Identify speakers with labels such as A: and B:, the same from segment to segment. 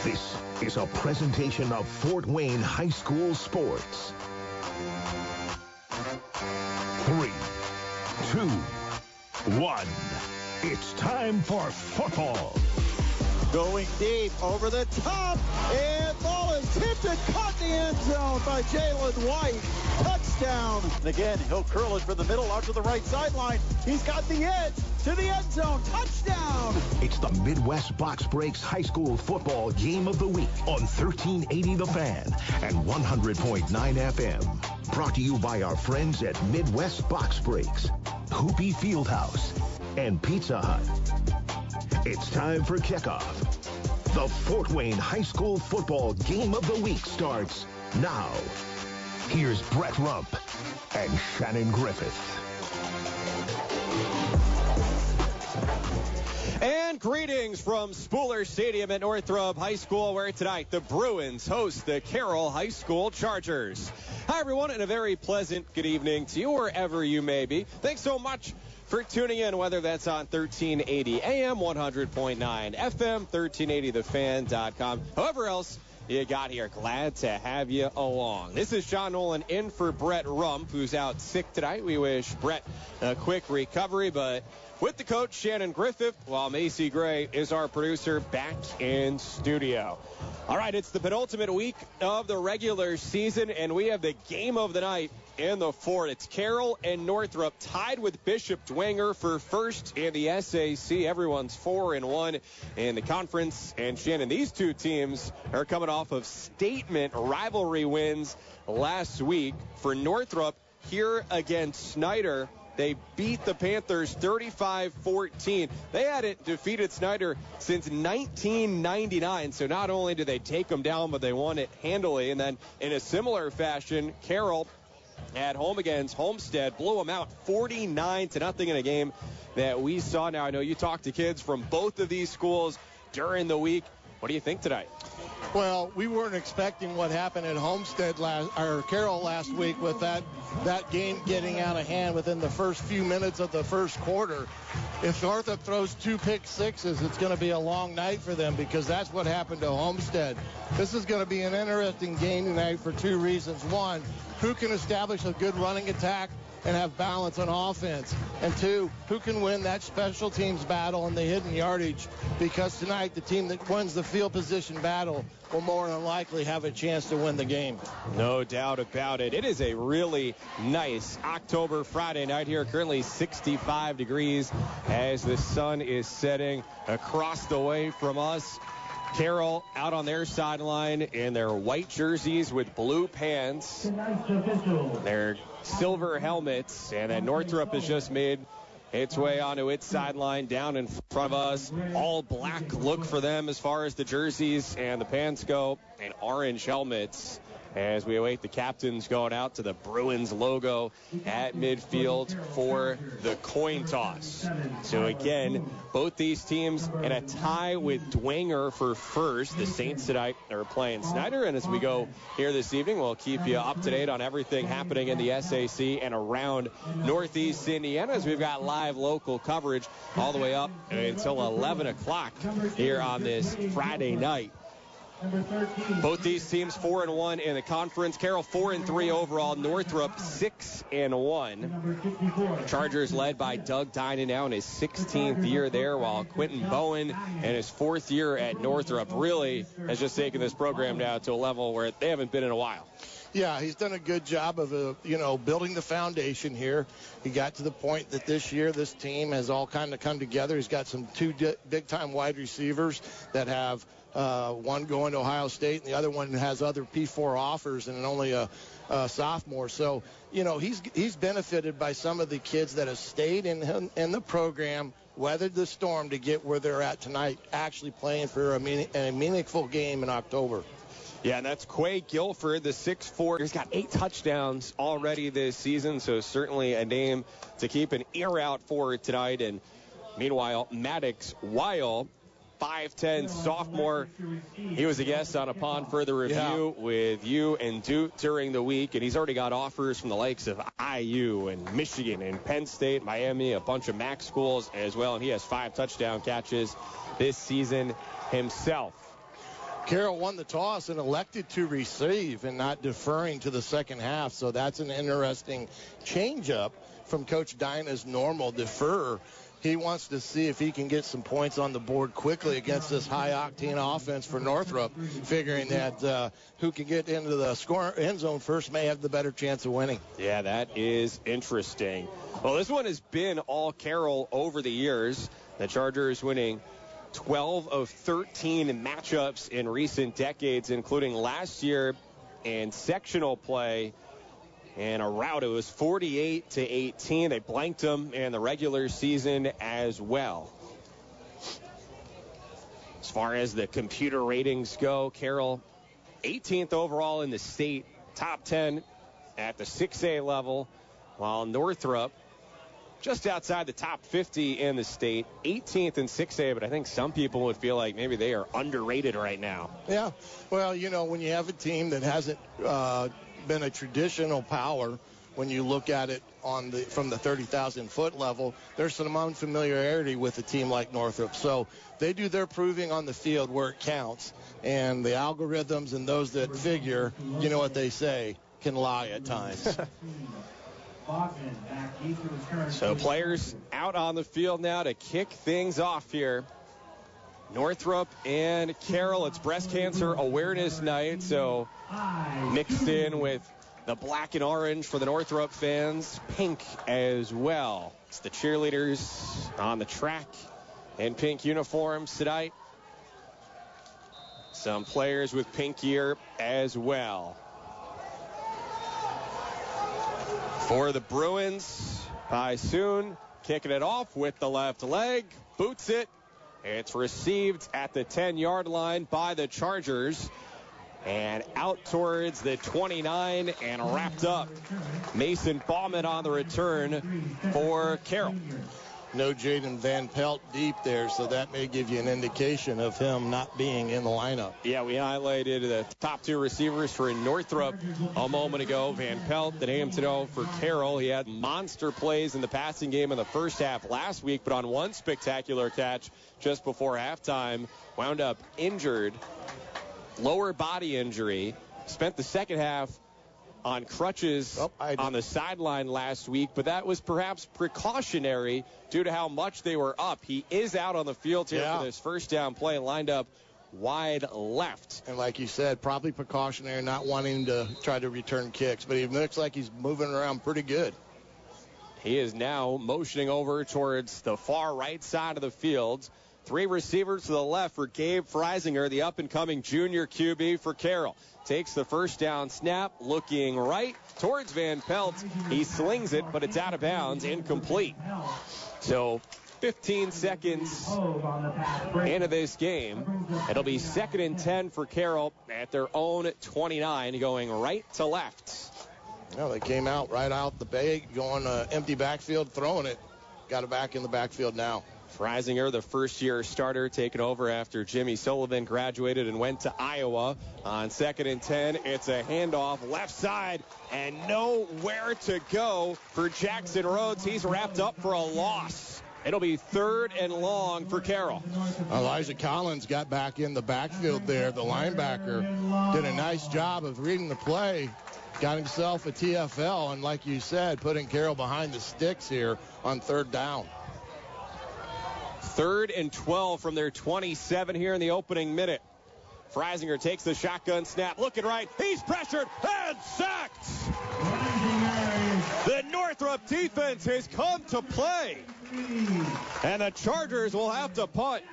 A: This is a presentation of Fort Wayne High School Sports. 3, 2, 1. It's time for football.
B: Going deep, over the top, and ball is tipped and caught in the end zone by Jalen White. Touchdown. And again, he'll curl it for the middle out to the right sideline. He's got the edge to the end zone. Touchdown.
A: It's the Midwest Box Breaks High School Football Game of the Week on 1380 The Fan and 100.9 FM. Brought to you by our friends at Midwest Box Breaks, Hoopy Fieldhouse, and Pizza Hut. It's time for kickoff. The Fort Wayne High School Football Game of the Week starts now. Here's Brett Rump and Shannon Griffith.
C: And greetings from Spooler Stadium at Northrop High School, where tonight the Bruins host the Carroll High School Chargers. Hi, everyone, and a very pleasant good evening to you wherever you may be. Thanks so much for tuning in, whether that's on 1380 AM, 100.9 FM, 1380thefan.com. However else you got here, glad to have you along. This is Sean Nolan in for Brett Rump, who's out sick tonight. We wish Brett a quick recovery, but with the coach, Shannon Griffith, while Macy Gray is our producer back in studio. All right, it's the penultimate week of the regular season, and we have the game of the night in the Fort. It's Carroll and Northrop tied with Bishop Dwenger for first in the SAC. Everyone's 4-1 in the conference. And Shannon, these two teams are coming off of statement rivalry wins last week. For Northrop, here against Snyder, they beat the Panthers 35-14. They hadn't defeated Snyder since 1999. So not only did they take them down, but they won it handily. And then in a similar fashion, Carroll at home against Homestead blew them out 49-0 in a game that we saw. Now, I know you talked to kids from both of these schools during the week. What do you think tonight?
D: Well, we weren't expecting what happened at Carroll last week with that game getting out of hand within the first few minutes of the first quarter. If Northrop throws 2 pick sixes, it's going to be a long night for them, because that's what happened to Homestead. This is going to be an interesting game tonight for 2 reasons. One, who can establish a good running attack and have balance on offense? And 2, who can win that special teams battle and the hidden yardage? Because tonight, the team that wins the field position battle will more than likely have a chance to win the game.
C: No doubt about it. It is a really nice October Friday night here. Currently 65 degrees as the sun is setting across the way from us. Carroll out on their sideline in their white jerseys with blue pants, their silver helmets, and then Northrop has just made its way onto its sideline down in front of us. All black look for them as far as the jerseys and the pants go, and orange helmets as we await the captains going out to the Bruins logo at midfield for the coin toss. So again, both these teams in a tie with Dwenger for first. The Saints tonight are playing Snyder, and as we go here this evening, we'll keep you up to date on everything happening in the SAC and around Northeast Indiana, as we've got live local coverage all the way up until 11 o'clock here on this Friday night. Both these teams 4-1 in the conference. Carroll 4-3 overall. Northrop 6-1. Chargers led by Doug Dinan now in his 16th year there, while Quentin Bowen in his 4th year at Northrop really has just taken this program now to a level where they haven't been in a while.
D: Yeah, he's done a good job of, building the foundation here. He got to the point that this year this team has all kind of come together. He's got some 2 big-time wide receivers that have one going to Ohio State, and the other one has other P4 offers and only a sophomore. So, he's benefited by some of the kids that have stayed in the program, weathered the storm to get where they're at tonight, actually playing for a meaningful game in October.
C: Yeah, and that's Quay Guilford, the 6'4". He's got 8 touchdowns already this season, so certainly a name to keep an ear out for tonight. And meanwhile, Maddox Weil, 5'10" sophomore. He was a guest on Upon Further Review with you and Duke during the week, and he's already got offers from the likes of IU and Michigan and Penn State, Miami, a bunch of MAC schools as well, and he has 5 touchdown catches this season himself.
D: Carroll won the toss and elected to receive and not deferring to the second half. So that's an interesting change-up from Coach Dyna's normal defer. He wants to see if he can get some points on the board quickly against this high-octane offense for Northrop, figuring that who can get into the end zone first may have the better chance of winning.
C: Yeah, that is interesting. Well, this one has been all Carroll over the years. The Chargers winning 12 of 13 matchups in recent decades, including last year in sectional play. And a rout, it was 48-18. They blanked them in the regular season as well. As far as the computer ratings go, Carroll 18th overall in the state, top 10 at the 6A level, while Northrop just outside the top 50 in the state, 18th in 6A, but I think some people would feel like maybe they are underrated right now.
D: Yeah, well, you know, when you have a team that hasn't been a traditional power, when you look at it from the 30,000-foot level, there's some unfamiliarity with a team like Northrop. So they do their proving on the field where it counts, and the algorithms and those that figure, you know what they say, can lie at times.
C: So players out on the field now to kick things off here. Northrop and Carroll, it's Breast Cancer Awareness Night, so mixed in with the black and orange for the Northrop fans, pink as well. It's the cheerleaders on the track in pink uniforms tonight. Some players with pink gear as well. For the Bruins, Paisoon kicking it off with the left leg, boots it. It's received at the 10-yard line by the Chargers and out towards the 29 and wrapped up. Mason Baumann on the return for Carroll.
D: No Jaden Van Pelt deep there, so that may give you an indication of him not being in the lineup.
C: Yeah, we highlighted the top two receivers for Northrop a moment ago. Van Pelt, the name to know for Carroll. He had monster plays in the passing game in the first half last week, but on one spectacular catch just before halftime, wound up injured, lower body injury, spent the second half on crutches on the sideline last week, but that was perhaps precautionary due to how much they were up. He is out on the field here for this first down play, lined up wide left.
D: And like you said, probably precautionary, not wanting to try to return kicks, but he looks like he's moving around pretty good.
C: He is now motioning over towards the far right side of the field. Three receivers to the left for Gabe Freisinger, the up-and-coming junior QB for Carroll. Takes the first down snap, looking right towards Van Pelt. He slings it, but it's out of bounds, incomplete. So 15 seconds into this game. It'll be 2nd and 10 for Carroll at their own 29, going right to left.
D: Well, they came out right out the bay, going empty backfield, throwing it. Got it back in the backfield now.
C: Freisinger, the first-year starter, taken over after Jimmy Sullivan graduated and went to Iowa. On 2nd and 10, it's a handoff left side and nowhere to go for Jackson Rhodes. He's wrapped up for a loss. It'll be 3rd and long for Carroll.
D: Elijah Collins got back in the backfield there. The linebacker did a nice job of reading the play. Got himself a TFL, and like you said, putting Carroll behind the sticks here on 3rd down.
C: 3rd and 12 from their 27 here in the opening minute. Freisinger takes the shotgun snap, looking right. He's pressured and sacked. The Northrop defense has come to play, and the Chargers will have to punt.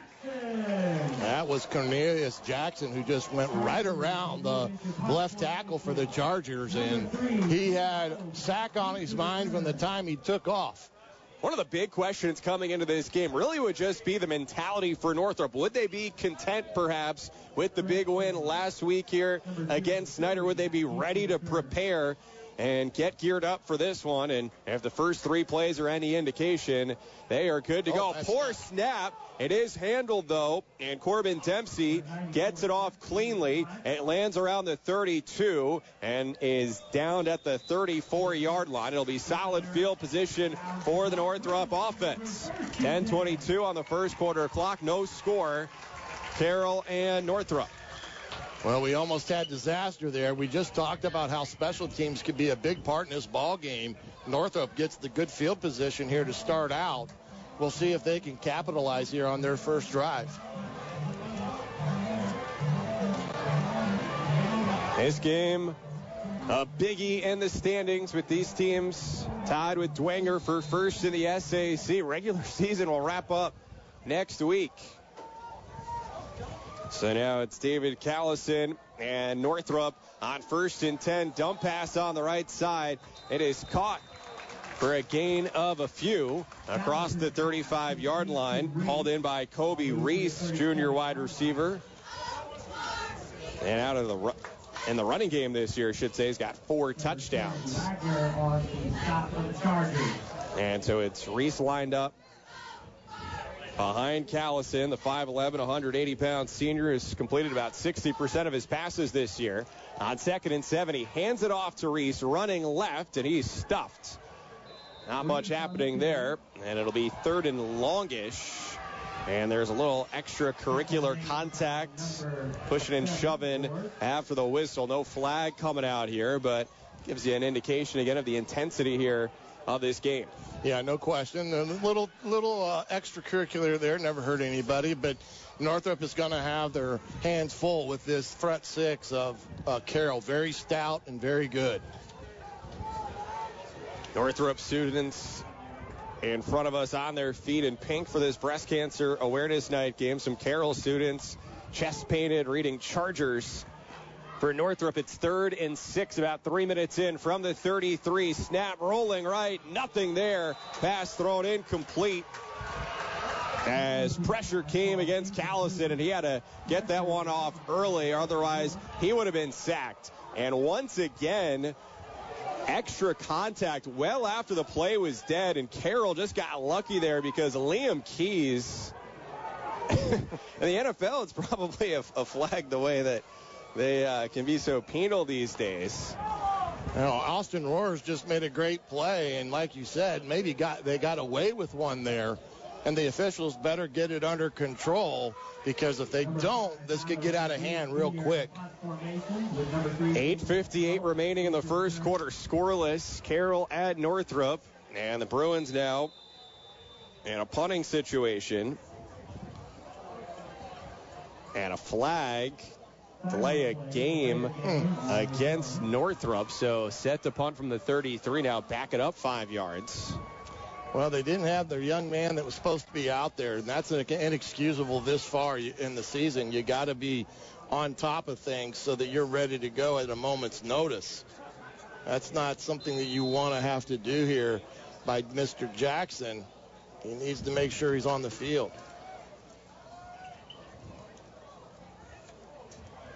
D: That was Cornelius Jackson, who just went right around the left tackle for the Chargers, and he had sack on his mind from the time he took off.
C: One of the big questions coming into this game really would just be the mentality for Northrop. Would they be content, perhaps, with the big win last week here against Snyder? Would they be ready to prepare and get geared up for this one? And if the first 3 plays are any indication, they are good to go. Poor snap. It is handled, though, and Corbin Dempsey gets it off cleanly. It lands around the 32 and is down at the 34-yard line. It'll be solid field position for the Northrop offense. 10:22 on the first quarter clock. No score. Carroll and Northrop.
D: Well, we almost had disaster there. We just talked about how special teams could be a big part in this ball game. Northrop gets the good field position here to start out. We'll see if they can capitalize here on their first drive.
C: This game, a biggie in the standings with these teams tied with Dwenger for first in the SAC. Regular season will wrap up next week. So now it's David Callison and Northrop on 1st and 10. Dump pass on the right side. It is caught for a gain of a few across the 35-yard line. Hauled in by Kobe Reese, junior wide receiver. And out of the running game this year, I should say, he's got 4 touchdowns. And so it's Reese lined up behind Callison. The 5'11", 180-pound senior has completed about 60% of his passes this year. On 2nd and 7, he hands it off to Reese, running left, and he's stuffed. Not much happening there, and it'll be 3rd and longish. And there's a little extracurricular contact, pushing and shoving after the whistle. No flag coming out here, but gives you an indication again of the intensity here of this game.
D: Yeah, no question. A little extracurricular there, never hurt anybody, but Northrop is going to have their hands full with this front 6 of Carroll. Very stout and very good.
C: Northrop students in front of us on their feet in pink for this breast cancer awareness night game. Some Carroll students chest painted reading Chargers. For Northrop, it's 3rd and 6, about 3 minutes in from the 33. Snap rolling right, nothing there. Pass thrown incomplete as pressure came against Callison, and he had to get that one off early. Otherwise, he would have been sacked. And once again, extra contact well after the play was dead, and Carroll just got lucky there because Liam Keys, in the NFL, it's probably a flag the way that they can be so penal these days.
D: You know, Austin Roars just made a great play, and like you said, maybe they got away with one there, and the officials better get it under control, because if they don't, this could get out of hand real quick.
C: 8:58 remaining in the first quarter, scoreless. Carroll at Northrop, and the Bruins now in a punting situation, and a flag delay a game against Northrop. So set to punt from the 33 now, back it up 5 yards.
D: Well, they didn't have their young man that was supposed to be out there, and that's inexcusable this far in the season. You got to be on top of things so that you're ready to go at a moment's notice. That's not something that you want to have to do here by Mr. Jackson. He needs to make sure he's on the field.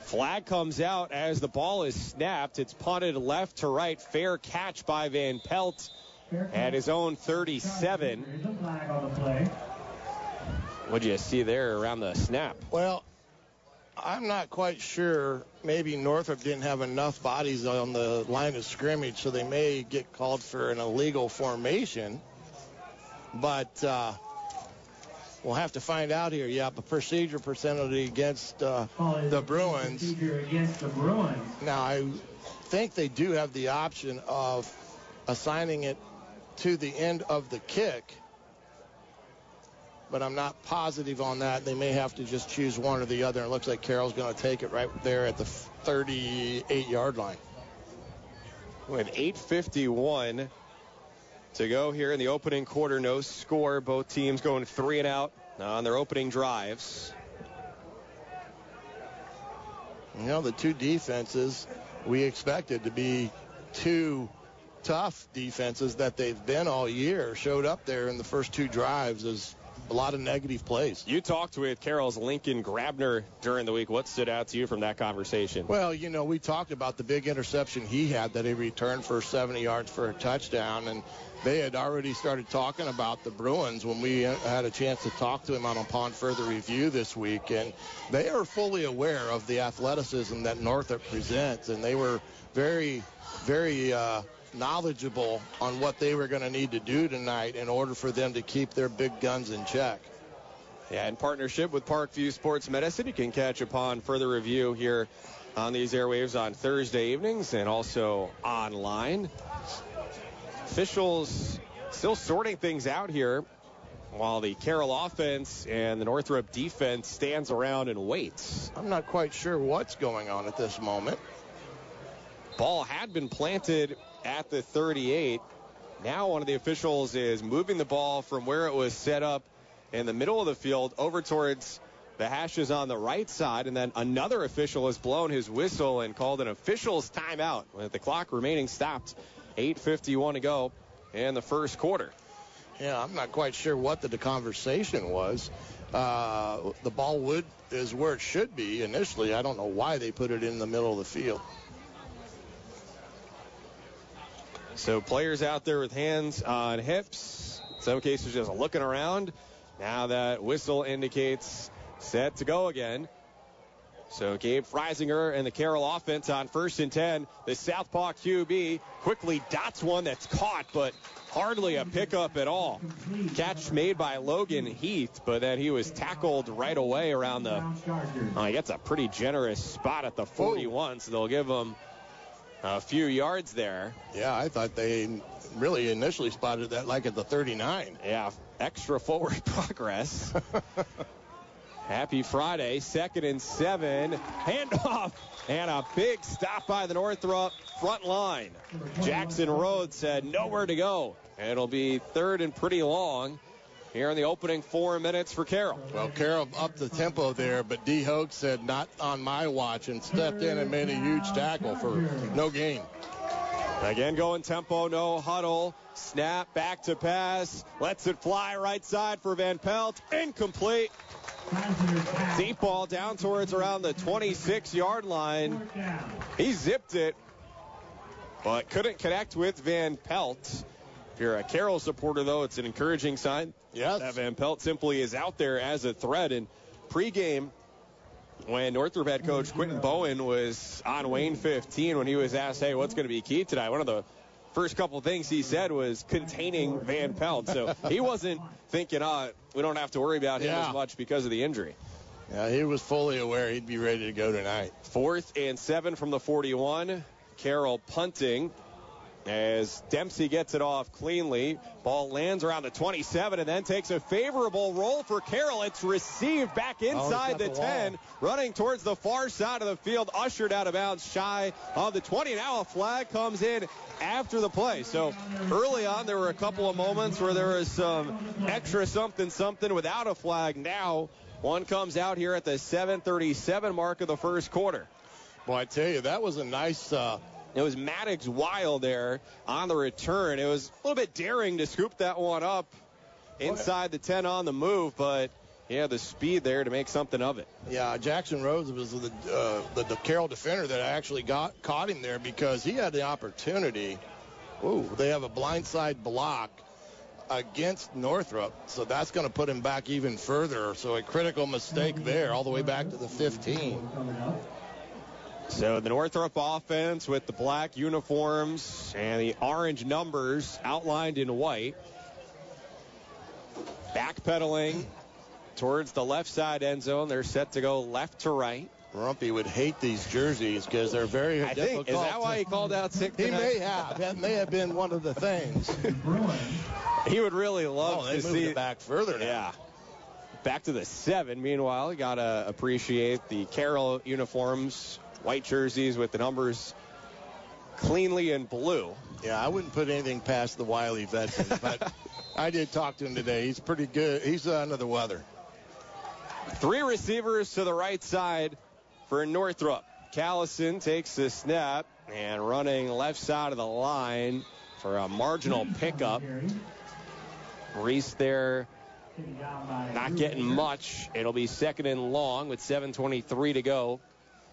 C: Flag comes out as the ball is snapped. It's punted left to right. Fair catch by Van Pelt at his own 37. What did you see there around the snap?
D: Well, I'm not quite sure. Maybe Northrop didn't have enough bodies on the line of scrimmage, so they may get called for an illegal formation. But we'll have to find out here. Yeah, the procedure penalty against the Bruins. Now, I think they do have the option of assigning it to the end of the kick, but I'm not positive on that. They may have to just choose one or the other. It looks like Carroll's going to take it right there at the 38-yard line.
C: With 8:51 to go here in the opening quarter, no score. Both teams going 3 and out on their opening drives.
D: You know, the two defenses we expected to be two tough defenses that they've been all year showed up there in the first 2 drives as a lot of negative plays.
C: You talked with Carroll's Lincoln Grabner during the week. What stood out to you from that conversation?
D: Well, you know, we talked about the big interception he had that he returned for 70 yards for a touchdown, and they had already started talking about the Bruins when we had a chance to talk to him upon further review this week, and they are fully aware of the athleticism that Northrop presents, and they were very, very knowledgeable on what they were going to need to do tonight in order for them to keep their big guns in check.
C: Yeah, in partnership with Parkview Sports Medicine, you can catch upon further review here on these airwaves on Thursday evenings and also online. Officials still sorting things out here while the Carroll offense and the Northrop defense stands around and waits.
D: I'm not quite sure what's going on at this moment.
C: Ball had been planted at the 38. Now one of the officials is moving the ball from where it was set up in the middle of the field over towards the hashes on the right side, and then another official has blown his whistle and called an official's timeout with the clock remaining stopped. 8:51 to go in the first quarter.
D: Yeah, I'm not quite sure what the conversation was. The ball is where it should be initially. I don't know why they put it in the middle of the field.
C: So players out there with hands on hips, in some cases just looking around. Now that whistle indicates set to go again. So Gabe Freisinger and the Carroll offense on 1st and 10. The southpaw QB quickly dots one that's caught, but hardly a pickup at all. Catch made by Logan Heath, but then he was tackled right away around the, he gets a pretty generous spot at the 41, so they'll give him a few yards there.
D: Yeah, I thought they really initially spotted that like at the 39.
C: Yeah, extra forward progress. Happy Friday, 2nd and 7. Handoff and a big stop by the Northrop front line. Jackson Rhodes said nowhere to go. It'll be 3rd and pretty long here in the opening 4 minutes for Carroll.
D: Well, Carroll upped the tempo there, but D. Hoke said not on my watch and stepped in and made a huge tackle for no gain.
C: Again, going tempo, no huddle. Snap, back to pass. Lets it fly right side for Van Pelt. Incomplete. Deep ball down towards around the 26-yard line. He zipped it, but couldn't connect with Van Pelt. If you're a Carroll supporter, though, it's an encouraging sign.
D: Yes.
C: That Van Pelt simply is out there as a threat. And pregame, when Northrop head coach Quentin Bowen was on Wayne 15, when he was asked, hey, what's going to be key tonight? One of the first couple things he said was containing Van Pelt. So he wasn't thinking, we don't have to worry about him as much because of the injury.
D: Yeah, he was fully aware he'd be ready to go tonight.
C: 4th and 7 from the 41. Carroll punting as Dempsey gets it off cleanly. Ball lands around the 27 and then takes a favorable roll for Carroll. It's received back inside the 10, running towards the far side of the field, ushered out of bounds shy of the 20. Now a flag comes in after the play. So early on, there were a couple of moments where there was some extra something without a flag. Now one comes out here at the 7:37 mark of the first quarter.
D: Well, I tell you, that was a nice...
C: It was Maddox Weil there on the return. It was a little bit daring to scoop that one up inside the 10 on the move, but yeah, the speed there to make something of it.
D: Yeah, Jackson Rhodes was the Carroll defender that actually caught him there because he had the opportunity. Ooh, they have a blindside block against Northrop, so that's going to put him back even further. So a critical mistake there, all the way back to the 15.
C: So the Northrop offense with the black uniforms and the orange numbers outlined in white. Backpedaling towards the left side end zone. They're set to go left to right.
D: Rumpy would hate these jerseys because they're very difficult.
C: Is that why he called out sick tonight?
D: He may have. That may have been one of the things.
C: He would really love to see
D: it back further now.
C: Yeah. Back to the 7. Meanwhile, you got to appreciate the Carroll uniforms. White jerseys with the numbers cleanly in blue.
D: Yeah, I wouldn't put anything past the Wiley veteran, but I did talk to him today. He's pretty good. He's under the weather.
C: 3 receivers to the right side for Northrop. Callison takes the snap and running left side of the line for a marginal pickup. Reese there not getting much. It'll be 2nd and long with 7:23 to go.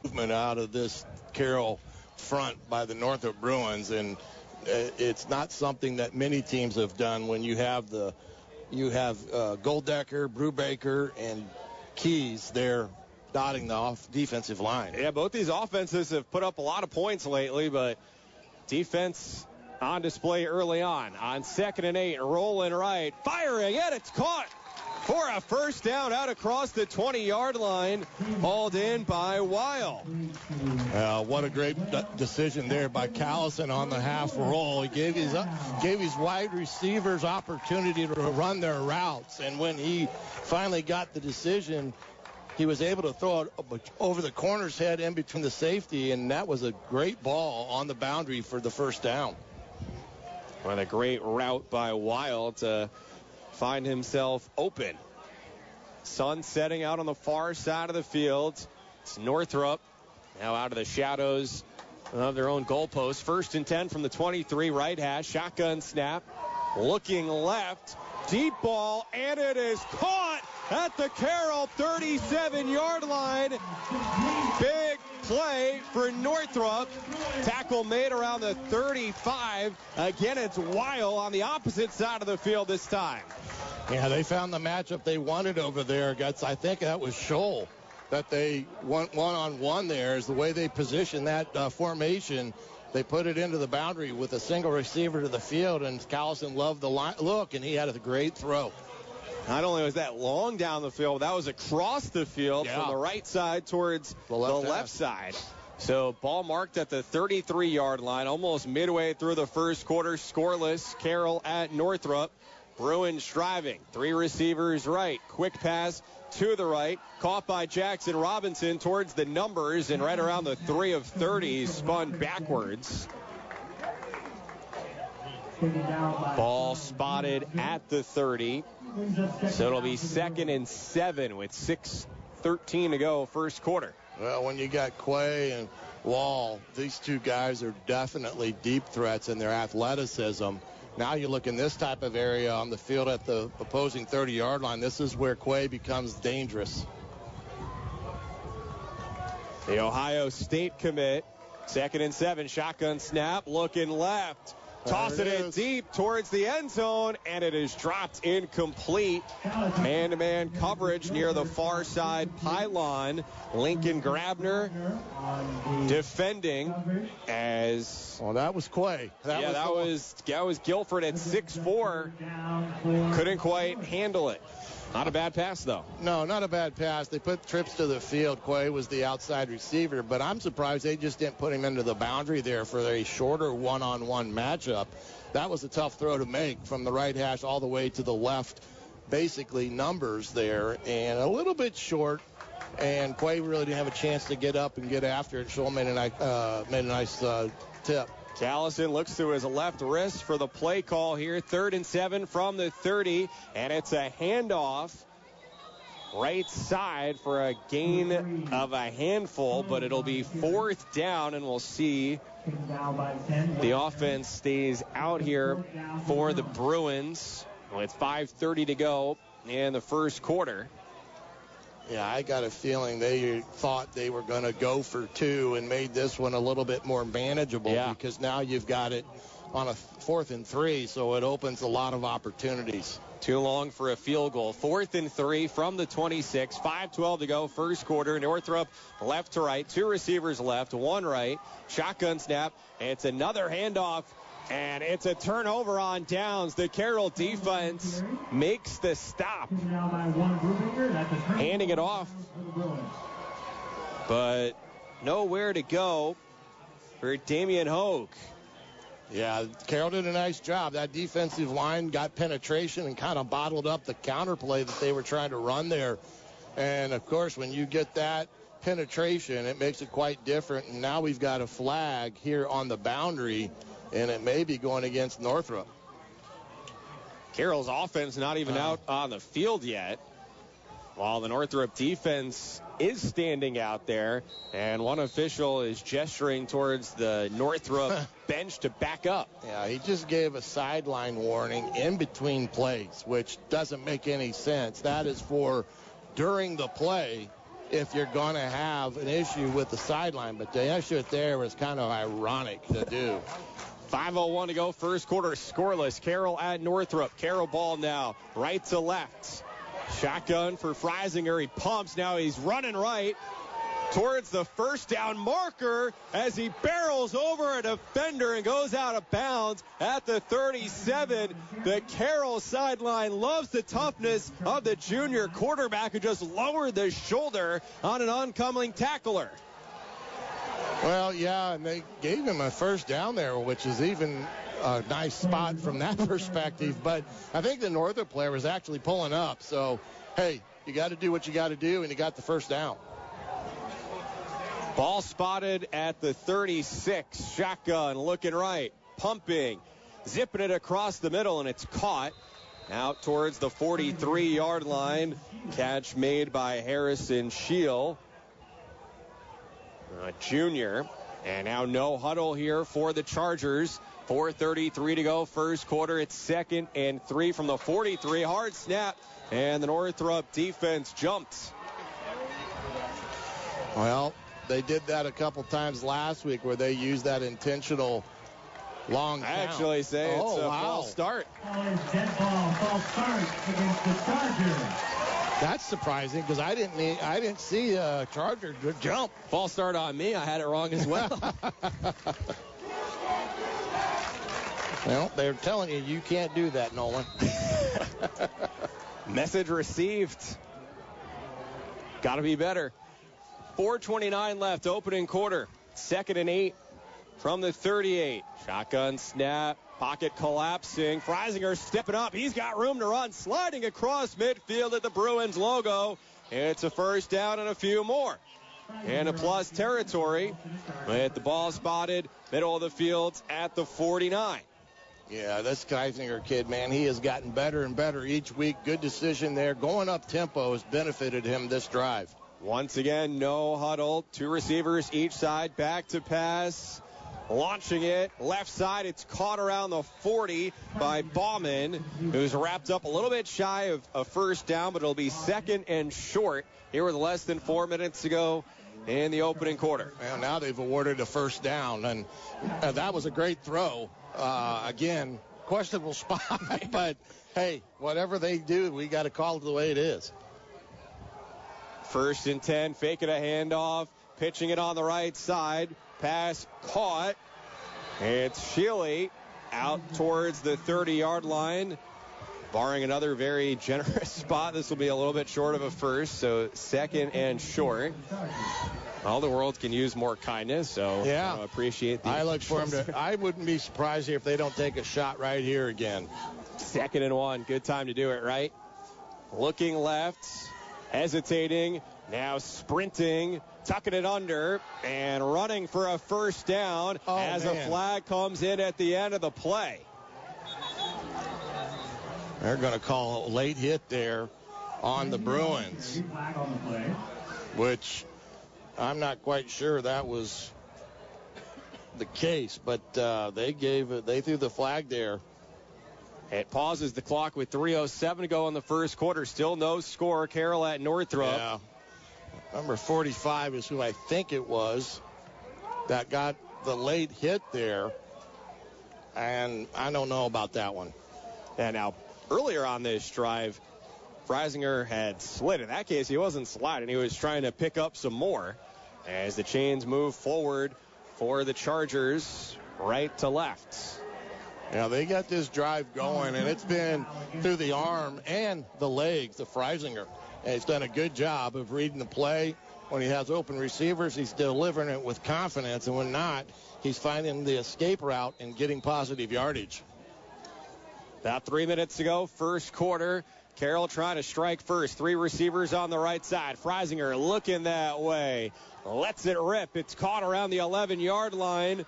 D: Movement out of this Carroll front by the Northrop Bruins, and it's not something that many teams have done when you have Golddecker, Brubaker, and Keys there dotting the defensive line.
C: Yeah, both these offenses have put up a lot of points lately, but defense on display early on 2nd and 8, rolling right, firing, and it's caught for a first down out across the 20-yard line, hauled in by Weil.
D: What a great decision there by Callison on the half roll. He gave his wide receivers opportunity to run their routes, and when he finally got the decision, he was able to throw it over the corner's head in between the safety, and that was a great ball on the boundary for the first down.
C: What a great route by Weil to find himself open. Sun setting out on the far side of the field. It's Northrop now out of the shadows of their own goalpost. 1st and 10 from the 23 right hash. Shotgun snap. Looking left. Deep ball, and it is caught at the Carroll 37-yard line. Big play for Northrop. Tackle made around the 35. Again, it's Weil on the opposite side of the field this time.
D: Yeah, they found the matchup they wanted over there. I think that was Scholl that they went one-on-one there is the way they positioned that formation. They put it into the boundary with a single receiver to the field, and Callison loved the look, and he had a great throw.
C: Not only was that long down the field, that was across the field from the right side towards the left side. So ball marked at the 33-yard line, almost midway through the first quarter. Scoreless, Carroll at Northrop. Bruins driving. 3 receivers right. Quick pass to the right. Caught by Jackson Robinson towards the numbers, and right around the 3 of 30, spun backwards. Ball spotted at the 30. So it'll be 2nd and 7 with 6:13 to go first quarter.
D: Well, when you got Quay and Wall, these two guys are definitely deep threats in their athleticism. Now you look in this type of area on the field at the opposing 30-yard line. This is where Quay becomes dangerous.
C: The Ohio State commit. 2nd and 7. Shotgun snap. Looking left. Tossing it deep towards the end zone, and it is dropped incomplete. Man-to-man coverage near the far side pylon. Lincoln Grabner defending as...
D: Well, that was Quay.
C: That was Guilford at 6'4". Couldn't quite handle it. Not a bad pass, though.
D: No, not a bad pass. They put trips to the field. Quay was the outside receiver, but I'm surprised they just didn't put him into the boundary there for a shorter one-on-one matchup. That was a tough throw to make from the right hash all the way to the left. Basically numbers there, and a little bit short, and Quay really didn't have a chance to get up and get after it. Scholl made a nice tip.
C: Callison looks to his left wrist for the play call here. 3rd and 7 from the 30, and it's a handoff right side for a gain of a handful, but it'll be 4th down, and we'll see the offense stays out here for the Bruins with 5:30 to go in the first quarter.
D: Yeah, I got a feeling they thought they were going to go for 2 and made this one a little bit more manageable because now you've got it on a 4th and 3, so it opens a lot of opportunities.
C: Too long for a field goal. 4th and 3 from the 26. 5:12 to go first quarter. Northrop left to right. 2 receivers left, 1 right. Shotgun snap. It's another handoff. And it's a turnover on downs. The Carroll defense makes the stop. Handing it off. But nowhere to go for Damian Hogue.
D: Yeah, Carroll did a nice job. That defensive line got penetration and kind of bottled up the counterplay that they were trying to run there. And, of course, when you get that penetration, it makes it quite different. And now we've got a flag here on the boundary, and it may be going against Northrop.
C: Carroll's offense not even out on the field yet, while the Northrop defense is standing out there, and one official is gesturing towards the Northrop bench to back up.
D: Yeah, he just gave a sideline warning in between plays, which doesn't make any sense. That is for during the play if you're going to have an issue with the sideline, but the issue there was kind of ironic to do.
C: 5:01 to go first quarter, scoreless. Carroll at Northrop. Carroll ball now right to left. Shotgun for Freisinger. He pumps. Now he's running right. towards the first down marker as he barrels over a defender and goes out of bounds at the 37. The Carroll sideline loves the toughness of the junior quarterback who just lowered the shoulder on an oncoming tackler.
D: Well, yeah, and they gave him a first down there, which is even a nice spot from that perspective. But I think the Northrop player was actually pulling up. So, hey, you got to do what you got to do, and you got the first down.
C: Ball spotted at the 36. Shotgun looking right, pumping, zipping it across the middle, and it's caught out towards the 43-yard line. Catch made by Harrison Scheel, a junior. And now no huddle here for the Chargers. 4:33 to go, first quarter. It's 2nd and 3 from the 43. Hard snap, and the Northrop defense jumps.
D: Well, they did that a couple times last week where they used that intentional long count.
C: I actually say it's a false start.
E: False start against the Chargers.
D: That's surprising because I didn't see a Charger jump.
C: False start on me. I had it wrong as well.
D: Well, they're telling you can't do that, Nolan.
C: Message received. Got to be better. 4:29 left, opening quarter. 2nd and 8 from the 38. Shotgun snap, pocket collapsing. Freisinger stepping up. He's got room to run, sliding across midfield at the Bruins logo. It's a first down and a few more. And a plus territory with the ball spotted middle of the field at the 49.
D: Yeah, this Freisinger kid, man, he has gotten better and better each week. Good decision there. Going up tempo has benefited him this drive.
C: Once again, no huddle. 2 receivers each side. Back to pass. Launching it. Left side. It's caught around the 40 by Bauman, who's wrapped up a little bit shy of a first down, but it'll be 2nd and short here with less than 4 minutes to go in the opening quarter.
D: Well, now they've awarded a first down, and that was a great throw. Again, questionable spot, but hey, whatever they do, we got to call it the way it is.
C: 1st and 10, faking a handoff, pitching it on the right side. Pass caught. It's Sheely out towards the 30-yard line. Barring another very generous spot, this will be a little bit short of a first, so 2nd and short. All the world can use more kindness, so
D: yeah,
C: appreciate the.
D: I look for him to. I wouldn't be surprised if they don't take a shot right here again.
C: 2nd and 1, good time to do it, right? Looking left, hesitating, now sprinting, tucking it under, and running for a first down as a flag comes in at the end of the play.
D: They're going to call a late hit there on the Bruins, which I'm not quite sure that was the case, but they threw the flag there.
C: It pauses the clock with 3:07 to go in the first quarter. Still no score. Carroll at Northrop.
D: Yeah. Number 45 is who I think it was that got the late hit there, and I don't know about that one.
C: And now, earlier on this drive, Freisinger had slid. In that case, he wasn't sliding. He was trying to pick up some more as the chains move forward for the Chargers, right to left.
D: Yeah, they got this drive going, and it's been through the arm and the legs of Freisinger. And he's done a good job of reading the play. When he has open receivers, he's delivering it with confidence, and when not, he's finding the escape route and getting positive yardage.
C: About 3 minutes to go, first quarter. Carroll trying to strike first. 3 receivers on the right side. Freisinger looking that way. Lets it rip. It's caught around the 11-yard line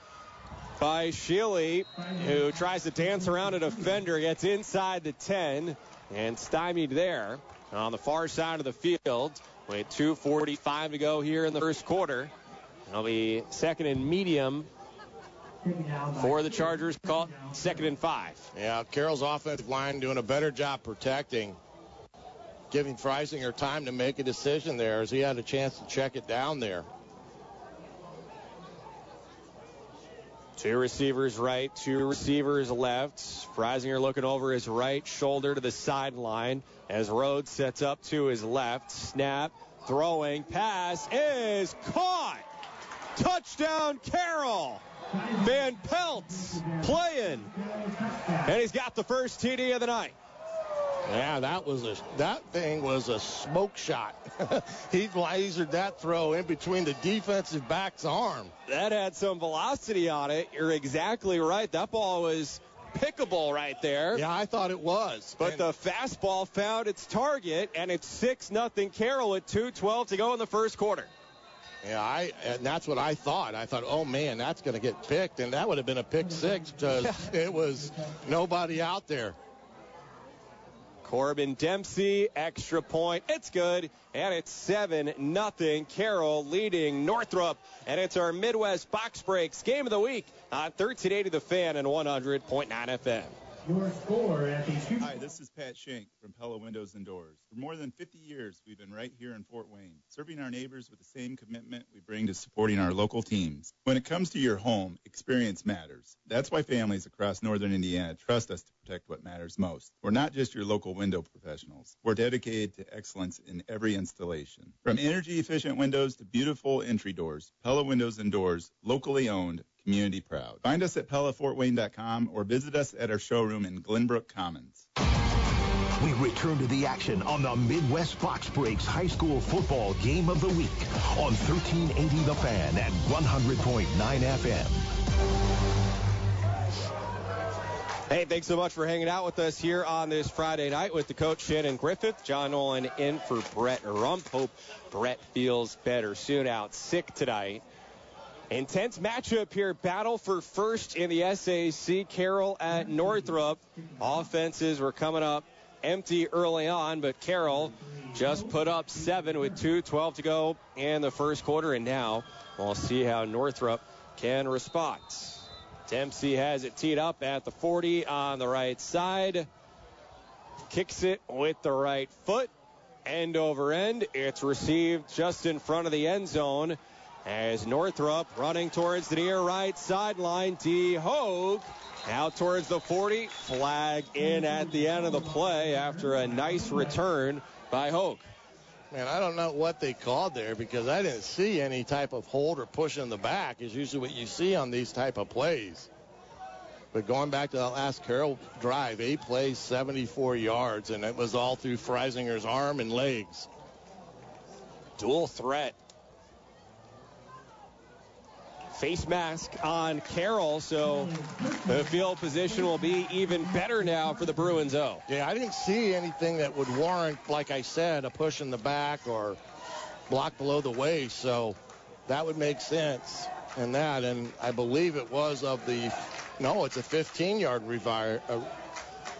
C: by Sheely, who tries to dance around a defender. Gets inside the 10 and stymied there on the far side of the field. With 2:45 to go here in the first quarter. It'll be 2nd and medium for the Chargers, called 2nd and 5.
D: Yeah, Carroll's offensive line doing a better job protecting, giving Freisinger time to make a decision there as he had a chance to check it down there.
C: 2 receivers right, 2 receivers left. Freisinger looking over his right shoulder to the sideline as Rhodes sets up to his left. Snap, Throwing pass is caught. Touchdown, Carroll. Van Pelt's playing. And he's got the first TD of the night.
D: Yeah, that thing was a smoke shot. He lasered that throw in between the defensive back's arm.
C: That had some velocity on it. You're exactly right. That ball was pickable right there.
D: Yeah, I thought it was.
C: But the fastball found its target, and it's 6-0 Carroll with 2:12 to go in the first quarter.
D: Yeah, and that's what I thought. I thought, oh, man, that's going to get picked, and that would have been a pick six because it was nobody out there.
C: Corbin Dempsey, extra point. It's good. And it's 7-0 Carroll leading Northrop. And it's our Midwest Box Breaks Game of the Week on 1380 The Fan and 100.9 FM.
E: Your score at the
F: Hi, this is Pat Shank from Pella Windows and Doors. For more than 50 years, we've been right here in Fort Wayne, serving our neighbors with the same commitment we bring to supporting our local teams. When it comes to your home, experience matters. That's why families across northern Indiana trust us to protect what matters most. We're not just your local window professionals. We're dedicated to excellence in every installation. From energy-efficient windows to beautiful entry doors, Pella Windows and Doors, locally owned, community proud. Find us at PellaFortWayne.com or visit us at our showroom in Glenbrook Commons.
A: We return to the action on the Midwest Box Breaks High School Football Game of the Week on 1380 The Fan and 100.9 FM.
C: Hey, thanks so much for hanging out with us here on this Friday night with the coach Shannon Griffith. John Nolan in for Brett Rump. Hope Brett feels better soon. Out sick tonight. Intense matchup here. Battle for first in the SAC. Carroll at Northrop. Offenses were coming up empty early on, but Carroll just put up 7 with 2:12 to go in the first quarter. And now we'll see how Northrop can respond. Dempsey has it teed up at the 40 on the right side. Kicks it with the right foot. End over end. It's received just in front of the end zone as Northrop running towards the near right sideline. D. Hogue out towards the 40. Flag in at the end of the play after a nice return by Hogue.
D: Man, I don't know what they called there because I didn't see any type of hold or push in the back is usually what you see on these type of plays. But going back to that last Carroll drive, 8 plays, 74 yards, and it was all through Freisinger's arm and legs.
C: Dual threat. Face mask on Carroll, so the field position will be even better now for the Bruins.
D: Yeah, I didn't see anything that would warrant, like I said, a push in the back or block below the waist, so that would make sense in that. And I believe it was it's a 15-yard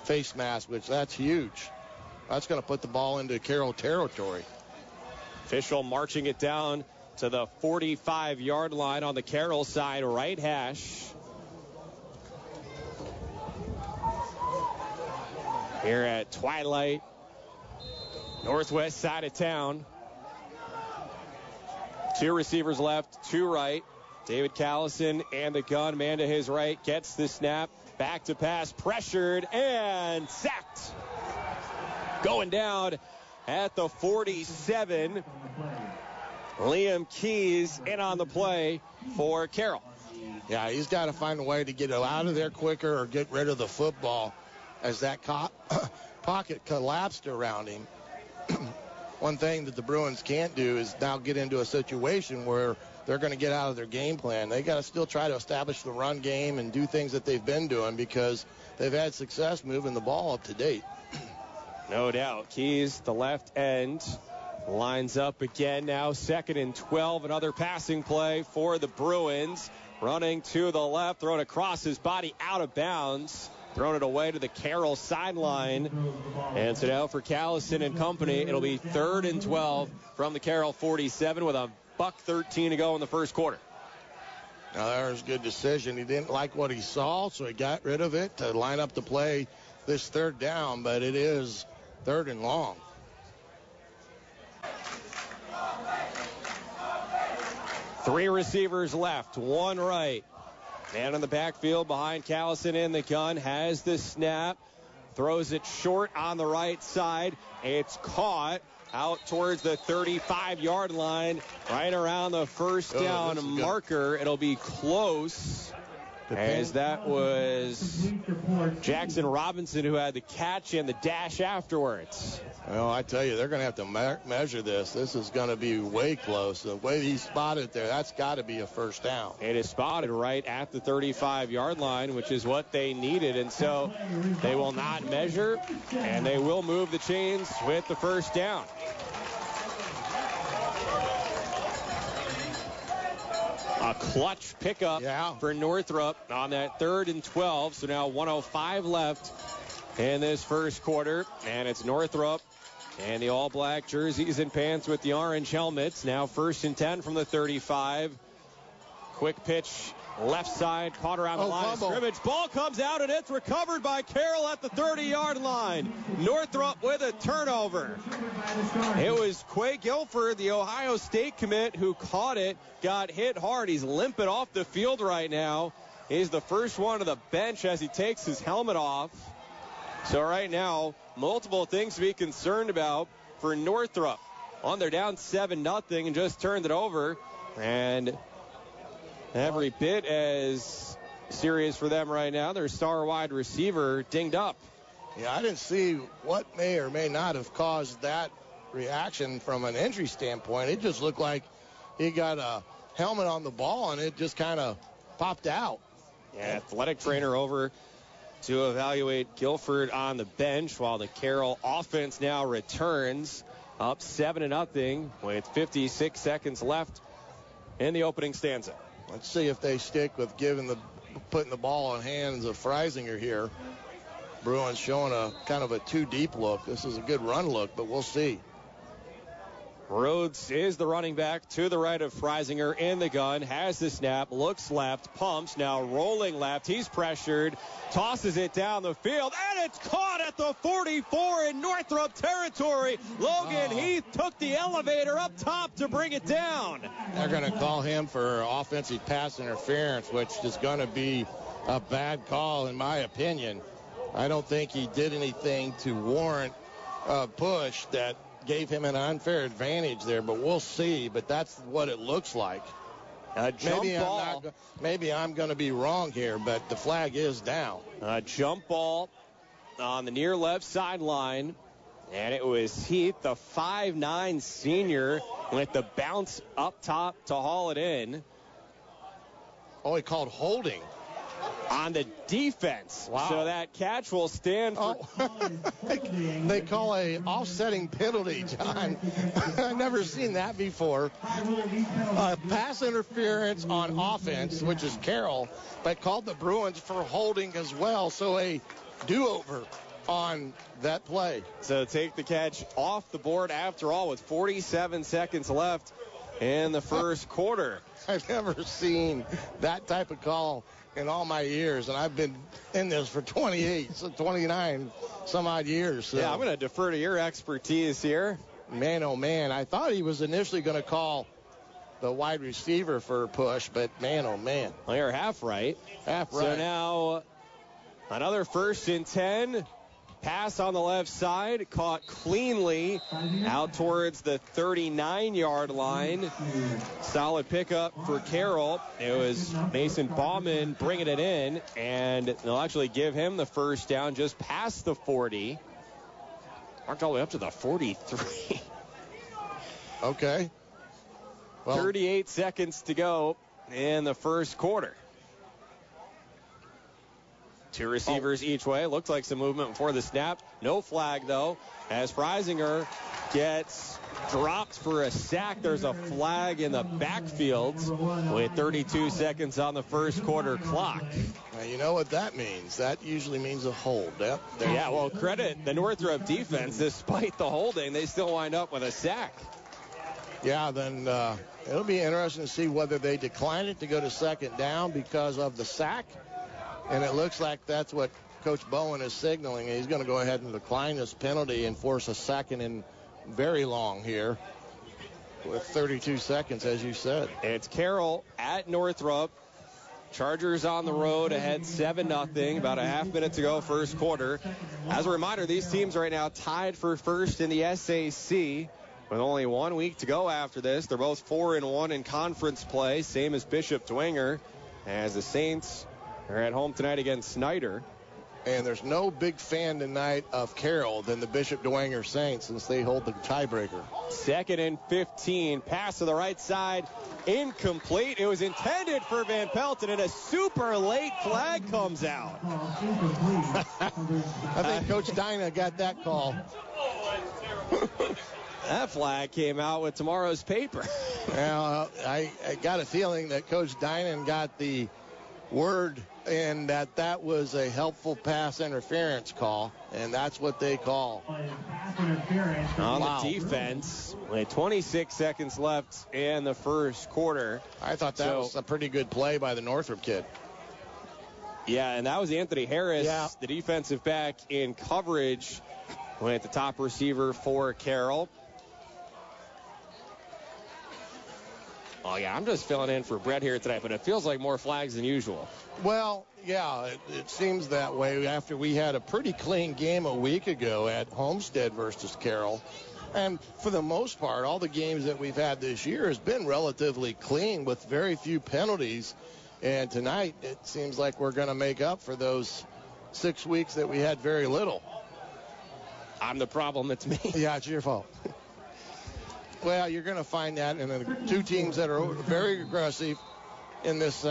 D: face mask, which that's huge. That's going to put the ball into Carroll territory.
C: Official marching it down to the 45-yard line on the Carroll side, right hash. Here at Twilight, northwest side of town. 2 receivers left, 2 right. David Callison and the gun man to his right gets the snap. Back to pass, pressured and sacked. Going down at the 47. Liam Keys in on the play for Carroll.
D: Yeah, he's got to find a way to get out of there quicker or get rid of the football as that pocket collapsed around him. One thing that the Bruins can't do is now get into a situation where they're going to get out of their game plan. They got to still try to establish the run game and do things that they've been doing because they've had success moving the ball up to date.
C: No doubt. Keys, the left end, lines up again now. 2nd and 12. Another passing play for the Bruins. Running to the left, thrown across his body out of bounds. Thrown it away to the Carroll sideline. And so now for Callison and company, it'll be 3rd and 12 from the Carroll 47 with a $1:13 to go in the first quarter.
D: Now, that was a good decision. He didn't like what he saw, so he got rid of it to line up the play this 3rd down, but it is 3rd and long.
C: Three receivers left, 1 right. Man in the backfield behind Callison in the gun, has the snap, throws it short on the right side. It's caught out towards the 35-yard line, right around the first down marker. It'll be close, as that was Jackson Robinson who had the catch and the dash afterwards.
D: Well, I tell you, they're going to have to measure this. This is going to be way close. The way he spotted there, that's got to be a first down.
C: It is spotted right at the 35-yard line, which is what they needed. And so they will not measure, and they will move the chains with the first down. A clutch pickup for Northrop on that 3rd and 12. So now 1:05 left in this first quarter. And it's Northrop and the all-black jerseys and pants with the orange helmets. Now 1st and 10 from the 35. Quick pitch, left side, caught around the line of scrimmage. Ball comes out, and it's recovered by Carroll at the 30-yard line. Northrop with a turnover. It was Quay Guilford, the Ohio State commit, who caught it, got hit hard. He's limping off the field right now. He's the first one to the bench as he takes his helmet off. So right now, multiple things to be concerned about for Northrop. They're down 7-0 and just turned it over. And every bit as serious for them right now. Their star wide receiver dinged up.
D: Yeah, I didn't see what may or may not have caused that reaction from an injury standpoint. It just looked like he got a helmet on the ball, and it just kind of popped out.
C: Yeah, athletic trainer over to evaluate Guilford on the bench while the Carroll offense now returns up 7-0 with 56 seconds left in the opening stanza.
D: Let's see if they stick with putting the ball in hands of Freisinger here. Bruins showing a kind of a too deep look. This is a good run look, but we'll see.
C: Rhodes is the running back to the right of Freisinger in the gun, has the snap, looks left, pumps, now rolling left. He's pressured, tosses it down the field, and it's caught at the 44 in Northrop territory. Logan Heath took the elevator up top to bring it down.
D: They're going to call him for offensive pass interference, which is going to be a bad call in my opinion. I don't think he did anything to warrant a push that gave him an unfair advantage there, but we'll see. But that's what it looks like.
C: A jump ball.
D: Maybe I'm going to be wrong here, but the flag is down.
C: A jump ball on the near left sideline, and it was Heath, the 5'9 senior, with the bounce up top to haul it in.
D: Oh, he called holding
C: on the defense.
D: Wow.
C: So that catch will stand for...
D: They call a offsetting penalty, John. I've never seen that before. Pass interference on offense, which is Carroll, but called the Bruins for holding as well. So a do-over on that play.
C: So take the catch off the board after all with 47 seconds left in the first quarter.
D: I've never seen that type of call in all my years, and I've been in this for 29 some odd years. So.
C: Yeah, I'm going to defer to your expertise here.
D: Man, oh man, I thought he was initially going to call the wide receiver for a push, but man, oh man.
C: Well, you're half right. So now another 1st and 10. Pass on the left side, caught cleanly out towards the 39-yard line. Solid pickup for Carroll. It was Mason Bauman bringing it in, and they'll actually give him the first down just past the 40. Marked all the way up to the 43.
D: Okay.
C: Well, 38 seconds to go in the first quarter. Two receivers each way. Looks like some movement before the snap. No flag, though, as Freisinger gets dropped for a sack. There's a flag in the backfield with 32 seconds on the first quarter clock.
D: Now, you know what that means. That usually means a hold.
C: Yeah, well, credit the Northrop defense. Despite the holding, they still wind up with a sack.
D: Yeah, then it'll be interesting to see whether they decline it to go to second down because of the sack. And it looks like that's what Coach Bowen is signaling. He's going to go ahead and decline this penalty and force a second and very long here with 32 seconds, as you said.
C: It's Carroll at Northrop. Chargers on the road ahead 7-0. About a half minute to go first quarter. As a reminder, these teams right now tied for first in the SAC. with only 1 week to go after this. They're both 4-1 in conference play, same as Bishop Dwenger, as the Saints are at home tonight against Snyder.
D: And there's no big fan tonight of Carroll than the Bishop Dwenger Saints, since they hold the tiebreaker.
C: 2nd and 15. Pass to the right side. Incomplete. It was intended for Van Pelton, and a super late flag comes out.
D: I think Coach Dyna got that call.
C: That flag came out with tomorrow's paper.
D: Well, I got a feeling that Coach Dynan got the word in that was a helpful pass interference call, and that's what they call.
C: On the defense, with 26 seconds left in the first quarter.
D: I thought that was a pretty good play by the Northrop kid.
C: Yeah, and that was Anthony Harris, the defensive back in coverage, with the top receiver for Carroll. Oh, yeah, I'm just filling in for Brett here tonight, but it feels like more flags than usual.
D: Well, yeah, it seems that way after we had a pretty clean game a week ago at Homestead versus Carroll. And for the most part, all the games that we've had this year has been relatively clean with very few penalties. And tonight, it seems like we're going to make up for those 6 weeks that we had very little.
C: I'm the problem. It's me.
D: Yeah, it's your fault. Well, you're going to find that in the two teams that are very aggressive in this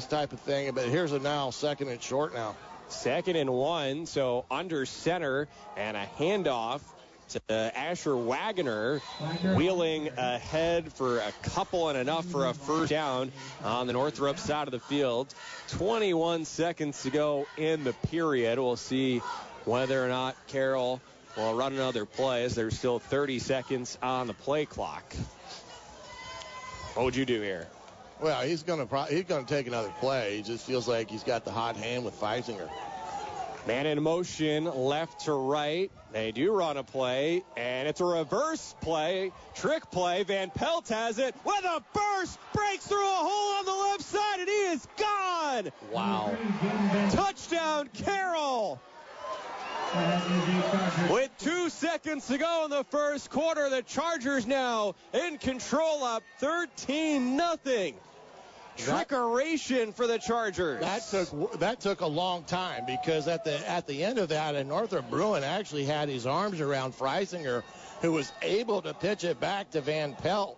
D: type of thing. But here's a now 2nd and short now.
C: 2nd and 1, so under center, and a handoff to Asher Wagner, wheeling ahead for a couple and enough for a first down on the Northrop side of the field. 21 seconds to go in the period. We'll see whether or not Carroll will run another play, as there's still 30 seconds on the play clock. What would you do here?
D: Well, he's going to take another play. He just feels like he's got the hot hand with Feisinger.
C: Man in motion, left to right. They do run a play, and it's a reverse play, trick play. Van Pelt has it with a burst, breaks through a hole on the left side, and he is gone.
D: Wow.
C: Touchdown, Carroll. With 2 seconds to go in the first quarter, the Chargers now in control, up 13-0. Trickeration for the Chargers.
D: That took a long time, because at the end of that, Northrop Bruin actually had his arms around Freisinger, who was able to pitch it back to Van Pelt.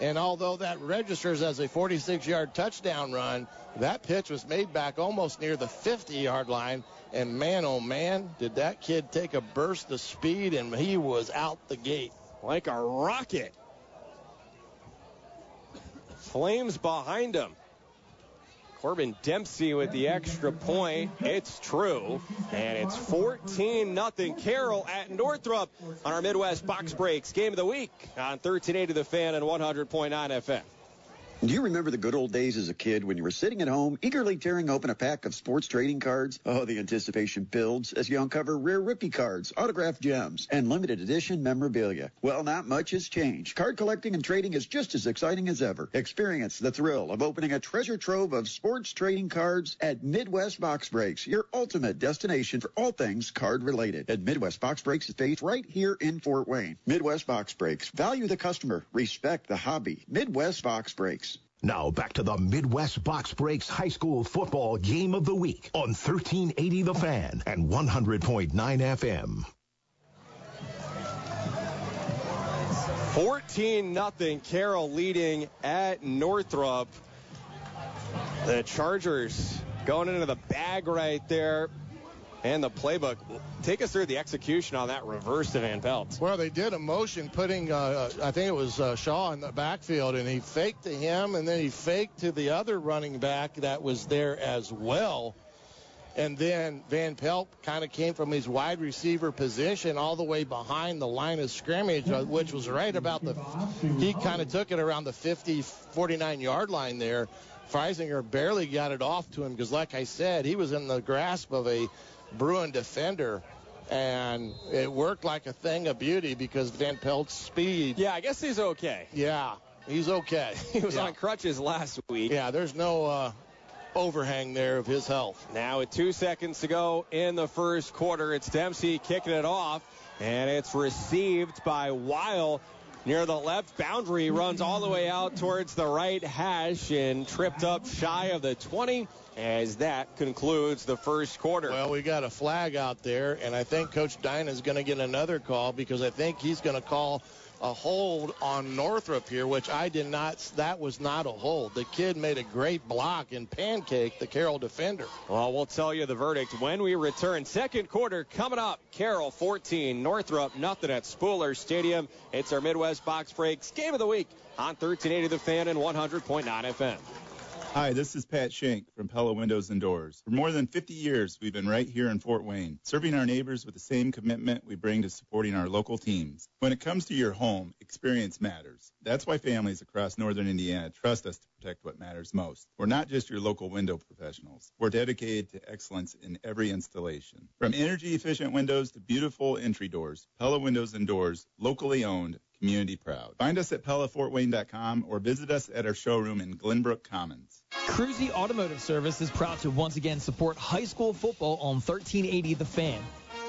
D: And although that registers as a 46-yard touchdown run, that pitch was made back almost near the 50-yard line. And man, oh man, did that kid take a burst of speed, and he was out the gate.
C: Like a rocket. Flames behind him. Corbin Dempsey with the extra point. It's true. And it's 14-0 Carroll at Northrop on our Midwest Box Breaks Game of the Week on 1380 The Fan and 100.9 FM.
G: Do you remember the good old days as a kid when you were sitting at home, eagerly tearing open a pack of sports trading cards? Oh, the anticipation builds as you uncover rare rookie cards, autographed gems, and limited edition memorabilia. Well, not much has changed. Card collecting and trading is just as exciting as ever. Experience the thrill of opening a treasure trove of sports trading cards at Midwest Box Breaks, your ultimate destination for all things card-related. And Midwest Box Breaks is based right here in Fort Wayne. Midwest Box Breaks. Value the customer. Respect the hobby. Midwest Box Breaks.
A: Now back to the Midwest Box Breaks High School Football Game of the Week on 1380 The Fan and 100.9 FM.
C: 14-0 Carroll leading at Northrop. The Chargers going into the bag right there. And the playbook. Take us through the execution on that reverse to Van Pelt.
D: Well, they did a motion putting, I think it was Shaw in the backfield, and he faked to him, and then he faked to the other running back that was there as well. And then Van Pelt kind of came from his wide receiver position all the way behind the line of scrimmage, which was right about he kind of took it around the 49-yard line there. Freisinger barely got it off to him because, like I said, he was in the grasp of a Bruin defender, and it worked like a thing of beauty because Van Pelt's speed.
C: Yeah, I guess he's okay.
D: Yeah, he's okay.
C: He was on crutches last week.
D: Yeah, there's no overhang there of his health.
C: Now with 2 seconds to go in the first quarter, it's Dempsey kicking it off, and it's received by Weil. near the left boundary, runs all the way out towards the right hash and tripped up shy of the 20 as that concludes the first quarter.
D: Well, we got a flag out there, and I think Coach Dyna is going to get another call because I think he's going to call a hold on Northrop here, which I did not. That was not a hold. The kid made a great block and pancake the Carroll defender.
C: Well, we'll tell you the verdict when we return. Second quarter coming up. Carroll 14, Northrop nothing at Spooler Stadium. It's our Midwest Box Breaks Game of the Week on 1380 The Fan and 100.9 FM.
F: Hi, this is Pat Shank from Pella Windows and Doors. For more than 50 years, we've been right here in Fort Wayne, serving our neighbors with the same commitment we bring to supporting our local teams. When it comes to your home, experience matters. That's why families across northern Indiana trust us to protect what matters most. We're not just your local window professionals. We're dedicated to excellence in every installation. From energy-efficient windows to beautiful entry doors, Pella Windows and Doors, locally owned, community proud. Find us at PellaFortWayne.com or visit us at our showroom in Glenbrook Commons.
H: Cruzy Automotive Service is proud to once again support high school football on 1380 The Fan.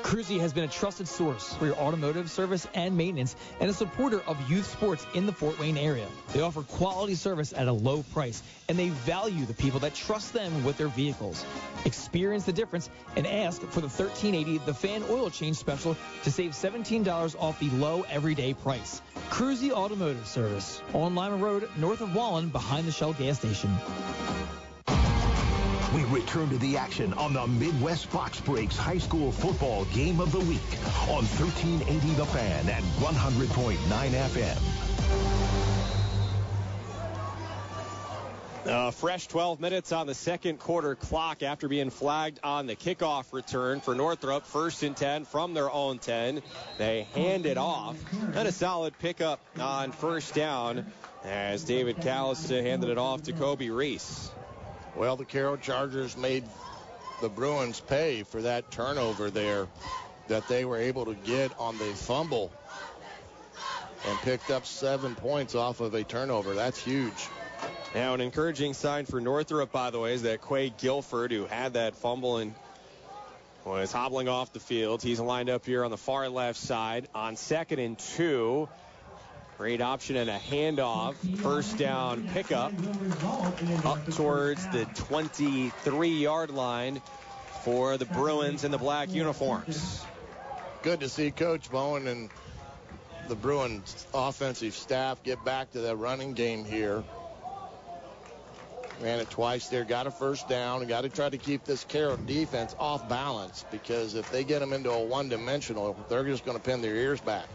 H: Cruzy has been a trusted source for your automotive service and maintenance and a supporter of youth sports in the Fort Wayne area. They offer quality service at a low price, and they value the people that trust them with their vehicles. Experience the difference and ask for the 1380 The Fan oil change special to save $17 off the low everyday price. Cruzy Automotive Service on Lima Road, north of Wallen, behind the Shell gas station.
A: We return to the action on the Midwest Box Breaks High School Football Game of the Week on 1380 The Fan and 100.9 FM.
C: Fresh 12 minutes on the second quarter clock after being flagged on the kickoff return for Northrop. 1st and 10 from their own 10. They hand it off. And a solid pickup on first down as David Callista handed it off to Kobe Reese.
D: Well, the Carroll Chargers made the Bruins pay for that turnover there that they were able to get on the fumble and picked up 7 points off of a turnover. That's huge.
C: Now, an encouraging sign for Northrop, by the way, is that Quay Guilford, who had that fumble and was hobbling off the field, he's lined up here on the far left side on 2nd and 2. Great option and a handoff. First down pickup up towards the 23-yard line for the Bruins in the black uniforms.
D: Good to see Coach Bowen and the Bruins offensive staff get back to the running game here. Ran it twice there, got a first down, and got to try to keep this Carroll defense off balance because if they get them into a one-dimensional, they're just going to pin their ears back.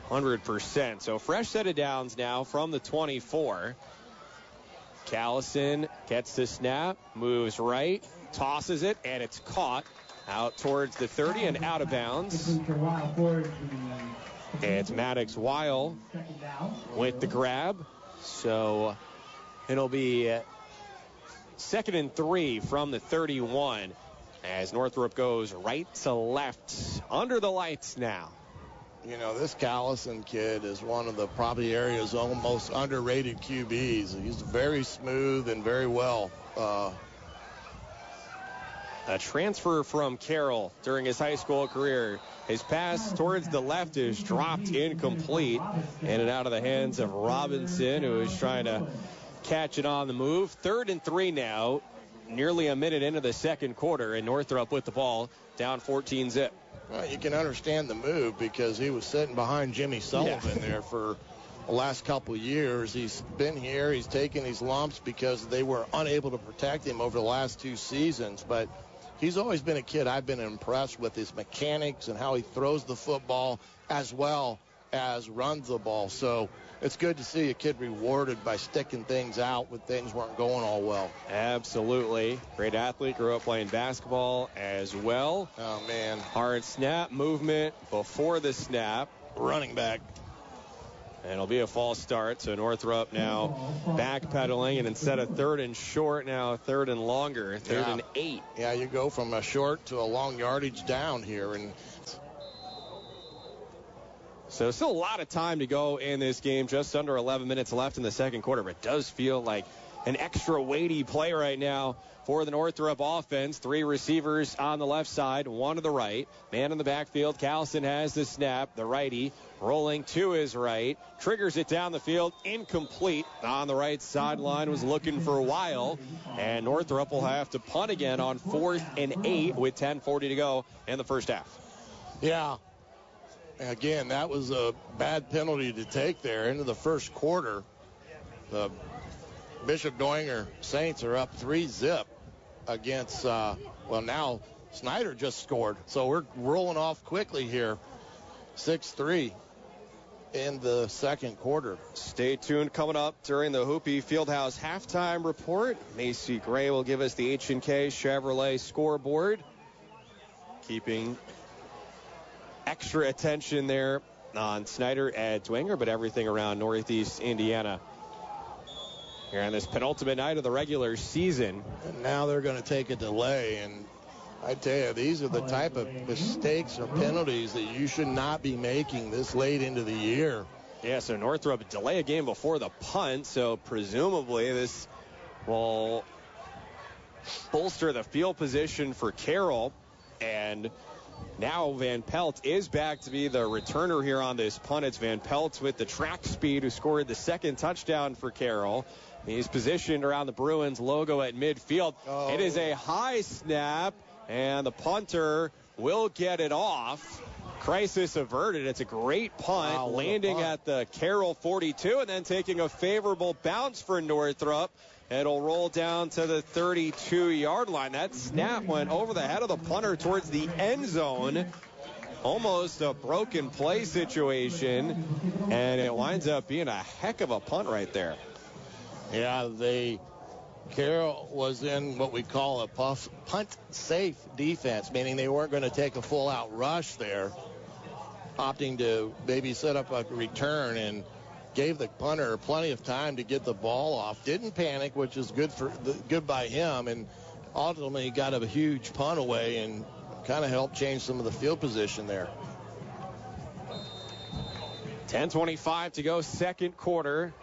C: 100%. So fresh set of downs now from the 24. Callison gets the snap, moves right, tosses it, and it's caught out towards the 30 and out of bounds. It's Maddox Weil with the grab. So it'll be 2nd and 3 from the 31 as Northrop goes right to left under the lights now.
D: You know, this Callison kid is one of the probably area's most underrated QBs. He's very smooth and very well.
C: A transfer from Carroll during his high school career. His pass towards the left is dropped incomplete in and out of the hands of Robinson, who is trying to catch it on the move. 3rd and 3 now, nearly a minute into the second quarter, and Northrop with the ball down 14-zip.
D: Well, you can understand the move because he was sitting behind Jimmy Sullivan there for the last couple of years. He's been here. He's taken these lumps because they were unable to protect him over the last 2 seasons. But he's always been a kid I've been impressed with his mechanics and how he throws the football as well as runs the ball. So it's good to see a kid rewarded by sticking things out when things weren't going all well.
C: Absolutely. Great athlete. Grew up playing basketball as well.
D: Oh, man.
C: Hard snap movement before the snap.
D: Running back.
C: And it'll be a false start. So Northrop now backpedaling. And instead of 3rd and short, now 3rd and longer. 3rd and 8.
D: Yeah, you go from a short to a long yardage down here. And
C: so still a lot of time to go in this game. Just under 11 minutes left in the second quarter. But it does feel like an extra weighty play right now for the Northrop offense. 3 receivers on the left side, 1 to the right. Man in the backfield. Callison has the snap. The righty rolling to his right. Triggers it down the field. Incomplete on the right sideline. Was looking for a while. And Northrop will have to punt again on 4th and 8 with 10:40 to go in the first half.
D: Yeah. Again, that was a bad penalty to take there into the first quarter. The Bishop Doinger Saints are up 3-0 against, now Snyder just scored. So we're rolling off quickly here. 6-3 in the second quarter.
C: Stay tuned. Coming up during the Hoopie Fieldhouse halftime report, Macy Gray will give us the H&K Chevrolet scoreboard. Keeping extra attention there on Snyder at Dwenger, but everything around Northeast Indiana here on this penultimate night of the regular season.
D: And now they're going to take a delay, and I tell you, these are the type of mistakes or penalties that you should not be making this late into the year.
C: Yeah, so Northrop delay a game before the punt, so presumably this will bolster the field position for Carroll. And now Van Pelt is back to be the returner here on this punt. It's Van Pelt with the track speed who scored the second touchdown for Carroll. He's positioned around the Bruins logo at midfield. Oh. It is a high snap, and the punter will get it off. Crisis averted. It's a great punt, landing at the Carroll 42 and then taking a favorable bounce for Northrop. It'll roll down to the 32-yard line. That snap went over the head of the punter towards the end zone. Almost a broken play situation, and it winds up being a heck of a punt right there.
D: Yeah, Carroll was in what we call a punt-safe defense, meaning they weren't going to take a full-out rush there, opting to maybe set up a return and gave the punter plenty of time to get the ball off. Didn't panic, which is good by him, and ultimately got a huge punt away and kind of helped change some of the field position there.
C: 10:25 to go, second quarter.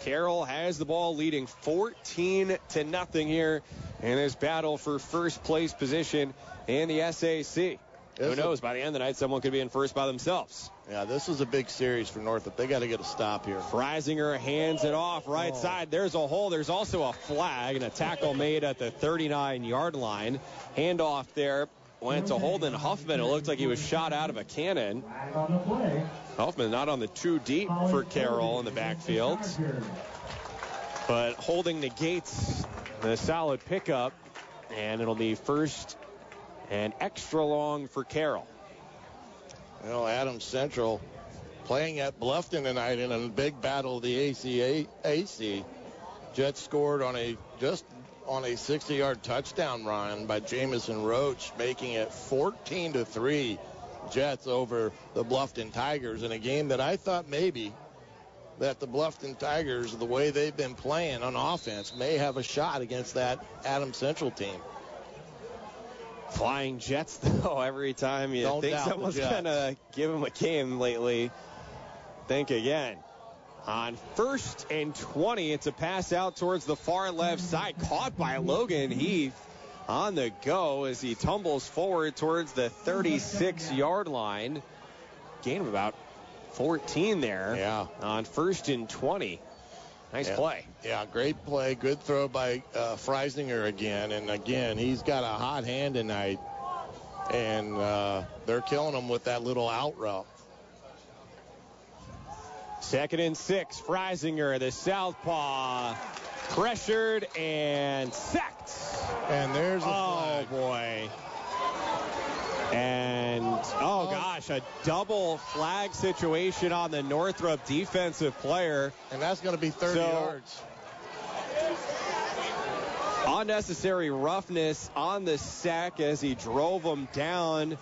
C: Carroll has the ball, leading 14-0 here in this battle for first place position in the SAC. Who knows, by the end of the night, someone could be in first by themselves.
D: Yeah, this is a big series for Northrop. They got to get a stop here.
C: Freisinger hands it off right side. There's a hole. There's also a flag and a tackle made at the 39-yard line. Handoff there went to Holden Huffman. It looked like he was shot out of a cannon. Huffman not on the 2 deep for Carroll in the backfield. But holding negates the solid pickup. And it'll be first and extra long for Carroll.
D: Well, Adams Central playing at Bluffton tonight in a big battle of the AC. Jets scored on a 60-yard touchdown run by Jamison Roach, making it 14-3 Jets over the Bluffton Tigers in a game that I thought maybe that the Bluffton Tigers, the way they've been playing on offense, may have a shot against that Adams Central team.
C: Flying Jets, though, every time you think someone's going to give them a game lately, think again. On 1st and 20, it's a pass out towards the far left side, caught by Logan Heath on the go as he tumbles forward towards the 36-yard line. Gain of about 14 there.
D: Yeah.
C: On 1st and 20. Nice play.
D: Yeah, great play. Good throw by Freisinger again. And again, he's got a hot hand tonight. And they're killing him with that little out route.
C: 2nd and 6. Freisinger, the southpaw, pressured and sacked.
D: And there's a flag.
C: Oh, boy. And, gosh, a double flag situation on the Northrop defensive player.
D: And that's going to be 30 yards.
C: Unnecessary roughness on the sack as he drove him down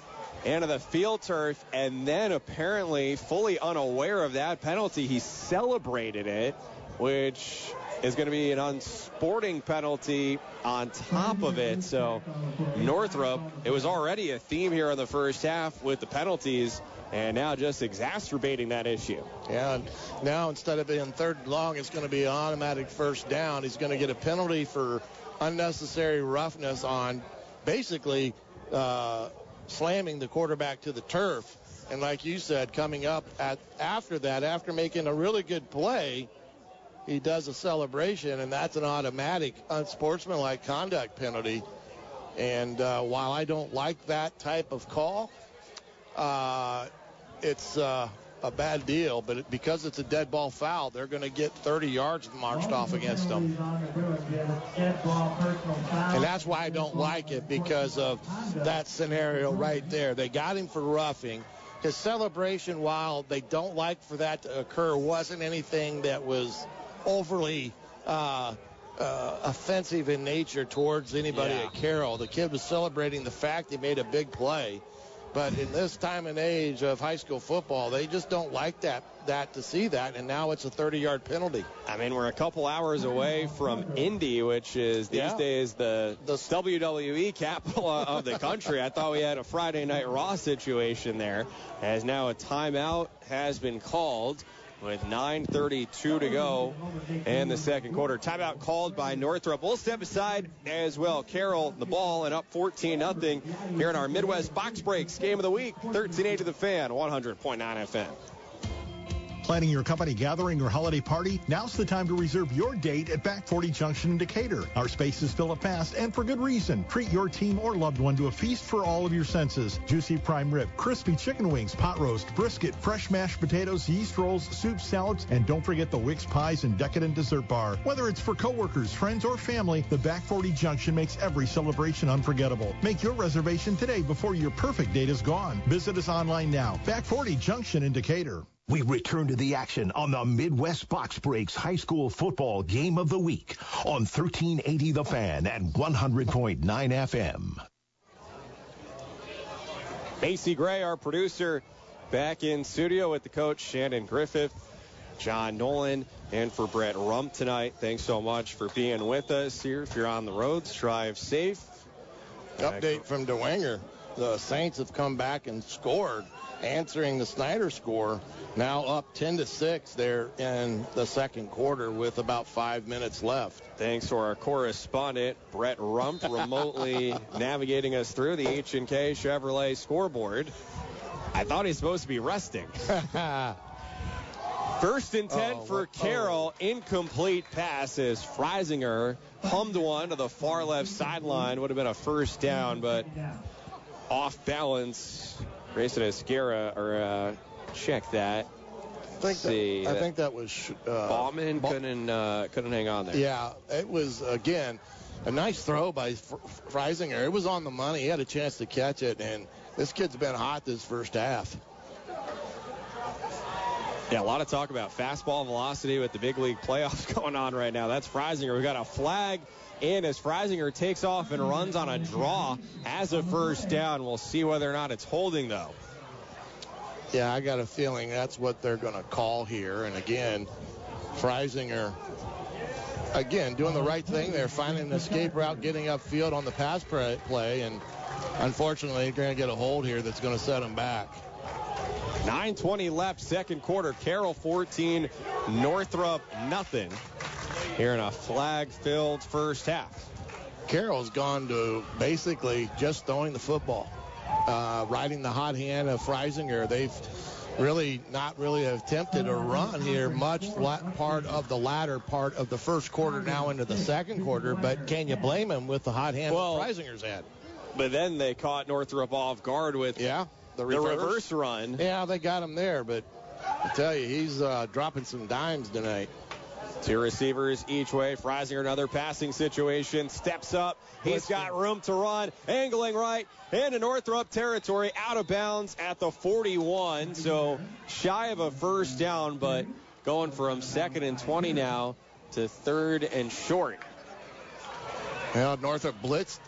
C: into the field turf, and then apparently fully unaware of that penalty, he celebrated it, which is going to be an unsporting penalty on top of it. So Northrop, it was already a theme here in the first half with the penalties. and now just exacerbating that issue.
D: Yeah, and now instead of being third and long, it's going to be an automatic first down. He's going to get a penalty for unnecessary roughness on basically slamming the quarterback to the turf. And like you said, coming up after that, after making a really good play, he does a celebration, and that's an automatic unsportsmanlike conduct penalty. And while I don't like that type of call, it's a bad deal. But because it's a dead ball foul, they're going to get 30 yards marched off against them. And that's why I don't like it, because of that scenario right there. They got him for roughing. His celebration, while they don't like for that to occur, wasn't anything that was overly offensive in nature towards anybody at Carroll. The kid was celebrating the fact he made a big play. But in this time and age of high school football, they just don't like that to see that, and now it's a 30-yard penalty.
C: I mean, we're a couple hours away from Indy, which is these days the WWE capital of the country. I thought we had a Friday Night Raw situation there, as now a timeout has been called with 9:32 to go in the second quarter. Timeout called by Northrop. We'll step aside as well. Carroll, the ball, and up 14-0 here in our Midwest Box Breaks Game of the Week. 13-8 to the Fan, 100.9 FM.
I: Planning your company gathering or holiday party? Now's the time to reserve your date at Back 40 Junction in Decatur. Our spaces fill up fast, and for good reason. Treat your team or loved one to a feast for all of your senses. Juicy prime rib, crispy chicken wings, pot roast, brisket, fresh mashed potatoes, yeast rolls, soups, salads, and don't forget the Wix pies and decadent dessert bar. Whether it's for coworkers, friends, or family, the Back 40 Junction makes every celebration unforgettable. Make your reservation today before your perfect date is gone. Visit us online now. Back 40 Junction in Decatur.
A: We return to the action on the Midwest Box Breaks High School Football Game of the Week on 1380 The Fan and 100.9 FM.
C: Macy Gray, our producer, back in studio with the coach, Shannon Griffith, John Nolan, and for Brett Rump tonight. Thanks so much for being with us here. If you're on the roads, drive safe.
D: Update from DeWanger. The Saints have come back and scored, answering the Snyder score. Now up 10-6 there in the second quarter with about 5 minutes left.
C: Thanks to our correspondent, Brett Rump, remotely navigating us through the H&K Chevrolet scoreboard. I thought he's supposed to be resting. First and 10 for Carroll. Incomplete pass as Freisinger hummed one to the far left sideline. Would have been a first down, but off balance. Grayson Esquera, or check that.
D: I think that was
C: Bauman couldn't hang on there.
D: Yeah, it was, again, a nice throw by Freisinger. It was on the money. He had a chance to catch it, and this kid's been hot this first half.
C: Yeah, a lot of talk about fastball velocity with the big league playoffs going on right now. That's Freisinger. We've got a flag in as Freisinger takes off and runs on a draw as a first down. We'll see whether or not it's holding, though.
D: Yeah, I got a feeling that's what they're going to call here. And again, Freisinger, again, doing the right thing there, finding an escape route, getting upfield on the pass play, and unfortunately, they're going to get a hold here that's going to set him back.
C: 9:20 left, second quarter. Carroll 14, Northrop nothing. Here in a flag-filled first half.
D: Carroll's gone to basically just throwing the football, riding the hot hand of Freisinger. They've really not really attempted a run here much part of the latter part of the first quarter now into the second quarter, but can you blame him with the hot hand that Freisinger's had?
C: But then they caught Northrop off guard with the reverse run.
D: Yeah, they got him there, but I tell you, he's dropping some dimes tonight.
C: Two receivers each way. Freisinger, another passing situation. Steps up. He's got room to run. Angling right into Northrop territory. Out of bounds at the 41. So shy of a first down, but going from 2nd and 20 now to 3rd and short.
D: Well, Northrop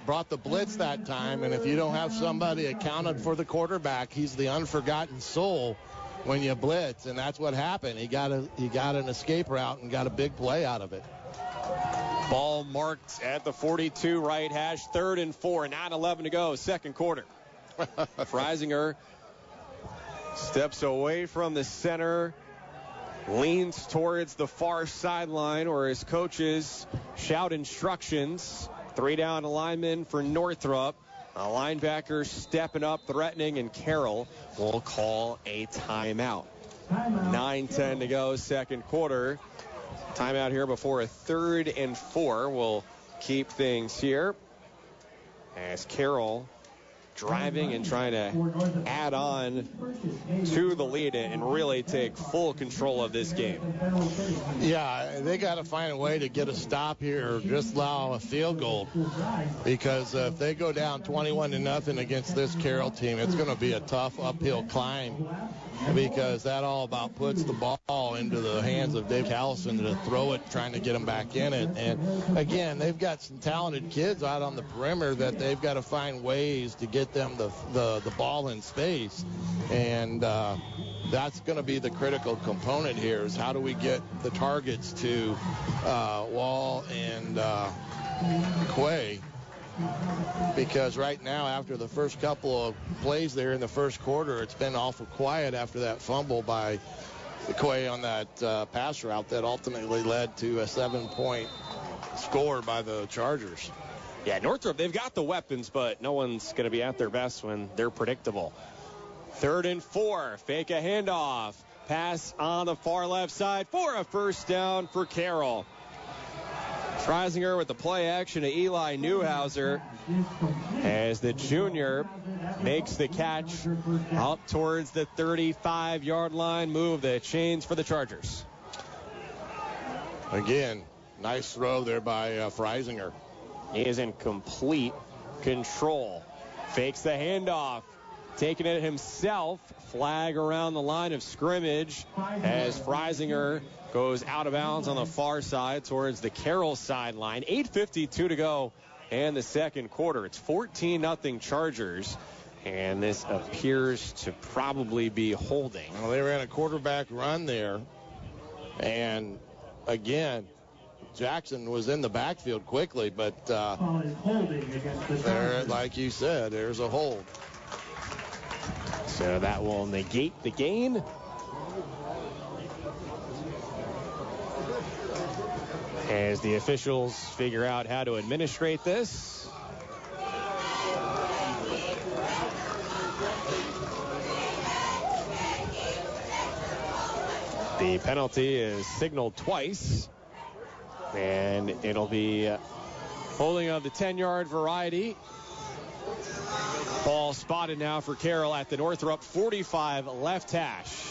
D: brought the blitz that time, and if you don't have somebody accounted for the quarterback, he's the unforgotten soul when you blitz, and that's what happened. He got an escape route and got a big play out of it.
C: Ball marked at the 42 right hash, 3rd and 4, 9:11 to go, second quarter. Freisinger Steps away from the center, leans towards the far sideline where his coaches shout instructions. 3 down linemen for Northrop. A linebacker stepping up, threatening, and Carroll will call a timeout. 9:10 to go, second quarter. Timeout here before a 3rd and 4. We'll keep things here as Carroll driving and trying to add on to the lead and really take full control of this game.
D: Yeah, they got to find a way to get a stop here or just allow a field goal, because if they go down 21-0 against this Carroll team, it's going to be a tough uphill climb, because that all about puts the ball into the hands of Dave Callison to throw it, trying to get them back in it. And again, they've got some talented kids out on the perimeter that they've got to find ways to get them the ball in space. And that's going to be the critical component here, is how do we get the targets to Wall and Quay. Because right now, after the first couple of plays there in the first quarter, it's been awful quiet after that fumble by Quay on that pass route that ultimately led to a 7-point score by the Chargers.
C: Yeah, Northrop, they've got the weapons, but no one's going to be at their best when they're predictable. 3rd and 4, fake a handoff. Pass on the far left side for a first down for Carroll. Freisinger with the play action to Eli Newhouser as the junior makes the catch up towards the 35-yard line. Move the chains for the Chargers.
D: Again, nice throw there by Freisinger.
C: He is in complete control. Fakes the handoff. Taking it himself. Flag around the line of scrimmage as Freisinger goes out of bounds on the far side towards the Carroll sideline. 8:52 to go in the second quarter. It's 14-0 Chargers, and this appears to probably be holding.
D: Well, they ran a quarterback run there, and again, Jackson was in the backfield quickly, but there, like you said, there's a hold.
C: So that will negate the gain. As the officials figure out how to administrate this. The penalty is signaled twice, and it'll be holding of the 10-yard variety. Ball spotted now for Carroll at the Northrop 45 left hash.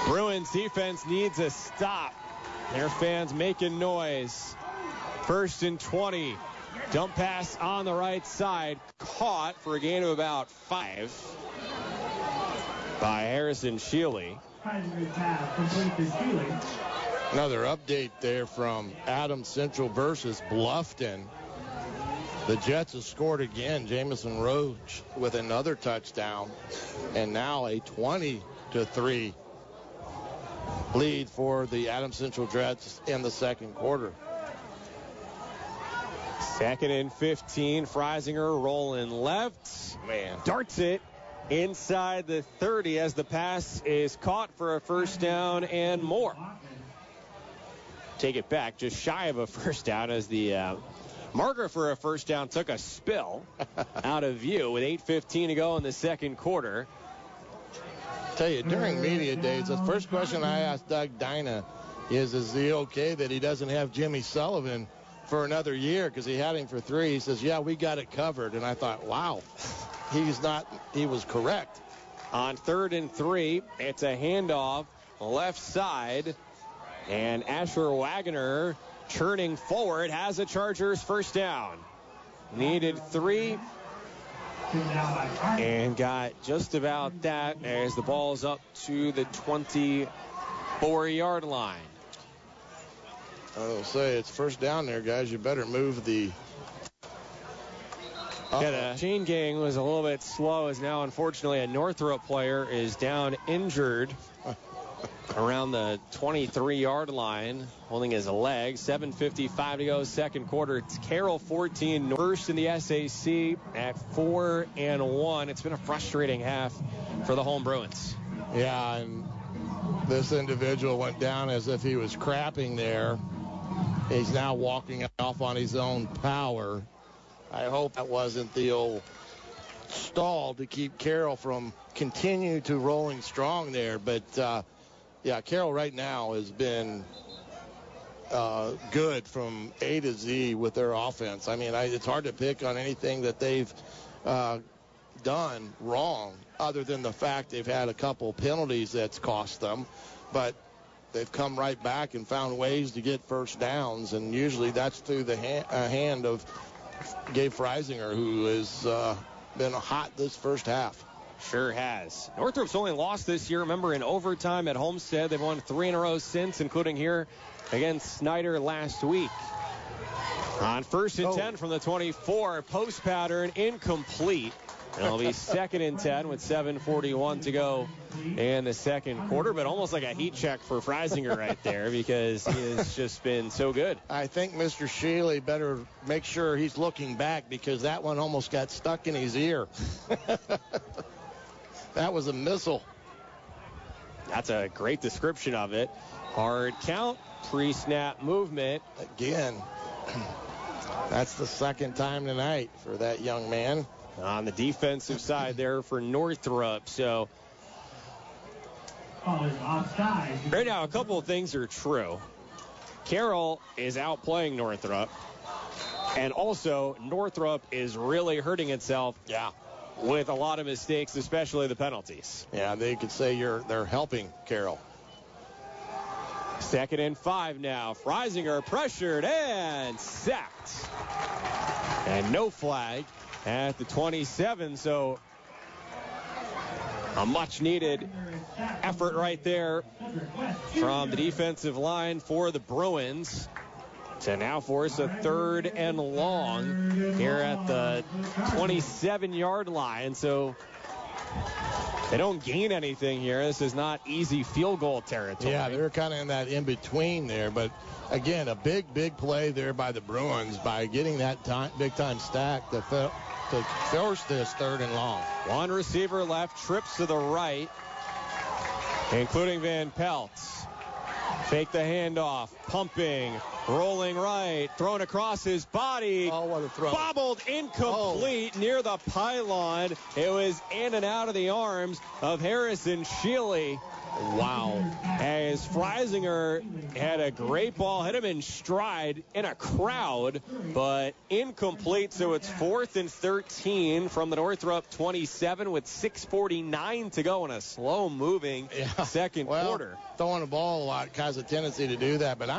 C: Bruins defense needs a stop. Their fans making noise. 1st and 20. Dump pass on the right side. Caught for a gain of about 5 by Harrison Shealy.
D: Another update there from Adams Central versus Bluffton. The Jets have scored again. Jamison Roach with another touchdown. And now a 20-3 lead for the Adams Central Jets in the second quarter.
C: 2nd and 15. Freisinger rolling left. Darts it inside the 30 as the pass is caught for a first down and more. Take it back, just shy of a first down as the marker for a first down took a spill out of view with 8:15 to go in the second quarter.
D: Tell you, during media days, the first question I asked Doug Dyna is he okay that he doesn't have Jimmy Sullivan for another year, because he had him for 3. He says, yeah, we got it covered. And I thought, wow, he was correct.
C: On 3rd and 3, it's a handoff left side, and Asher Wagoner turning forward has a Chargers first down. Needed 3 and got just about that as the ball's up to the 24-yard line.
D: I'll say it's first down there, guys. You better move the...
C: Yeah, the chain gang was a little bit slow, as now, unfortunately, a Northrop player is down injured around the 23-yard line, holding his leg. 7:55 to go, second quarter. It's Carroll 14, first in the SAC at 4-1. It's been a frustrating half for the home Bruins.
D: Yeah, and this individual went down as if he was crapping there. He's now walking off on his own power. I hope that wasn't the old stall to keep Carroll from continue to rolling strong there. But, yeah, Carroll right now has been good from A to Z with their offense. I mean, it's hard to pick on anything that they've done wrong other than the fact they've had a couple penalties that's cost them. But they've come right back and found ways to get first downs, and usually that's through the hand of Gabe Freisinger, who has been hot this first half.
C: Sure has. Northrop's only lost this year, remember, in overtime at Homestead. They've won 3 in a row since, including here against Snyder last week. On 1st and 10 from the 24, post pattern incomplete. It'll be 2nd and 10 with 7:41 to go in the second quarter, but almost like a heat check for Freisinger right there because he has just been so good.
D: I think Mr. Shealy better make sure he's looking back because that one almost got stuck in his ear. That was a missile.
C: That's a great description of it. Hard count, pre-snap movement.
D: Again, that's the second time tonight for that young man.
C: On the defensive side there for Northrop. So right now, a couple of things are true. Carroll is outplaying Northrop, and also Northrop is really hurting itself.
D: Yeah.
C: With a lot of mistakes, especially the penalties.
D: Yeah, they could say they're helping Carroll.
C: 2nd and 5 now. Freisinger pressured and sacked. And no flag at the 27, so a much-needed effort right there from the defensive line for the Bruins to now force a 3rd and long here at the 27-yard line. So they don't gain anything here. This is not easy field goal territory.
D: Yeah, they're kind of in that in-between there. But, again, a big play there by the Bruins by getting that big-time stack to force this 3rd and long.
C: One receiver left, trips to the right, including Van Pelt. Fake the handoff, pumping, rolling right, thrown across his body.
D: Oh, what a throw.
C: Bobbled incomplete near the pylon. It was in and out of the arms of Harrison Shealy. Wow. As Freisinger had a great ball, hit him in stride in a crowd, but incomplete. So it's 4th and 13 from the Northrop 27 with 6:49 to go in a slow-moving second quarter.
D: Throwing the ball a lot has a tendency to do that, but I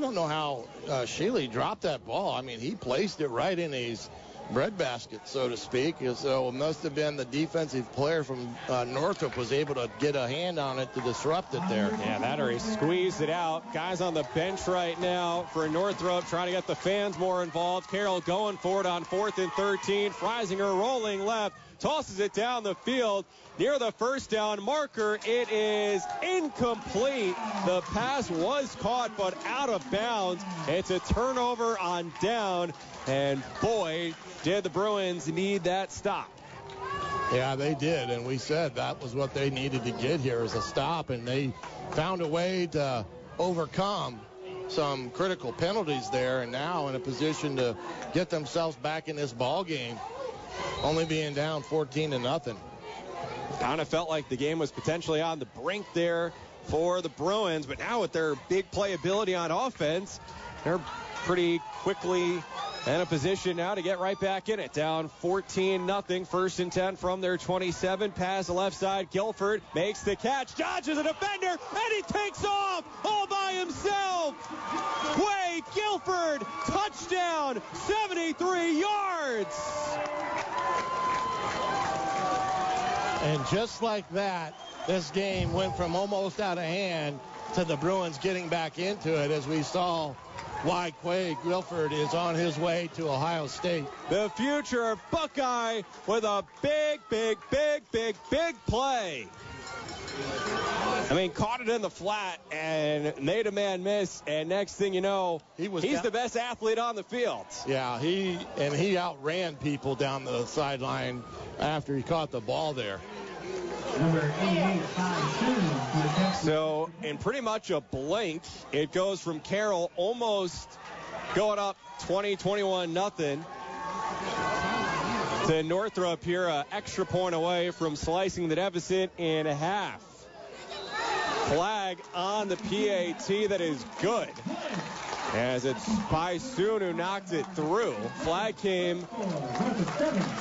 D: don't know how Shealy dropped that ball. I mean, he placed it right in his breadbasket, so to speak. So it must have been the defensive player from Northrop was able to get a hand on it to disrupt it there.
C: Yeah, that or he squeezed it out. Guys on the bench right now for Northrop trying to get the fans more involved. Carroll going for it on 4th and 13. Freisinger rolling left, tosses it down the field near the first down marker. It is incomplete. The pass was caught but out of bounds. It's a turnover on down, and boy, did the Bruins need that stop.
D: Yeah, they did, and we said that was what they needed to get here is a stop, and they found a way to overcome some critical penalties there, and now in a position to get themselves back in this ball game, only being down 14-0.
C: Kind of felt like the game was potentially on the brink there for the Bruins, but now with their big playability on offense, they're pretty quickly in a position now to get right back in it. Down 14-0, 1st and 10 from their 27. Pass the left side. Guilford makes the catch, dodges a defender, and he takes off all by himself. Wade Guilford, touchdown, 73 yards.
D: And just like that, this game went from almost out of hand to the Bruins getting back into it, as we saw why Quay Guilford is on his way to Ohio State.
C: The future Buckeye with a big play. caught it in the flat and made a man miss, and next thing you know, he's the best athlete on the field.
D: Yeah, he outran people down the sideline after he caught the ball there.
E: Number 88,
C: So, in pretty much a blink, it goes from Carroll almost going up 20-21-0 to Northrop here, an extra point away from slicing the deficit in half. Flag on the PAT that is good, as it's Paisoon who knocked it through. Flag came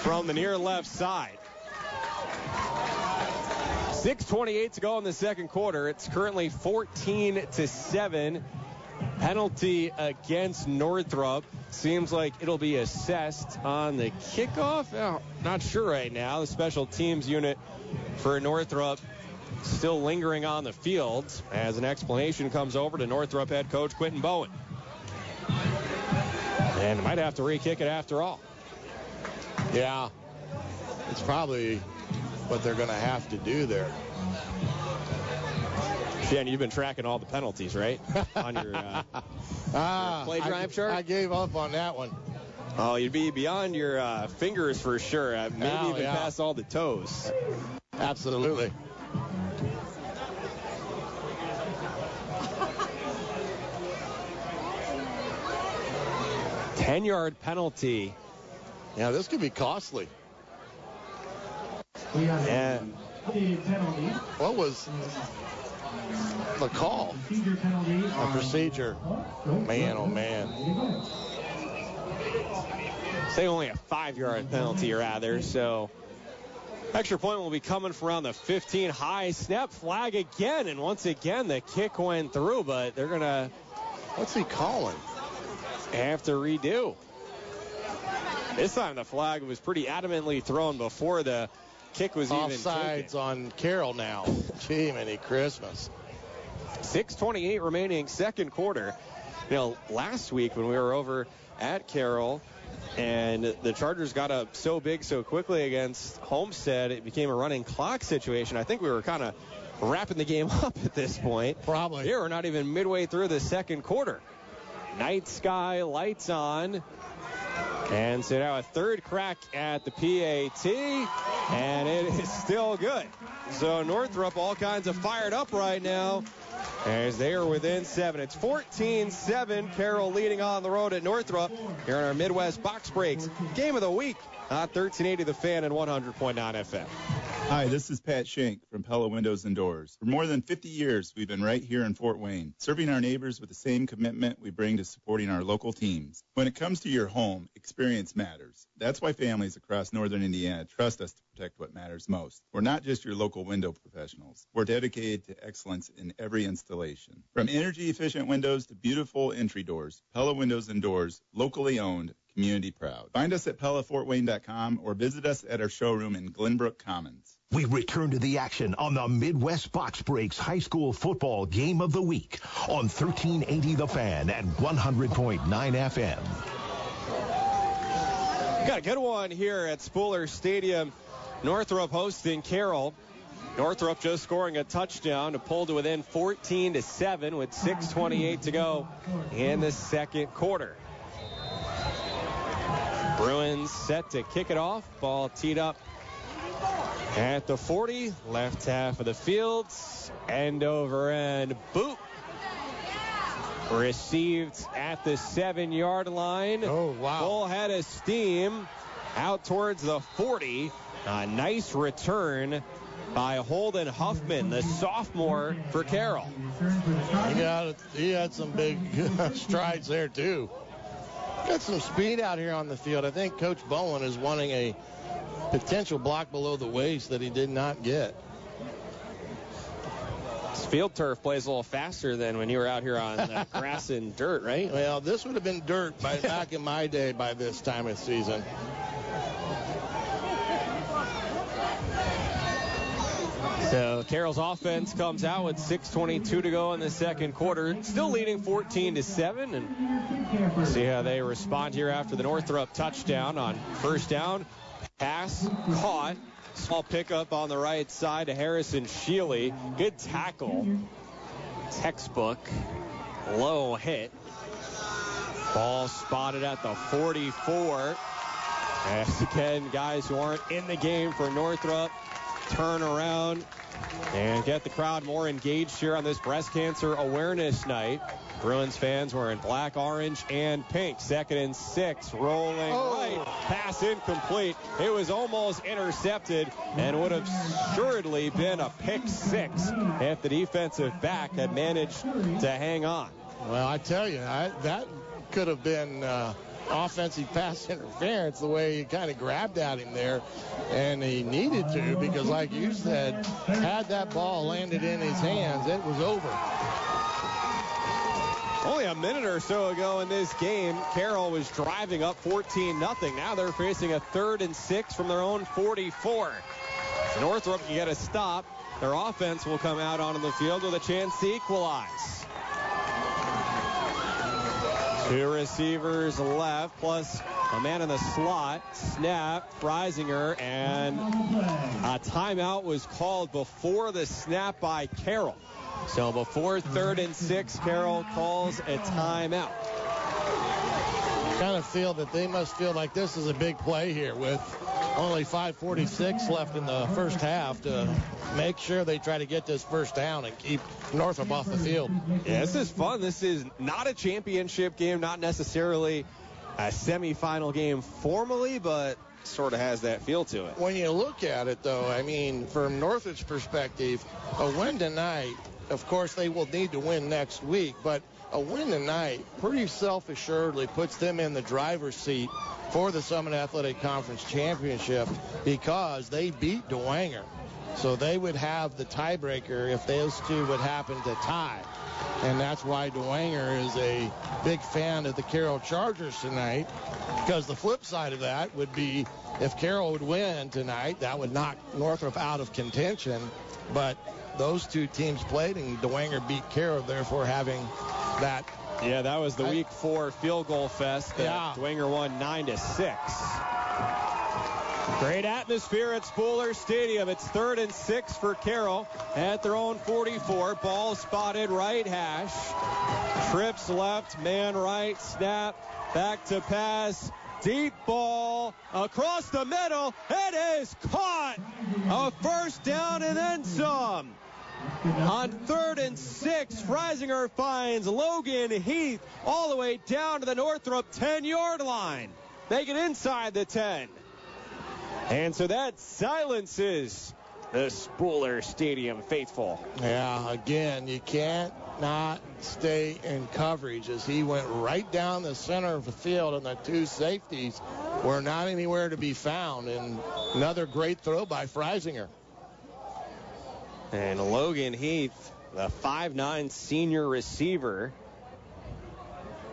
C: from the near left side. 6:28 to go in the second quarter. It's currently 14-7. Penalty against Northrop. Seems like it'll be assessed on the kickoff. Oh, not sure right now. The special teams unit for Northrop still lingering on the field as an explanation comes over to Northrop head coach Quentin Bowen. And might have to re-kick it after all.
D: Yeah, it's probably what they're going to have to do there.
C: Jen, you've been tracking all the penalties, right? On your play drive chart?
D: I gave up on that one.
C: Oh, you'd be beyond your fingers for sure. Maybe even past all the toes.
D: Absolutely.
C: Ten-yard penalty.
D: Yeah, this could be costly.
C: Yeah.
D: What was the call? A procedure. Man, oh man.
C: Say only a 5-yard penalty, rather. So extra point will be coming from around the 15. High snap, flag again, and once again the kick went through, but they're gonna.
D: What's he calling?
C: Have to redo. This time the flag was pretty adamantly thrown before the kick was even taken.
D: Offsides on Carroll now. Gee, many Christmas.
C: 6:28 remaining second quarter. You know, last week when we were over at Carroll and the Chargers got up so big so quickly against Homestead, it became a running clock situation. I think we were kind of wrapping the game up at this point.
D: Probably.
C: Here, we're not even midway through the second quarter. Night sky, lights on. And so now a third crack at the PAT, and it is still good. So Northrop all kinds of fired up right now as they are within 7. It's 14-7. Carroll leading on the road at Northrop here on our Midwest Box Breaks. Game of the week on 1380 The Fan and 100.9 FM.
F: Hi, this is Pat Shank from Pella Windows and Doors. For more than 50 years, we've been right here in Fort Wayne, serving our neighbors with the same commitment we bring to supporting our local teams. When it comes to your home, experience matters. That's why families across northern Indiana trust us to protect what matters most. We're not just your local window professionals. We're dedicated to excellence in every installation. From energy-efficient windows to beautiful entry doors, Pella Windows and Doors, locally owned, community proud. Find us at PellaFortWayne.com or visit us at our showroom in Glenbrook Commons.
A: We return to the action on the Midwest Box Breaks High School Football Game of the Week on 1380 The Fan and 100.9 FM.
C: Got a good one here at Spooler Stadium. Northrop hosting Carroll. Northrop just scoring a touchdown to pull to within 14-7 with 6:28 to go in the second quarter. Bruins set to kick it off. Ball teed up at the 40, left half of the field. End over end boot. Received at the 7-yard line.
D: Oh, wow.
C: Full head of steam out towards the 40. A nice return by Holden Huffman, the sophomore for Carroll.
D: He had some big strides there, too. Got some speed out here on the field. I think Coach Bowen is wanting a potential block below the waist that he did not get.
C: This field turf plays a little faster than when you were out here on grass and dirt, right?
D: Well, this would have been dirt back in my day by this time of season.
C: So Carroll's offense comes out with 6:22 to go in the second quarter. Still leading 14-7. And we'll see how they respond here after the Northrop touchdown on first down. Pass caught Small pickup on the right side to Harrison Sheely. Good tackle. Textbook. Low hit. Ball spotted at the 44. As again, guys who aren't in the game for Northrop turn around and get the crowd more engaged here on this breast cancer awareness night. Bruins fans were in black, orange, and pink. 2nd and 6, rolling right. Pass incomplete. It was almost intercepted and would have assuredly been a pick 6 if the defensive back had managed to hang on.
D: Well, I tell you, that could have been offensive pass interference, the way he kind of grabbed at him there, and he needed to, because like you said, had that ball landed in his hands, it was over.
C: Only a minute or so ago in this game, Carroll was driving up 14-0. Now they're facing a 3rd and 6 from their own 44. If Northrop can get a stop, their offense will come out onto the field with a chance to equalize. 2 receivers left, plus a man in the slot. Snap, Freisinger, and a timeout was called before the snap by Carroll. So before 3rd and 6, Carroll calls a timeout.
D: Kind of feel that they must feel like this is a big play here with only 5:46 left in the first half to make sure they try to get this first down and keep Northrop off the field.
C: Yeah, this is fun. This is not a championship game, not necessarily a semifinal game formally, but sort of has that feel to it.
D: When you look at it, though, I mean, from Northrop's perspective, a win tonight, of course, they will need to win next week, but a win tonight pretty self-assuredly puts them in the driver's seat for the Summit Athletic Conference Championship, because they beat DeWanger. So they would have the tiebreaker if those two would happen to tie. And that's why DeWanger is a big fan of the Carroll Chargers tonight, because the flip side of that would be if Carroll would win tonight, that would knock Northrop out of contention. But those two teams played, and DeWanger beat Carroll, therefore having that.
C: Yeah, that was the week 4 field goal fest that DeWanger won 9-6. Great atmosphere at Spooler Stadium. It's 3rd and 6 for Carroll at their own 44. Ball spotted right hash. Trips left, man right, snap, back to pass. Deep ball across the middle. It is caught. A first down and then some. On 3rd and 6, Freisinger finds Logan Heath all the way down to the Northrop 10-yard line. They get inside the 10. And so that silences the Spooler Stadium faithful.
D: Yeah, again, you can't not stay in coverage, as he went right down the center of the field, and the 2 safeties were not anywhere to be found. And another great throw by Freisinger.
C: And Logan Heath, the 5'9" senior receiver.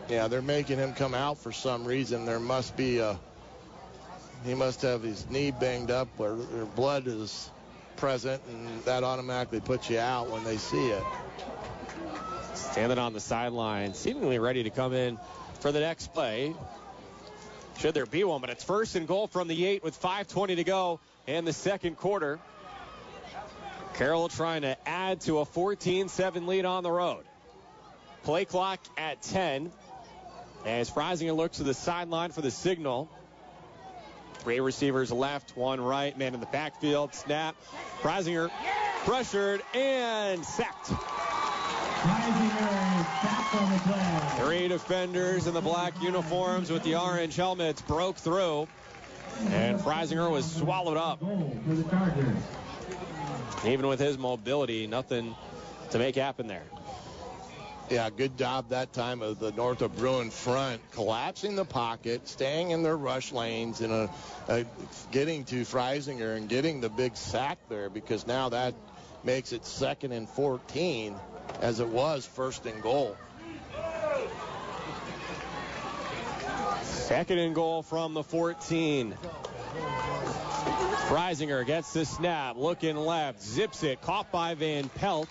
D: Yeah, they're making him come out for some reason. There must be he must have his knee banged up where blood is present, and that automatically puts you out when they see it.
C: Standing on the sideline, seemingly ready to come in for the next play, should there be one. But it's 1st and goal from the 8 with 5:20 to go in the second quarter. Carroll trying to add to a 14-7 lead on the road. Play clock at 10 as Freisinger looks to the sideline for the signal. 3 receivers left, 1 right, man in the backfield, snap. Freisinger pressured and sacked. 3 defenders in the black uniforms with the orange helmets broke through, and Freisinger was swallowed up. Even with his mobility, nothing to make happen there.
D: Yeah, good job that time of the Northrop Bruin front, collapsing the pocket, staying in their rush lanes, and getting to Freisinger and getting the big sack there, because now that makes it 2nd and 14 as it was 1st and goal.
C: 2nd and goal from the 14. Freisinger gets the snap, looking left, zips it, caught by Van Pelt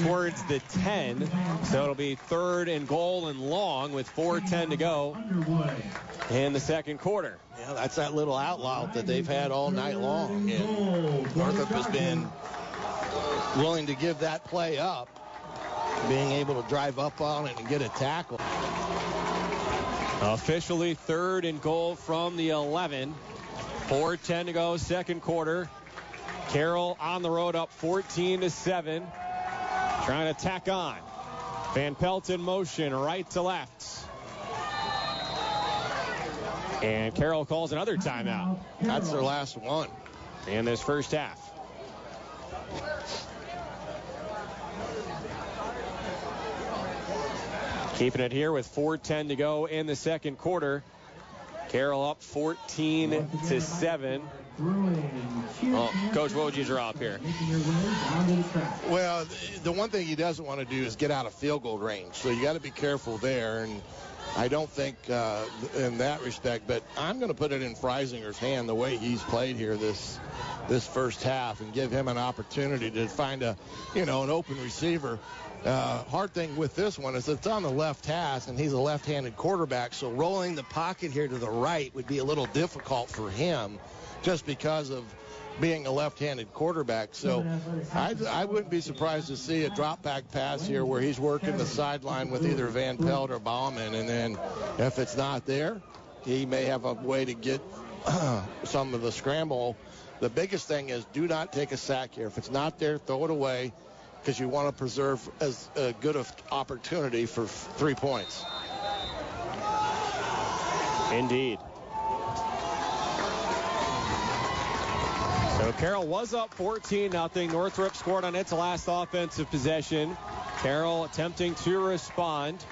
C: towards the 10. So it'll be 3rd and goal and long with 4:10 to go in the second quarter.
D: Yeah, that's that little outlaw that they've had all night long. And Northrop has been willing to give that play up, being able to drive up on it and get a tackle.
C: Officially 3rd and goal from the 11. 4:10 to go, second quarter. Carroll on the road up 14-7. Trying to tack on. Van Pelt in motion, right to left. And Carroll calls another timeout.
D: That's their last one
C: in this first half. Keeping it here with 4:10 to go in the second quarter. Carroll up 14-7. Oh, Coach, what would you draw up here?
D: Well, the one thing he doesn't want to do is get out of field goal range. So you got to be careful there. And I don't think in that respect, but I'm going to put it in Freisinger's hand the way he's played here this first half and give him an opportunity to find an open receiver. Hard thing with this one is it's on the left hash, and he's a left-handed quarterback, so rolling the pocket here to the right would be a little difficult for him just because of being a left-handed quarterback. So I wouldn't be surprised to see a drop-back pass here where he's working the sideline with either Van Pelt or Bauman, and then if it's not there, he may have a way to get some of the scramble. The biggest thing is do not take a sack here. If it's not there, throw it away, because you want to preserve as good of opportunity for 3 points.
C: Indeed. So Carroll was up 14-0. Northrop scored on its last offensive possession. Carroll attempting to respond.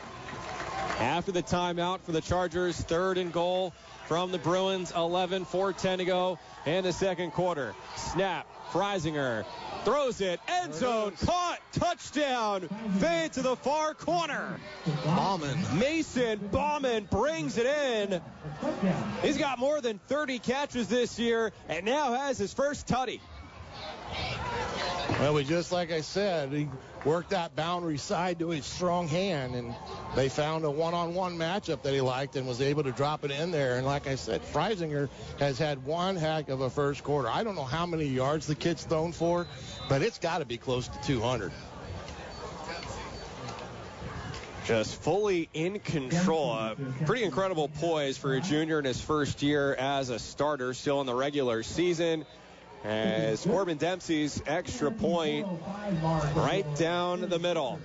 C: After the timeout for the Chargers, 3rd and goal from the Bruins, 4:10 to go in the second quarter. Snap, Freisinger throws it, end zone, caught, touchdown, fade to the far corner. Mason Bauman brings it in. He's got more than 30 catches this year and now has his first tutty.
D: Well, just like I said, he worked that boundary side to his strong hand, and they found a one-on-one matchup that he liked and was able to drop it in there. And like I said, Freisinger has had one heck of a first quarter. I don't know how many yards the kid's thrown for, but it's got to be close to 200.
C: Just fully in control. Pretty incredible poise for a junior in his first year as a starter, still in the regular season. As Corbin Dempsey's extra point right down the middle.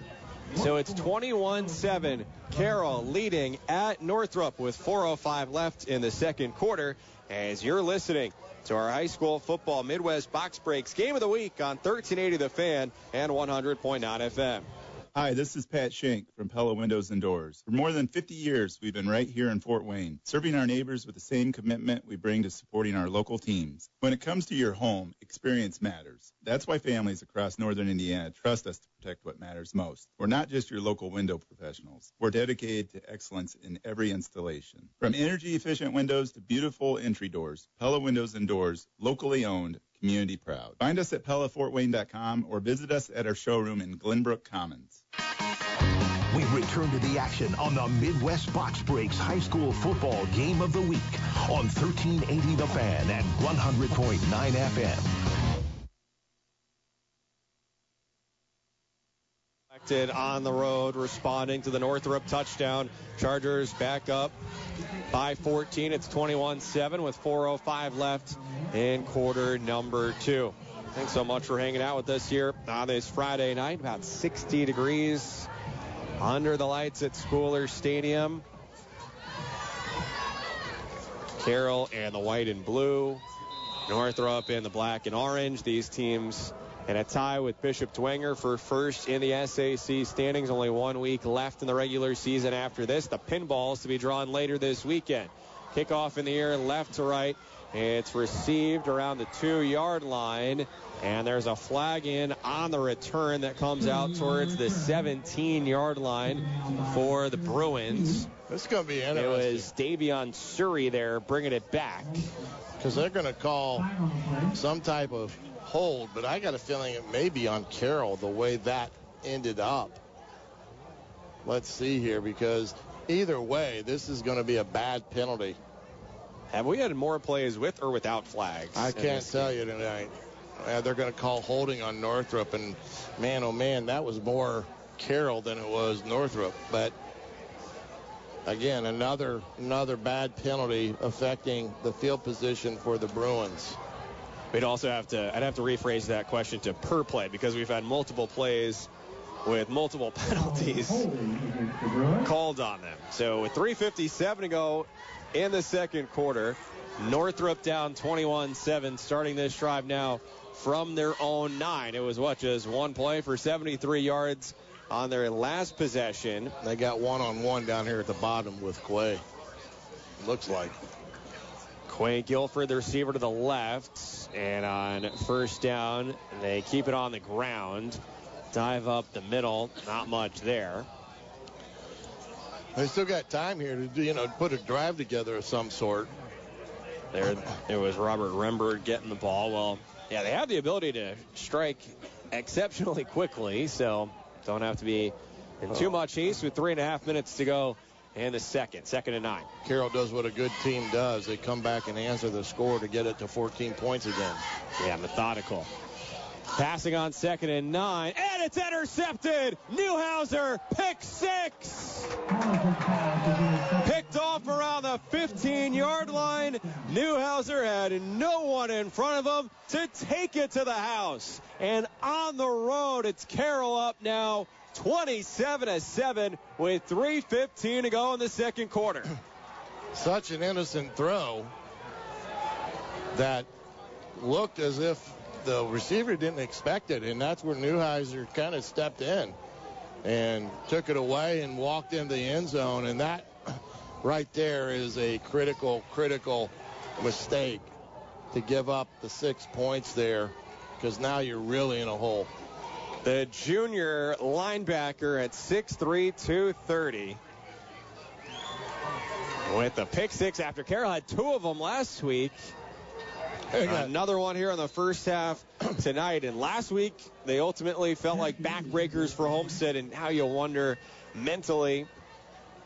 C: So it's 21-7. Carroll leading at Northrop with 4:05 left in the second quarter. As you're listening to our high school football Midwest Box Breaks Game of the Week on 1380 The Fan and 100.9 FM.
F: Hi, this is Pat Schenk from Pella Windows and Doors. For more than 50 years, we've been right here in Fort Wayne, serving our neighbors with the same commitment we bring to supporting our local teams. When it comes to your home, experience matters. That's why families across northern Indiana trust us to protect what matters most. We're not just your local window professionals. We're dedicated to excellence in every installation. From energy-efficient windows to beautiful entry doors, Pella Windows and Doors, locally owned, community proud. Find us at PellaFortWayne.com or visit us at our showroom in Glenbrook Commons.
A: We return to the action on the Midwest Box Breaks High School Football Game of the Week on 1380 The Fan and 100.9 FM.
C: On the road, responding to the Northrop touchdown. Chargers back up by 14. It's 21-7 with 4:05 left in quarter number 2. Thanks so much for hanging out with us here on this Friday night. About 60 degrees under the lights at Spooler Stadium. Carroll and the white and blue. Northrop in the black and orange. These teams in a tie with Bishop Dwenger for first in the SAC standings. Only 1 week left in the regular season after this. The pinballs to be drawn later this weekend. Kickoff in the air left to right. It's received around the 2-yard line. And there's a flag in on the return that comes out towards the 17-yard line for the Bruins.
D: This is going to be interesting.
C: It was Davion Surrey there bringing it back.
D: Because they're going to call some type of hold, but I got a feeling it may be on Carroll the way that ended up. Let's see here, because either way, this is going to be a bad penalty.
C: Have we had more plays with or without flags?
D: I can't tell you tonight. They're going to call holding on Northrop, and man, oh man, that was more Carroll than it was Northrop. But again, another bad penalty affecting the field position for the Bruins.
C: I'd have to rephrase that question to per play, because we've had multiple plays with multiple penalties called on them. So with 3:57 to go in the second quarter, Northrop down 21-7, starting this drive now from their own 9. It was just one play for 73 yards on their last possession.
D: They got one-on-one down here at the bottom with Quay. Looks like.
C: Quay Guilford, the receiver to the left, and on first down, they keep it on the ground. Dive up the middle, not much there.
D: They still got time here to put a drive together of some sort.
C: There, it was Robert Rembert getting the ball. Well, yeah, they have the ability to strike exceptionally quickly, so don't have to be in too much haste with 3.5 minutes to go in the second and 9.
D: Carroll does what a good team does. They come back and answer the score to get it to 14 points again.
C: Yeah, methodical. Passing on 2nd and 9, and it's intercepted. Newhouser, pick 6. Picked off around the 15-yard line. Newhouser had no one in front of him to take it to the house. And on the road, it's Carroll up now 27-7 with 3:15 to go in the second quarter.
D: Such an innocent throw that looked as if the receiver didn't expect it, and that's where Newhouser kind of stepped in and took it away and walked into the end zone, and that right there is a critical mistake to give up the 6 points there, because now you're really in a hole.
C: The junior linebacker at 6'3", 230. With the pick 6 after Carroll had 2 of them last week. Another one here in the first half tonight. And last week, they ultimately felt like backbreakers for Homestead. And now you wonder mentally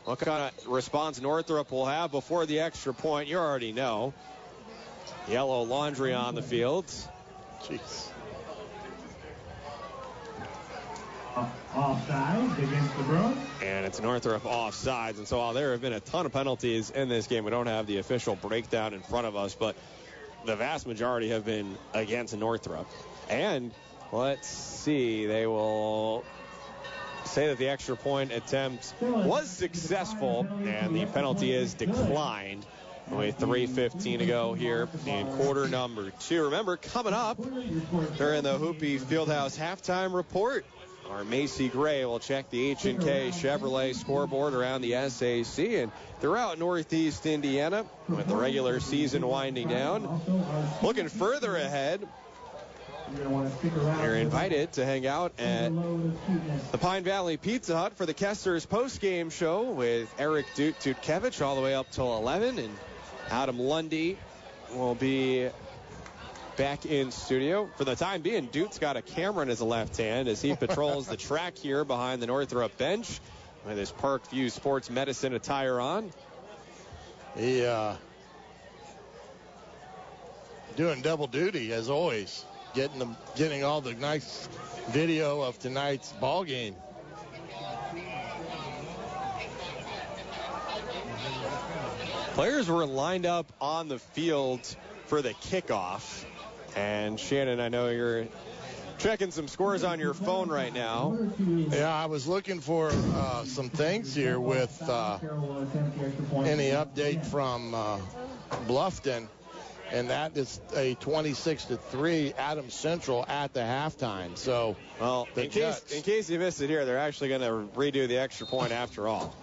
C: what kind of response Northrop will have before the extra point. You already know. Yellow laundry on the field.
D: Jeez.
E: Offsides against the Bruins.
C: And it's Northrop offsides. And so while there have been a ton of penalties in this game, we don't have the official breakdown in front of us, but the vast majority have been against Northrop. And let's see, they will say that the extra point attempt was successful, and the penalty is declined with 3:15 to go here in quarter number 2. Remember, coming up during the Hoopie Fieldhouse halftime report, our Macy Gray will check the H&K Chevrolet scoreboard around the SAC and throughout Northeast Indiana with the regular season winding down. Looking further ahead, you're invited to hang out at the Pine Valley Pizza Hut for the Kesters post-game show with Eric Dutkevich all the way up till 11, and Adam Lundy will be back in studio. For the time being, Dute's got a camera in his left hand as he patrols the track here behind the Northrop bench with his Parkview Sports Medicine attire on.
D: He doing double duty as always, getting all the nice video of tonight's ball game.
C: Players were lined up on the field for the kickoff. And Shannon, I know you're checking some scores on your phone right now.
D: Yeah, I was looking for some things here with any update from Bluffton, and that is a 26-3 Adams Central at the halftime. So,
C: well, in case you missed it here, they're actually going to redo the extra point after all.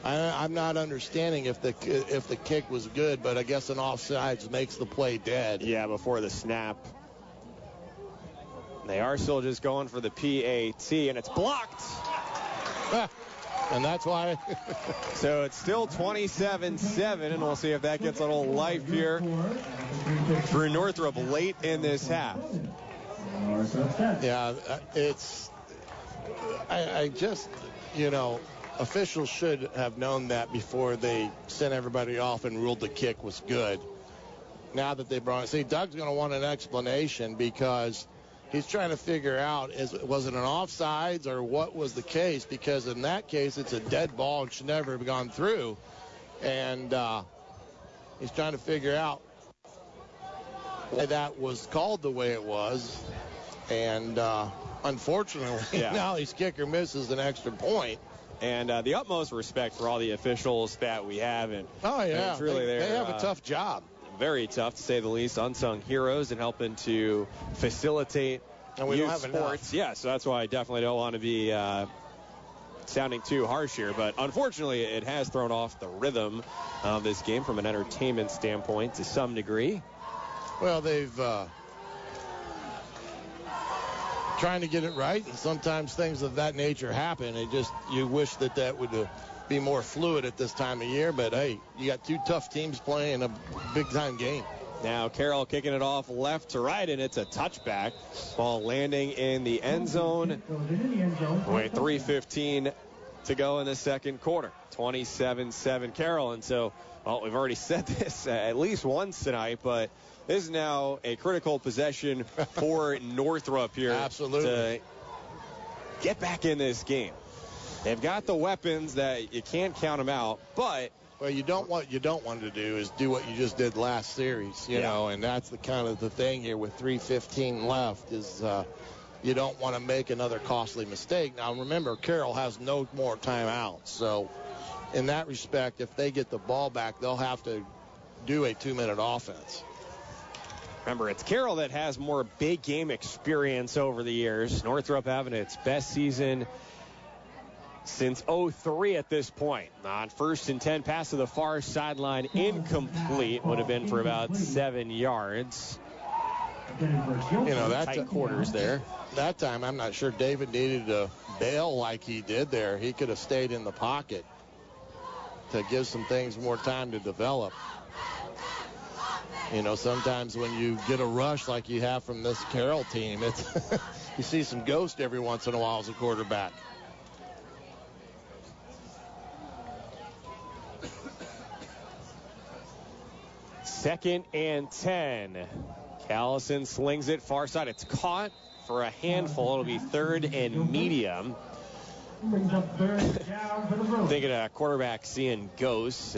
D: I'm not understanding if the kick was good, but I guess an offsides makes the play dead.
C: Yeah, before the snap. They are still just going for the PAT, and it's blocked.
D: And that's why.
C: So it's still 27-7, and we'll see if that gets a little life here for Northrop late in this half.
D: Yeah, I just, officials should have known that before they sent everybody off and ruled the kick was good. Now that they brought it, see, Doug's going to want an explanation because he's trying to figure out, was it an offsides or what was the case? Because in that case, it's a dead ball and should never have gone through. And he's trying to figure out why that was called the way it was. And unfortunately, now his kicker misses an extra point.
C: And the utmost respect for all the officials that we have. And it's really
D: they have a tough job.
C: Very tough, to say the least. Unsung heroes and helping to facilitate youth sports. Yeah, so that's why I definitely don't want to be sounding too harsh here. But unfortunately, it has thrown off the rhythm of this game from an entertainment standpoint to some degree.
D: Well, they've trying to get it right, and sometimes things of that nature happen. You wish that would be more fluid at this time of year, but hey, you got two tough teams playing a big-time game.
C: Now Carroll kicking it off left to right, and it's a touchback. Ball landing in the end zone. With 3:15 to go in the second quarter. 27-7 Carroll, and so, we've already said this at least once tonight, but this is now a critical possession for Northrop here.
D: Absolutely.
C: To get back in this game. They've got the weapons that you can't count them out, but
D: what you don't want to do is do what you just did last series, you know, and that's the kind of the thing here with 3:15 left is you don't want to make another costly mistake. Now remember, Carroll has no more timeouts, so in that respect, if they get the ball back, they'll have to do a 2-minute offense.
C: Remember, it's Carroll that has more big game experience over the years. Northrop having its best season since 03 at this point. On 1st and 10, pass to the far sideline, incomplete. Would have been for about 7 yards. Tight quarters there.
D: That time, I'm not sure David needed to bail like he did there. He could have stayed in the pocket to give some things more time to develop. Sometimes when you get a rush like you have from this Carroll team, it's you see some ghost every once in a while as a quarterback.
C: Second and 10. Callison slings it far side. It's caught for a handful. It'll be 3rd and medium. Thinking of a quarterback seeing ghosts.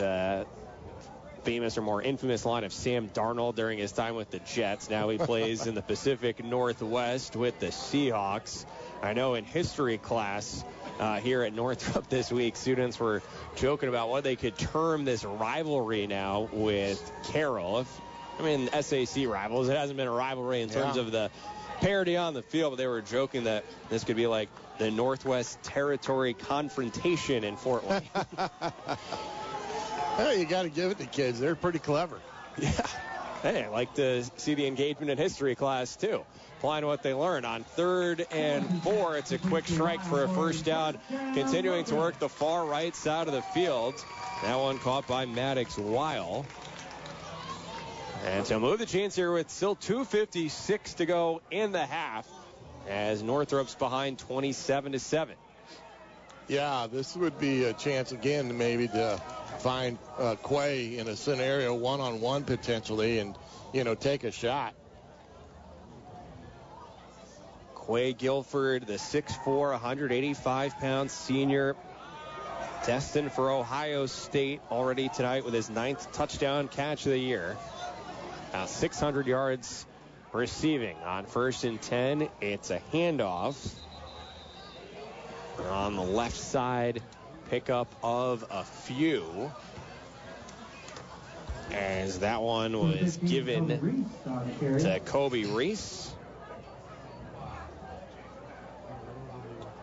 C: Famous or more infamous line of Sam Darnold during his time with the Jets. Now he plays in the Pacific Northwest with the Seahawks. I know in history class here at Northrop this week, students were joking about what they could term this rivalry now with Carroll. SAC rivals. It hasn't been a rivalry in terms of the parity on the field, but they were joking that this could be like the Northwest Territory confrontation in Fort Wayne.
D: Hey, you got to give it to kids. They're pretty clever.
C: Yeah. Hey, I like to see the engagement in history class, too. Applying what they learned. On 3rd and 4, it's a quick strike for a first down. Continuing to work the far right side of the field. That one caught by Maddox Weil. And to move the chains here with still 2:56 to go in the half as Northrop's behind 27-7.
D: Yeah, this would be a chance again maybe to find Quay in a scenario one-on-one potentially and, take a shot.
C: Quay Guilford, the 6'4", 185-pound senior, destined for Ohio State already tonight with his 9th touchdown catch of the year. Now 600 yards receiving. On 1st and 10, it's a handoff. On the left side, pickup of a few. As that one was given to Kobe Reese.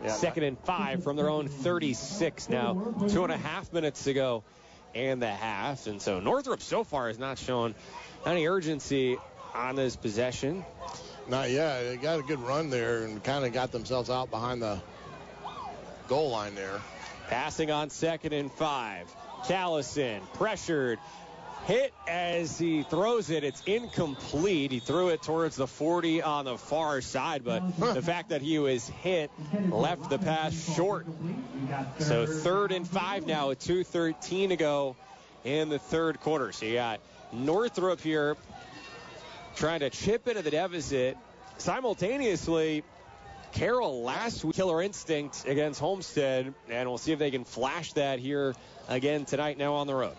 C: Yeah. 2nd and 5 from their own 36 now. 2.5 minutes to go in the half. And so Northrop so far has not shown any urgency on this possession.
D: Not yet. They got a good run there and kind of got themselves out behind the goal line there.
C: Passing on 2nd and 5. Callison pressured. Hit as he throws it. It's incomplete. He threw it towards the 40 on the far side, but the fact that he was hit left the pass short. So 3rd and 5 now with 2:13 to go in the third quarter. So you got Northrop here trying to chip into the deficit. Simultaneously, Carroll last week, killer instinct against Homestead, and we'll see if they can flash that here again tonight now on the road.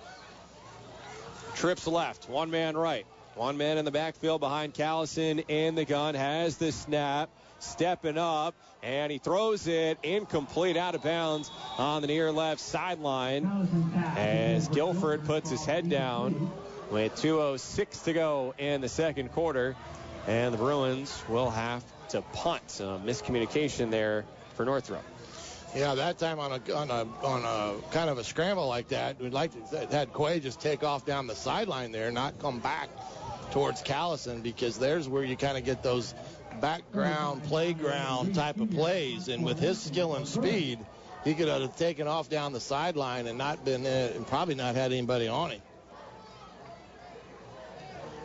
C: Trips left, one man right. One man in the backfield behind Callison in the gun, has the snap, stepping up, and he throws it incomplete, out of bounds on the near left sideline as Guilford puts his head down with 2:06 to go in the second quarter, and the Bruins will have to punt. So miscommunication there for Northrop.
D: Yeah, that time on a kind of a scramble like that, we'd like to had Quay just take off down the sideline there, not come back towards Callison, because there's where you kind of get those background, playground type of plays. And with his skill and speed, he could have taken off down the sideline and not been and probably not had anybody on him.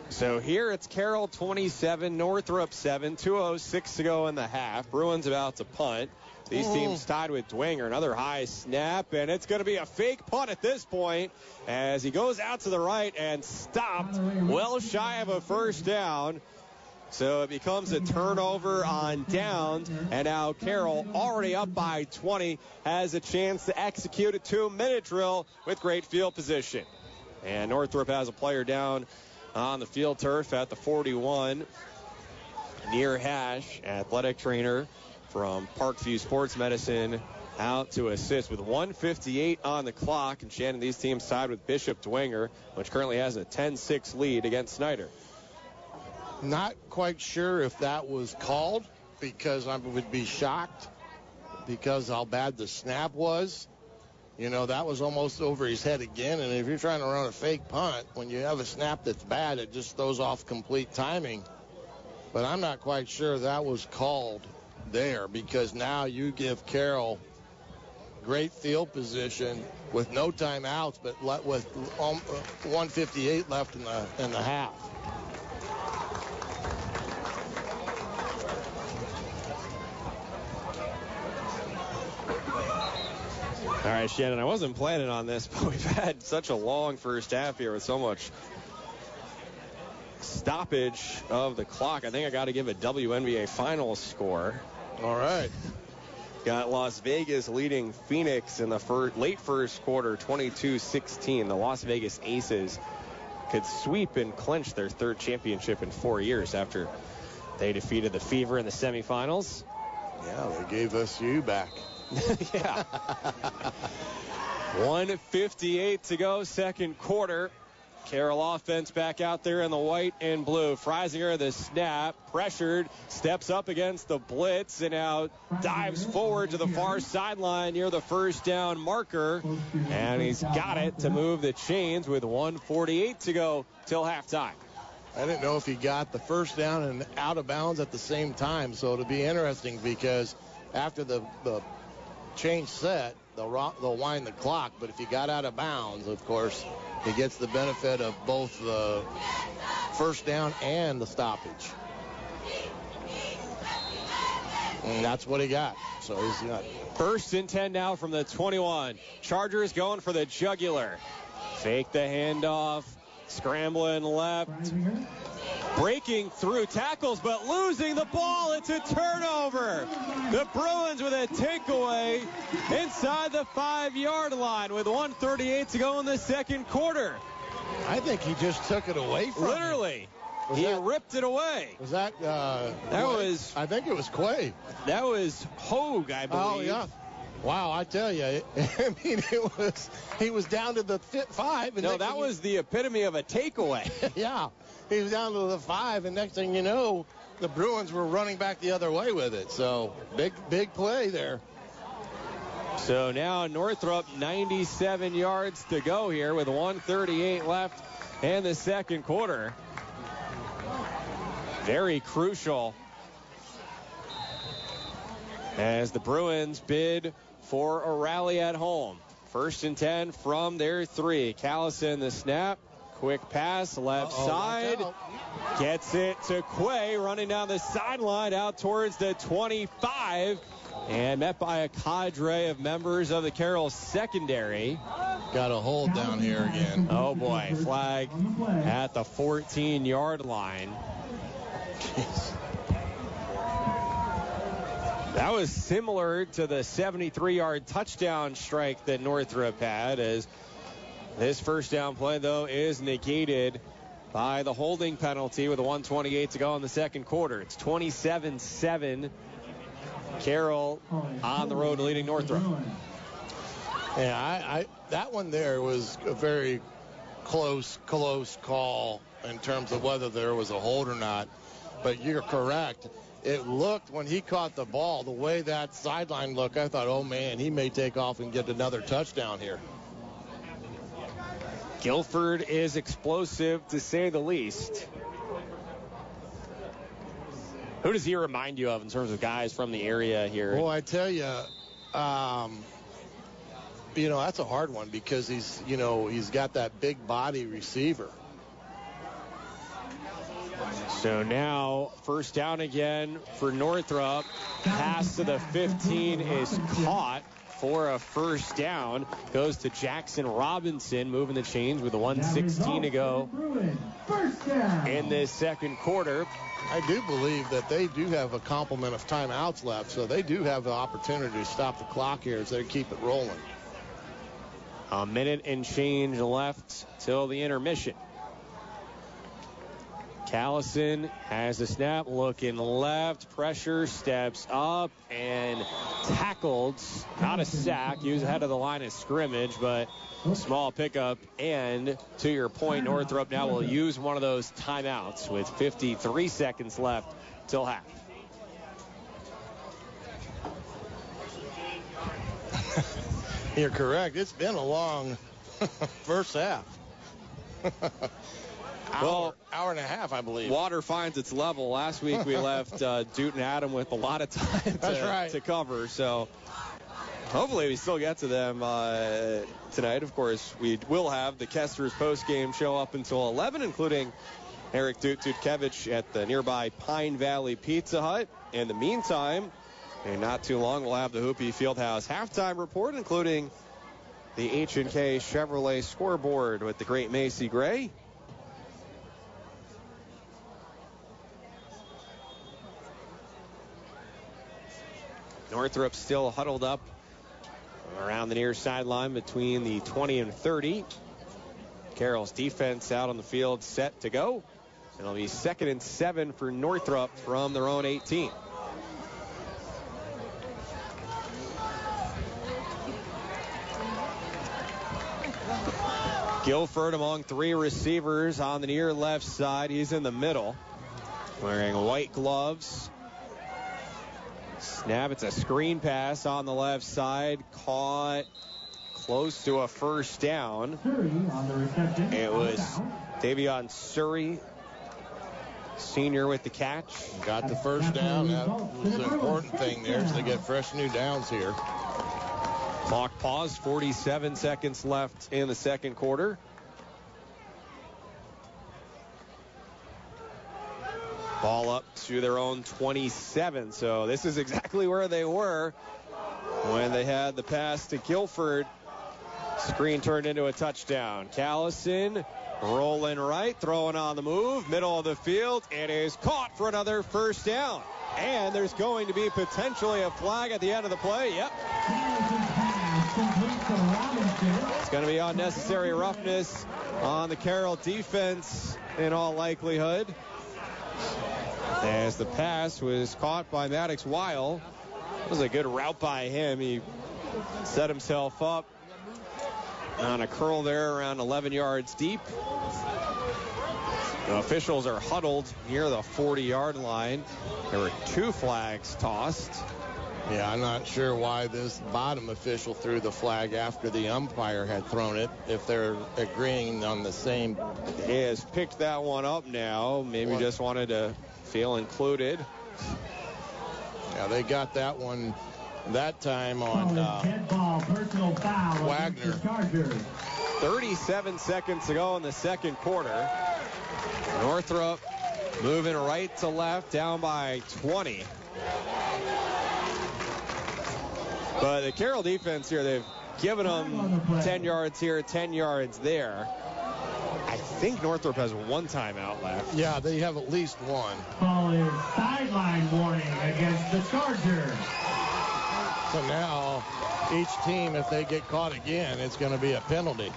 C: So here it's Carroll 27, Northrop 7, 2:06 to go in the half. Bruins about to punt. These teams tied with Dwenger. Another high snap, and it's going to be a fake punt at this point as he goes out to the right and stopped well shy of a first down. So it becomes a turnover on downs, and now Carroll, already up by 20, has a chance to execute a 2-minute drill with great field position. And Northrop has a player down on the field turf at the 41. Near hash, athletic trainer from Parkview Sports Medicine out to assist with 1:58 on the clock. And Shannon, these teams tied with Bishop Dwenger, which currently has a 10-6 lead against Snyder.
D: Not quite sure if that was called, because I would be shocked because how bad the snap was. You know, that was almost over his head again. And if you're trying to run a fake punt, when you have a snap that's bad, it just throws off complete timing. But I'm not quite sure that was called there, because now you give Carroll great field position with no timeouts, but with 1:58 left in the half.
C: All right, Shannon, I wasn't planning on this, but we've had such a long first half here with so much stoppage of the clock. I think I got to give a WNBA Finals score.
D: All right.
C: Got Las Vegas leading Phoenix in the late first quarter, 22-16. The Las Vegas Aces could sweep and clinch their third championship in 4 years after they defeated the Fever in the semifinals.
D: Yeah, they gave us you back.
C: Yeah. 1:58 to go, second quarter. Carroll offense back out there in the white and blue. Freisinger, the snap, pressured, steps up against the blitz, and now dives forward to the far sideline near the first down marker. And he's got it to move the chains with 1:48 to go till halftime.
D: I didn't know if he got the first down and out of bounds at the same time, so it'll be interesting, because after the change set, they'll wind the clock. But if he got out of bounds, of course, he gets the benefit of both the first down and the stoppage. And that's what he got. So he's got
C: 1st and 10 now from the 21. Chargers going for the jugular. Fake the handoff. Scrambling left. Breaking through tackles, but losing the ball. It's a turnover. The Bruins with a takeaway inside the 5-yard line with 1:38 to go in the second quarter.
D: I think he just took it away from
C: Literally. He ripped it away.
D: Was that? I think it was Quay.
C: That was Hogue, I believe.
D: Oh, yeah. Wow, I tell you, I mean, he was down to the 5. And
C: no, that was the epitome of a takeaway.
D: Yeah, he was down to the 5, and next thing you know, the Bruins were running back the other way with it. So big play there.
C: So now Northrop 97 yards to go here with 1:38 left in the second quarter. Very crucial as the Bruins bid for a rally at home. 1st and 10 from their 3. Callison the snap. Quick pass, left side. Gets it to Quay, running down the sideline out towards the 25. And met by a cadre of members of the Carroll secondary.
D: Got a hold down here again.
C: Oh, boy. Flag at the 14-yard line. That was similar to the 73-yard touchdown strike that Northrop had, as this first down play, though, is negated by the holding penalty with a 1:28 to go in the second quarter. It's 27-7. Carroll on the road leading Northrop.
D: Yeah, that one there was a very close call in terms of whether there was a hold or not. But you're correct. It looked, when he caught the ball, the way that sideline looked, I thought, oh, man, he may take off and get another touchdown here.
C: Guilford is explosive, to say the least. Who does he remind you of in terms of guys from the area here?
D: Well, I tell you, that's a hard one because he's got that big body receiver.
C: So now, first down again for Northrop. Pass to the 15 is caught for a first down. Goes to Jackson Robinson, moving the chains with a 1:16 to go in this second quarter.
D: I do believe that they do have a complement of timeouts left, so they do have the opportunity to stop the clock here as they keep it rolling.
C: A minute and change left till the intermission. Callison has the snap, looking left, pressure, steps up, and tackled. Not a sack. He was ahead of the line of scrimmage, but small pickup. And to your point, Northrop now will use one of those timeouts with 53 seconds left till half.
D: You're correct. It's been a long first half. Hour and a half, I believe.
C: Water finds its level. Last week we left Dutton Adam with a lot of time to cover. So hopefully we still get to them tonight. Of course, we will have the Kester's post-game show up until 11, including Eric Dutkevich at the nearby Pine Valley Pizza Hut. In the meantime, and not too long, we'll have the Hoopie Fieldhouse halftime report, including the H&K Chevrolet scoreboard with the great Macy Gray. Northrop still huddled up around the near sideline between the 20 and 30. Carroll's defense out on the field set to go. It'll be 2nd and 7 for Northrop from their own 18. Guilford among 3 receivers on the near left side. He's in the middle, wearing white gloves. Snap, it's a screen pass on the left side, caught close to a first down. It was Davion Surrey, senior, with the catch.
D: Got the first down. That was the important thing there, so they get fresh new downs here.
C: Clock paused, 47 seconds left in the second quarter. Ball up to their own 27. So this is exactly where they were when they had the pass to Guilford. Screen turned into a touchdown. Callison rolling right, throwing on the move, middle of the field. It is caught for another first down. And there's going to be potentially a flag at the end of the play. Yep. It's going to be unnecessary roughness on the Carroll defense in all likelihood, as the pass was caught by Maddox Weil. It was a good route by him. He set himself up on a curl there around 11 yards deep. The officials are huddled near the 40-yard line. There were 2 flags tossed.
D: Yeah, I'm not sure why this bottom official threw the flag after the umpire had thrown it, if they're agreeing on the same.
C: He has picked that one up now. Maybe just wanted to feel included.
D: Yeah, they got that one That time on Wagner.
C: 37 seconds to go in the second quarter. Northrop moving right to left, down by 20. But the Carroll defense here, they've given them 10 yards here, 10 yards there. I think Northrop has one timeout left.
D: Yeah, they have at least one.
E: Ball is sideline warning against the Chargers.
D: So now each team, if they get caught again, it's going to be a penalty.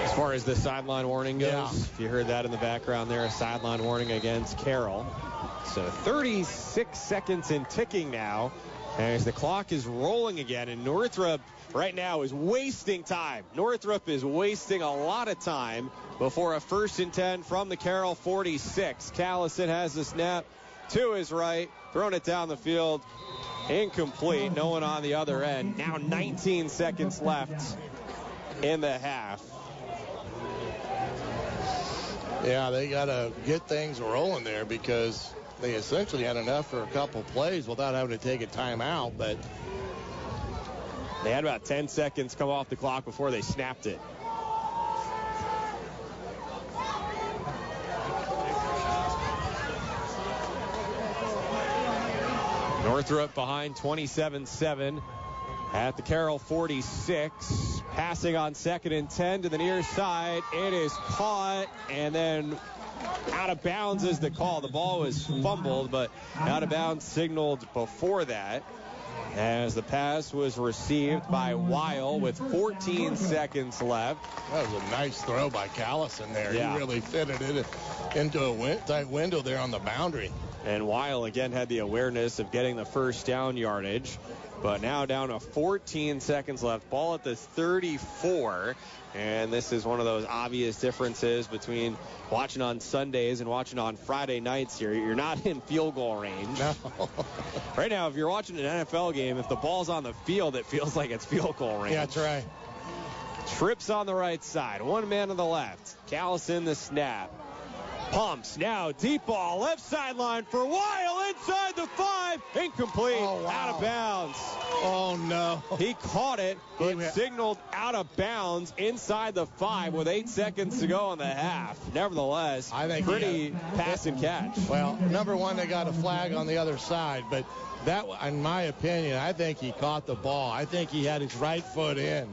C: As far as the sideline warning goes,
D: yeah.
C: If you heard that in the background there, a sideline warning against Carroll. So 36 seconds and ticking now as the clock is rolling again, and Northrop right now is wasting time. Northrop is wasting a lot of time before a 1st and 10 from the Carroll 46. Callison has the snap to his right, throwing it down the field. Incomplete. No one on the other end. Now 19 seconds left in the half.
D: Yeah, they got to get things rolling there because they essentially had enough for a couple plays without having to take a timeout, but
C: they had about 10 seconds come off the clock before they snapped it. Northrop behind 27-7 at the Carroll 46. Passing on 2nd and 10 to the near side. It is caught and then out of bounds is the call. The ball was fumbled, but out of bounds signaled before that, as the pass was received by Weil with 14 seconds left.
D: That was a nice throw by Callison there.
C: Yeah.
D: He really fitted it into a tight window there on the boundary.
C: And Weil again had the awareness of getting the first down yardage. But now down to 14 seconds left. Ball at the 34. And this is one of those obvious differences between watching on Sundays and watching on Friday nights here. You're not in field goal range.
D: No.
C: Right now, if you're watching an NFL game, if the ball's on the field, it feels like it's field goal range.
D: Yeah, that's right.
C: Trips on the right side. One man on the left. Callison the snap. Pumps now. Deep ball. Left sideline for Weil. Inside the 5. Incomplete.
D: Oh, wow.
C: Out of bounds.
D: Oh, no.
C: He caught it, but signaled out of bounds inside the 5 with 8 seconds to go in the half. Nevertheless,
D: I think
C: pretty pass and catch.
D: Well, number one, they got a flag on the other side, but that, in my opinion, I think he caught the ball. I think he had his right foot in.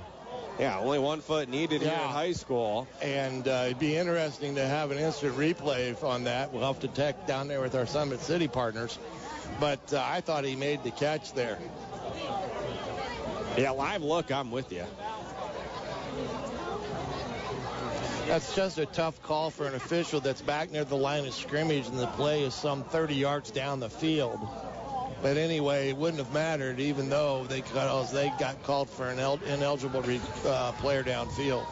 C: Yeah, only 1 foot needed here in high school.
D: And it'd be interesting to have an instant replay on that. We'll have to check down there with our Summit City partners. But I thought he made the catch there.
C: Yeah, live look, I'm with you.
D: That's just a tough call for an official that's back near the line of scrimmage, and the play is some 30 yards down the field. But anyway, it wouldn't have mattered, even though they got called for an ineligible player downfield.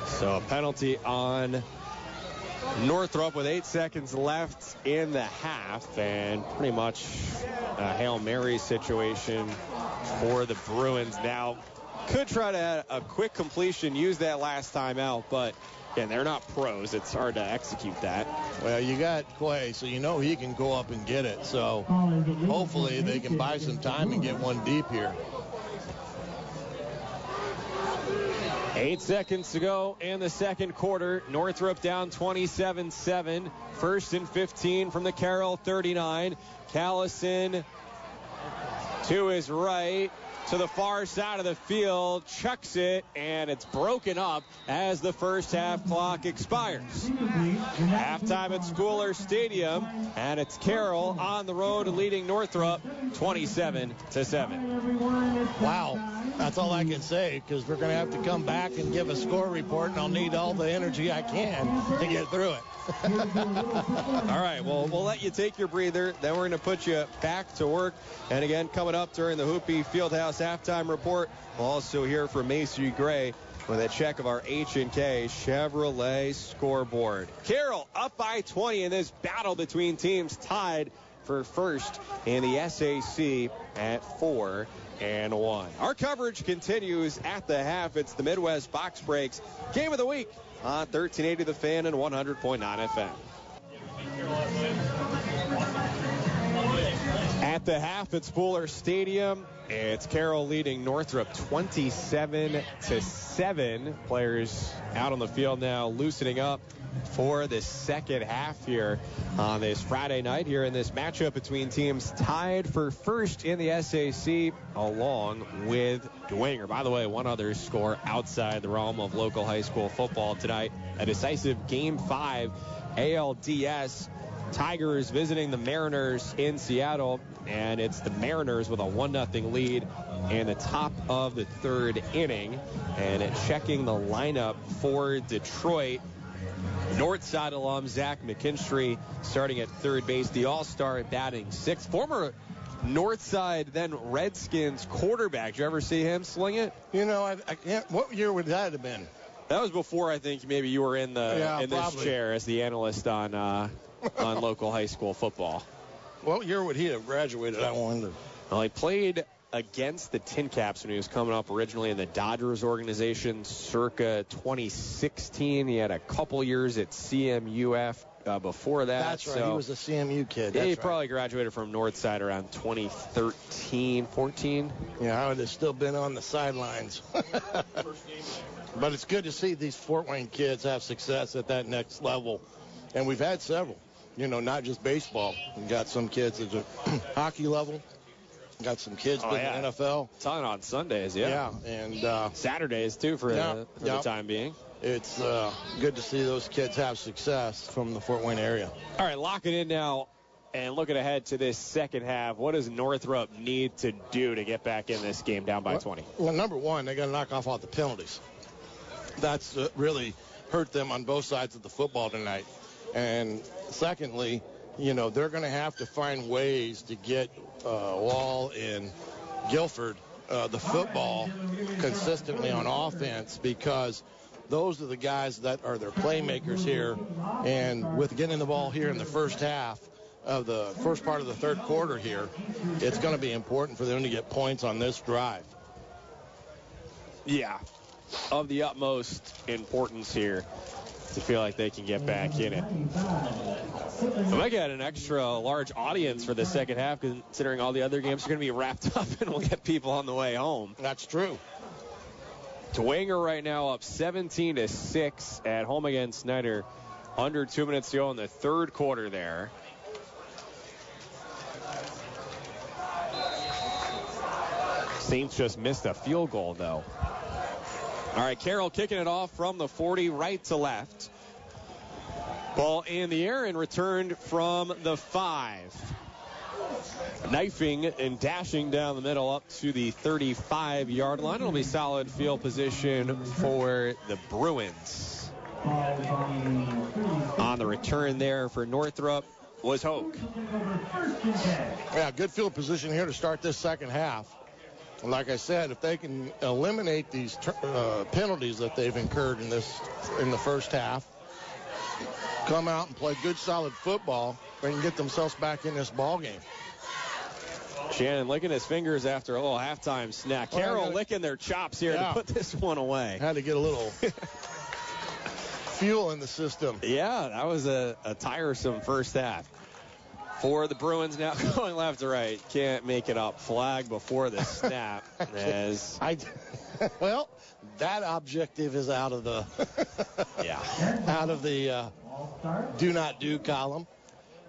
C: So a penalty on Northrop with 8 seconds left in the half, and pretty much a Hail Mary situation for the Bruins. Now, could try to add a quick completion, use that last time out, but again, they're not pros. It's hard to execute that.
D: Well, you got Quay, so you know he can go up and get it. So hopefully they can buy some time and get one deep here.
C: 8 seconds to go in the second quarter. Northrop down 27-7. 1st and 15 from the Carroll 39. Callison to his right, to the far side of the field, chucks it, and it's broken up as the first half clock expires. Halftime at Schooler Stadium, and it's Carroll on the road leading Northrop 27-7.
D: Wow, that's all I can say, because we're going to have to come back and give a score report, and I'll need all the energy I can to get through it.
C: All right, well, we'll let you take your breather. Then we're going to put you back to work. And again, coming up during the Hoopie Fieldhouse halftime report, we'll also hear from Macy Gray with a check of our H&K Chevrolet scoreboard. Carroll up by 20 in this battle between teams tied for first in the SAC at 4-1. Our coverage continues at the half. It's the Midwest Box Breaks Game of the Week on 1380 The Fan and 100.9 FM. At the half at Spooler Stadium, it's Carroll leading Northrop 27-7. Players out on the field now loosening up for the second half here on this Friday night here in this matchup between teams tied for first in the SAC along with Dwenger. By the way, one other score outside the realm of local high school football tonight. A decisive Game 5 ALDS. Tigers visiting the Mariners in Seattle, and it's the Mariners with a 1-0 lead in the top of the third inning. And checking the lineup for Detroit, Northside alum Zach McKinstry starting at third base, the all-star batting sixth. Former Northside, then Redskins quarterback. Did you ever see him sling it?
D: You know, I can't. What year would that have been?
C: That was before, I think, maybe you were in this chair as the analyst on local high school football.
D: What year would he have graduated, I wonder?
C: Well, he played against the Tin Caps when he was coming up originally in the Dodgers organization circa 2016. He had a couple years at CMUF before that.
D: That's right. He was a CMU kid.
C: He probably graduated from Northside around 2013, 14.
D: Yeah, I would have still been on the sidelines. But it's good to see these Fort Wayne kids have success at that next level. And we've had several, you know, not just baseball. We've got some kids at the hockey level. Got some kids in the NFL.
C: It's on Sundays, yeah.
D: And
C: Saturdays, too, for the time being.
D: It's good to see those kids have success from the Fort Wayne area.
C: All right, lock it in now and looking ahead to this second half. What does Northrop need to do to get back in this game down by 20?
D: Well, number one, they got to knock off all the penalties. That's really hurt them on both sides of the football tonight. And secondly, you know, they're going to have to find ways to get Wall and Guilford the football consistently on offense, because those are the guys that are their playmakers here. And with getting the ball here in the first half of the first part of the third quarter here, it's going to be important for them to get points on this drive.
C: Yeah, of the utmost importance here to feel like they can get back in it. We might get an extra large audience for the second half, considering all the other games are going to be wrapped up and we'll get people on the way home.
D: That's true.
C: Dwenger right now up 17-6 at home against Snyder. Under 2 minutes to go in the third quarter there. Saints just missed a field goal, though. All right, Carroll kicking it off from the 40, right to left. Ball in the air and returned from the 5. Knifing and dashing down the middle up to the 35-yard line. It'll be solid field position for the Bruins. On the return there for Northrop was Hoke.
D: Yeah, good field position here to start this second half. And like I said, if they can eliminate these penalties that they've incurred in the first half, come out and play good, solid football, they can get themselves back in this ball game.
C: Shannon licking his fingers after a little halftime snack. Carroll licking their chops here to put this one away.
D: Had to get a little fuel in the system.
C: Yeah, that was a tiresome first half. For the Bruins now going left to right. Can't make it up. Flag before the snap.
D: Well, that objective is out of the out of the do not do column.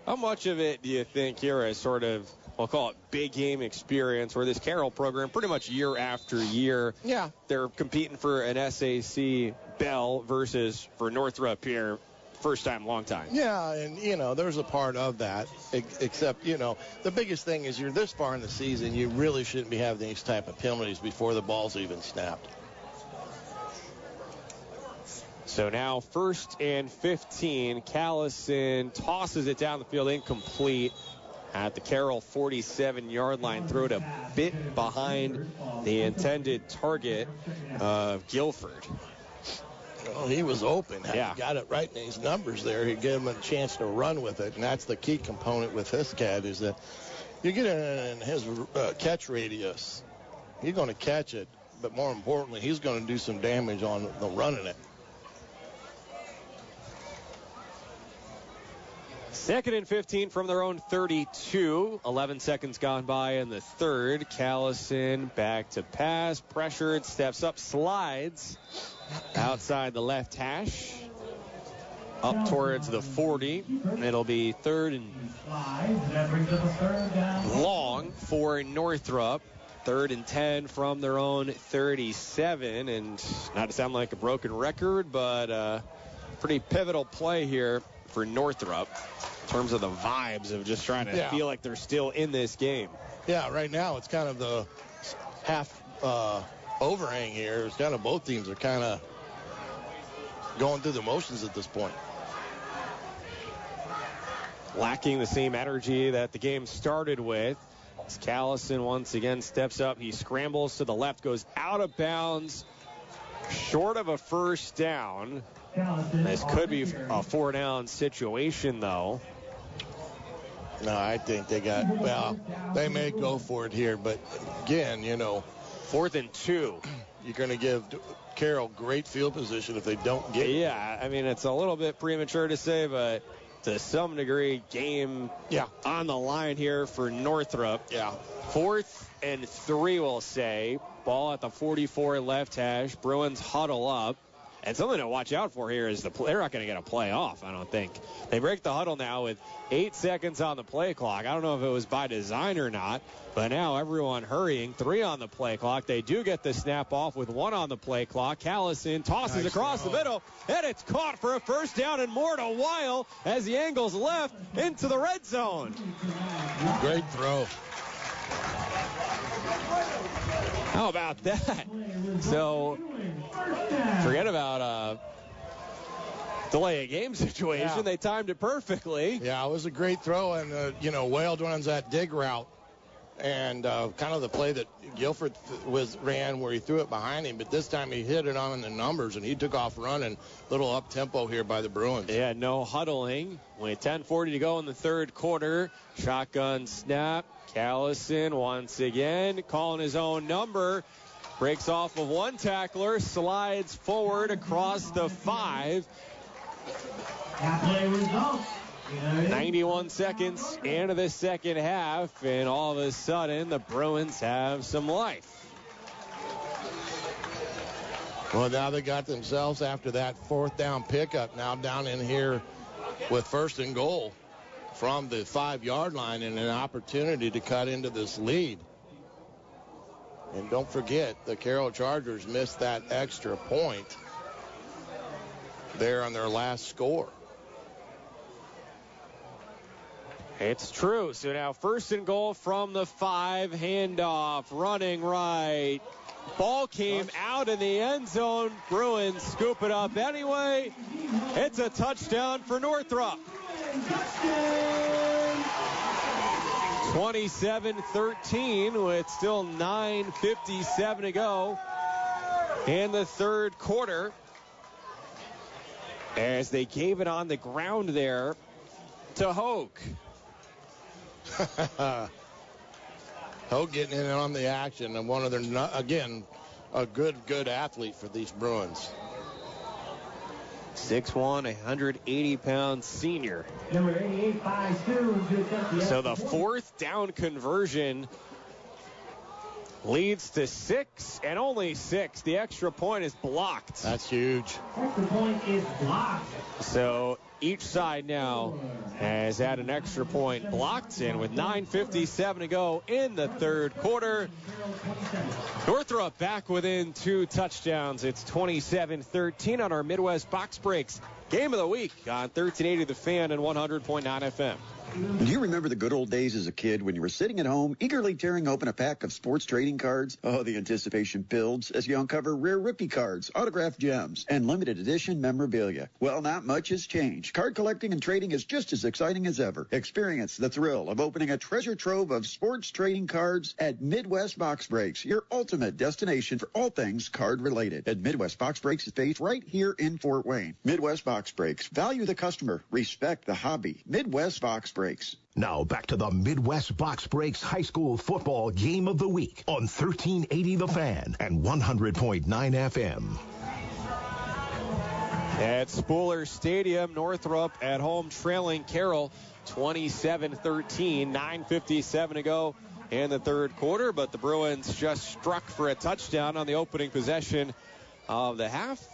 C: How much of it do you think here is sort of, we'll call it big game experience, where this Carroll program pretty much year after year, they're competing for an SAC bell versus for Northrop here, first time, long time.
D: Yeah, and, you know, there's a part of that, except, you know, the biggest thing is you're this far in the season, you really shouldn't be having these type of penalties before the ball's even snapped.
C: So now 1st and 15. Callison tosses it down the field, incomplete at the Carroll 47-yard line. Throw it a bit behind the intended target of Guilford.
D: Well, he was open. He got it right in his numbers there. He gave him a chance to run with it, and that's the key component with this cat, is that you get in his catch radius. He's going to catch it, but more importantly, he's going to do some damage on the running it.
C: Second and 15 from their own 32. 11 seconds gone by in the third. Callison back to pass. Pressured, steps up, slides outside the left hash. Up towards the 40. It'll be third and long for Northrop. Third and 10 from their own 37. And not to sound like a broken record, but pretty pivotal play here for Northrop in terms of the vibes of just trying to feel like they're still in this game.
D: Yeah, right now it's kind of the half overhang here. It's kind of both teams are kind of going through the motions at this point.
C: Lacking the same energy that the game started with. As Callison once again steps up. He scrambles to the left, goes out of bounds, short of a first down. This could be a 4-down situation, though.
D: No, I think they may go for it here, but again,
C: 4th and 2.
D: You're going to give Carroll great field position if they don't get it.
C: Yeah, I mean, it's a little bit premature to say, but to some degree, game on the line here for Northrop.
D: Yeah.
C: 4th and 3, we'll say. Ball at the 44 left hash. Bruins huddle up. And something to watch out for here is they're not going to get a play off, I don't think. They break the huddle now with 8 seconds on the play clock. I don't know if it was by design or not, but now everyone hurrying. 3 on the play clock. They do get the snap off with 1 on the play clock. Callison tosses across the middle, and it's caught for a first down and more to Weil as he angles left into the red zone.
D: Great throw.
C: How about that? So, forget about delay a game situation. Yeah. They timed it perfectly.
D: Yeah, it was a great throw, and, Weil runs that dig route. And kind of the play that Guilford ran where he threw it behind him, but this time he hit it on the numbers, and he took off running. Little up-tempo here by the Bruins.
C: Yeah, no huddling. With 10:40 to go in the third quarter. Shotgun snap. Callison once again calling his own number. Breaks off of one tackler, slides forward across the 5. 91 seconds into the second half, and all of a sudden the Bruins have some life.
D: Well, now they got themselves, after that 4th down pickup, now down in here with 1st and goal from the 5-yard line, and an opportunity to cut into this lead. And don't forget, the Carroll Chargers missed that extra point there on their last score.
C: It's true. So now 1st and goal from the 5. Handoff, running right. Ball came out in the end zone. Bruins scoop it up anyway. It's a touchdown for Northrop. 27-13 with still 9:57 to go in the third quarter. As they gave it on the ground there to Hoke.
D: Hoke getting in on the action, and one of their, again, a good athlete for these Bruins.
C: 6'1", 180-pound senior.
E: Number 88, 5'2".
C: So the 4th down conversion leads to 6, and only 6. The extra point is blocked.
D: That's huge.
E: Extra point is blocked.
C: So each side now has had an extra point blocked, and with 9:57 to go in the third quarter, Northrop back within 2 touchdowns. It's 27-13 on our Midwest Box Breaks Game of the Week on 1380 The Fan and 100.9 FM.
G: Do you remember the good old days as a kid when you were sitting at home, eagerly tearing open a pack of sports trading cards? Oh, the anticipation builds as you uncover rare rookie cards, autographed gems, and limited edition memorabilia. Well, not much has changed. Card collecting and trading is just as exciting as ever. Experience the thrill of opening a treasure trove of sports trading cards at Midwest Box Breaks, your ultimate destination for all things card-related. And Midwest Box Breaks is based right here in Fort Wayne. Midwest Box Breaks. Value the customer. Respect the hobby. Midwest Box Breaks.
A: Now back to the Midwest Box Breaks High School Football Game of the Week on 1380 The Fan and 100.9 FM.
C: At Spooler Stadium, Northrop at home trailing Carroll 27-13, 9:57 to go in the third quarter, but the Bruins just struck for a touchdown on the opening possession of the half.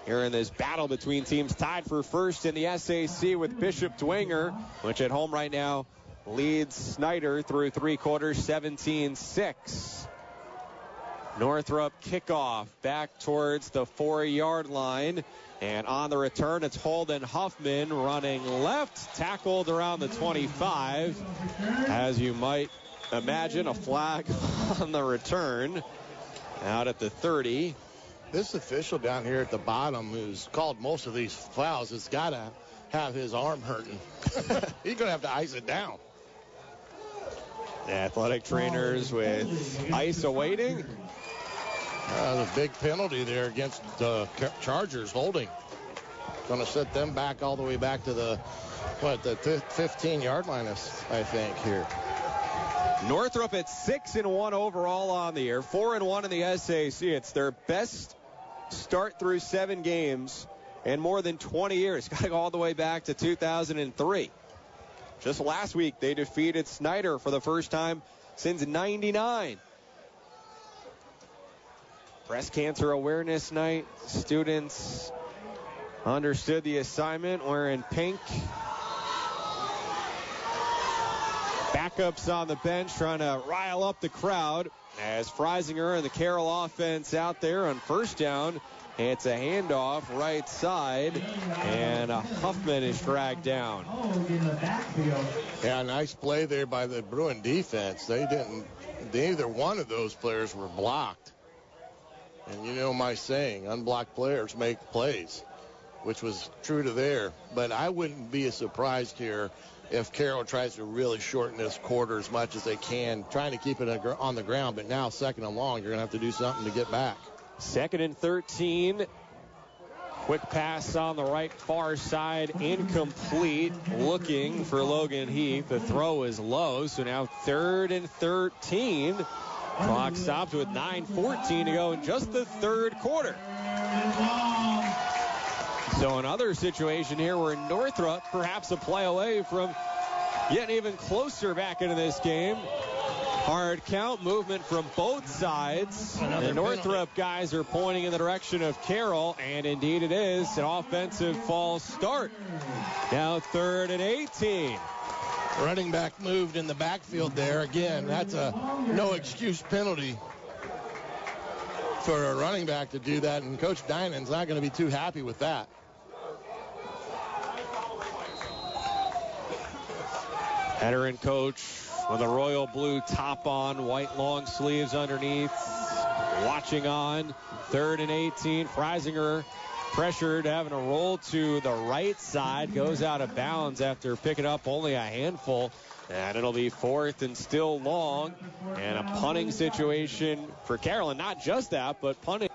C: Here in this battle between teams tied for first in the SAC with Bishop Dwenger, which at home right now leads Snyder through three quarters, 17-6. Northrop kickoff back towards the 4-yard line. And on the return, it's Holden Huffman running left, tackled around the 25. As you might imagine, a flag on the return out at the 30.
D: This official down here at the bottom who's called most of these fouls has got to have his arm hurting. He's going to have to ice it down.
C: The athletic trainers with ice awaiting.
D: A big penalty there against the Chargers holding. Going to set them back all the way back to the 15-yard line, I think, here.
C: Northrop at 6-1 overall on the year, 4-1 in the SAC. It's their best start through 7 games in more than 20 years. Got to go all the way back to 2003. Just last week, they defeated Snyder for the first time since '99. Breast Cancer Awareness Night. Students understood the assignment, wearing pink. Backups on the bench trying to rile up the crowd as Freisinger and the Carroll offense out there on first down. It's a handoff right side, and Huffman is dragged down.
D: Yeah, nice play there by the Bruin defense. Neither one of those players were blocked. And you know my saying, unblocked players make plays, which was true to there. But I wouldn't be surprised here if Carroll tries to really shorten this quarter as much as they can, trying to keep it on the ground. But now, second and long, you're going to have to do something to get back.
C: 2nd and 13. Quick pass on the right far side, incomplete. Looking for Logan Heath. The throw is low, so now 3rd and 13. Clock stopped with 9:14 to go in just the third quarter. So another situation here where Northrop perhaps a play away from getting even closer back into this game. Hard count, movement from both sides. The Northrop guys are pointing in the direction of Carroll, and indeed it is an offensive false start. Now 3rd and 18.
D: Running back moved in the backfield there. Again, that's a no excuse penalty for a running back to do that, and Coach Dynan's not going to be too happy with that.
C: Veteran coach with a royal blue top on, white long sleeves underneath, watching on. 3rd and 18. Freisinger pressured, having a roll to the right side, goes out of bounds after picking up only a handful, and it'll be 4th and still long, and a punting situation for Carroll. And not just that, but punting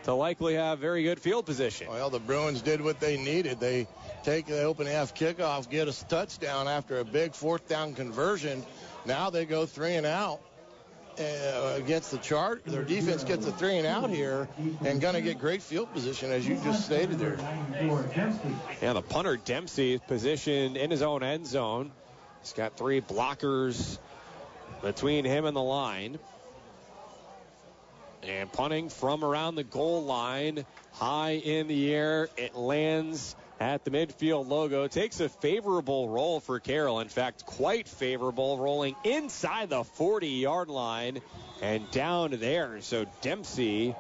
C: to likely have very good field position.
D: Well, the Bruins did what they needed. They take the open half kickoff, get a touchdown after a big 4th down conversion. Now they go 3 and out. Against the chart, their defense gets a 3 and out here and going to get great field position, as you just stated there.
C: Yeah, the punter Dempsey is positioned in his own end zone. He's got 3 blockers between him and the line. And punting from around the goal line, high in the air, it lands at the midfield logo. Takes a favorable roll for Carroll. In fact, quite favorable, rolling inside the 40-yard line and down there. So Dempsey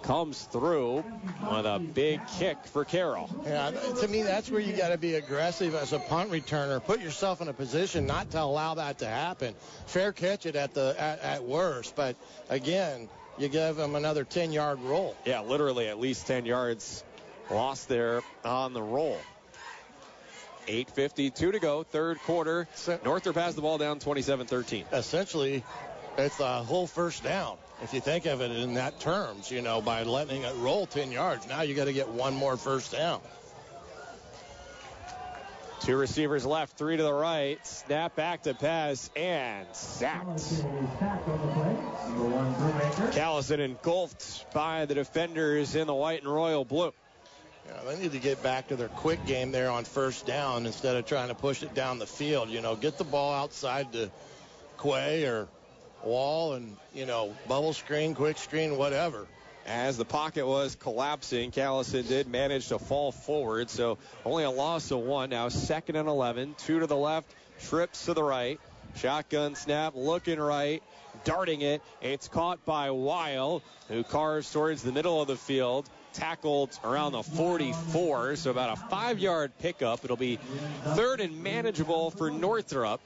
C: comes through with a big kick for Carroll.
D: Yeah, to me, that's where you got to be aggressive as a punt returner. Put yourself in a position not to allow that to happen. Fair catch it at worst, but again, you give them another 10-yard roll.
C: Yeah, literally at least 10 yards lost there on the roll. 8:52 to go, third quarter. Northrop has the ball down 27-13.
D: Essentially, it's a whole first down. If you think of it in that terms, by letting it roll 10 yards, now you got to get one more first down.
C: 2 receivers left, 3 to the right. Snap back to pass and sacked. Callison engulfed by the defenders in the white and royal blue.
D: Yeah, they need to get back to their quick game there on first down instead of trying to push it down the field. Get the ball outside to Quay or Wall and, bubble screen, quick screen, whatever.
C: As the pocket was collapsing, Callison did manage to fall forward, so only a loss of 1. Now 2nd and 11, 2 to the left, trips to the right. Shotgun snap, looking right, darting it. It's caught by Weil, who carves towards the middle of the field. Tackled around the 44, so about a 5-yard pickup. It'll be 3rd and manageable for Northrop.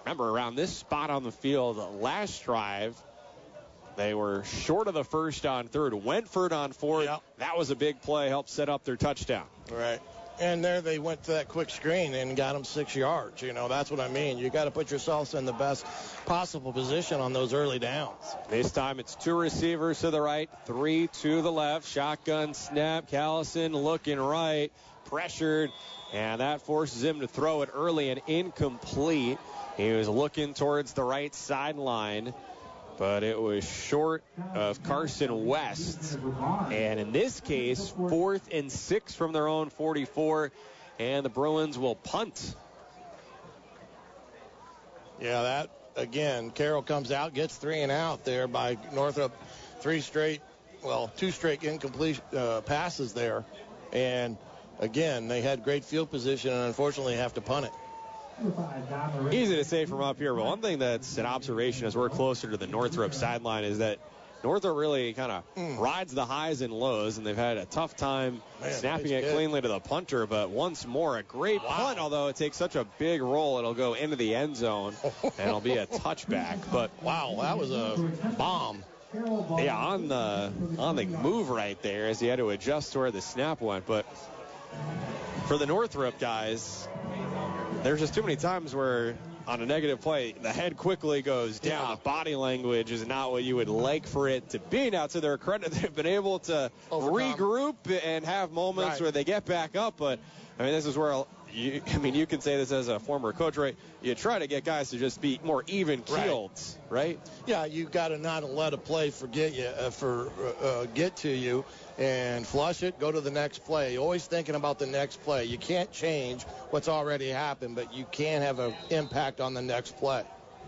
C: Remember, around this spot on the field last drive, they were short of the first on 3rd, went for it on 4th. Yep. That was a big play, helped set up their touchdown.
D: Right. And there they went to that quick screen and got them 6 yards. That's what I mean. You got to put yourselves in the best possible position on those early downs.
C: This time it's 2 receivers to the right, 3 to the left. Shotgun snap. Callison looking right, pressured, and that forces him to throw it early and incomplete. He was looking towards the right sideline, but it was short of Carson West. And in this case, 4th and 6 from their own 44, and the Bruins will punt.
D: Yeah, that, again, Carroll comes out, gets 3 and out there by Northrop. 2 straight incomplete passes there. And, again, they had great field position and unfortunately have to punt it.
C: Easy to say from up here, but one thing that's an observation as we're closer to the Northrop sideline is that Northrop really kind of rides the highs and lows, and they've had a tough time snapping it cleanly to the punter. But once more, a great punt, although it takes such a big roll, it'll go into the end zone, and it'll be a touchback. But
D: wow, that was a bomb.
C: Yeah, on the move right there as he had to adjust to where the snap went. But for the Northrop guys, there's just too many times where on a negative play, the head quickly goes down. The body language is not what you would like for it to be. Now, to their credit, they've been able to regroup and have moments where they get back up. But, this is where you can say this as a former coach, right? You try to get guys to just be more even-keeled, right?
D: Yeah, you got to not let a play get to you and flush it, go to the next play. Always thinking about the next play. You can't change what's already happened, but you can have an impact on the next play.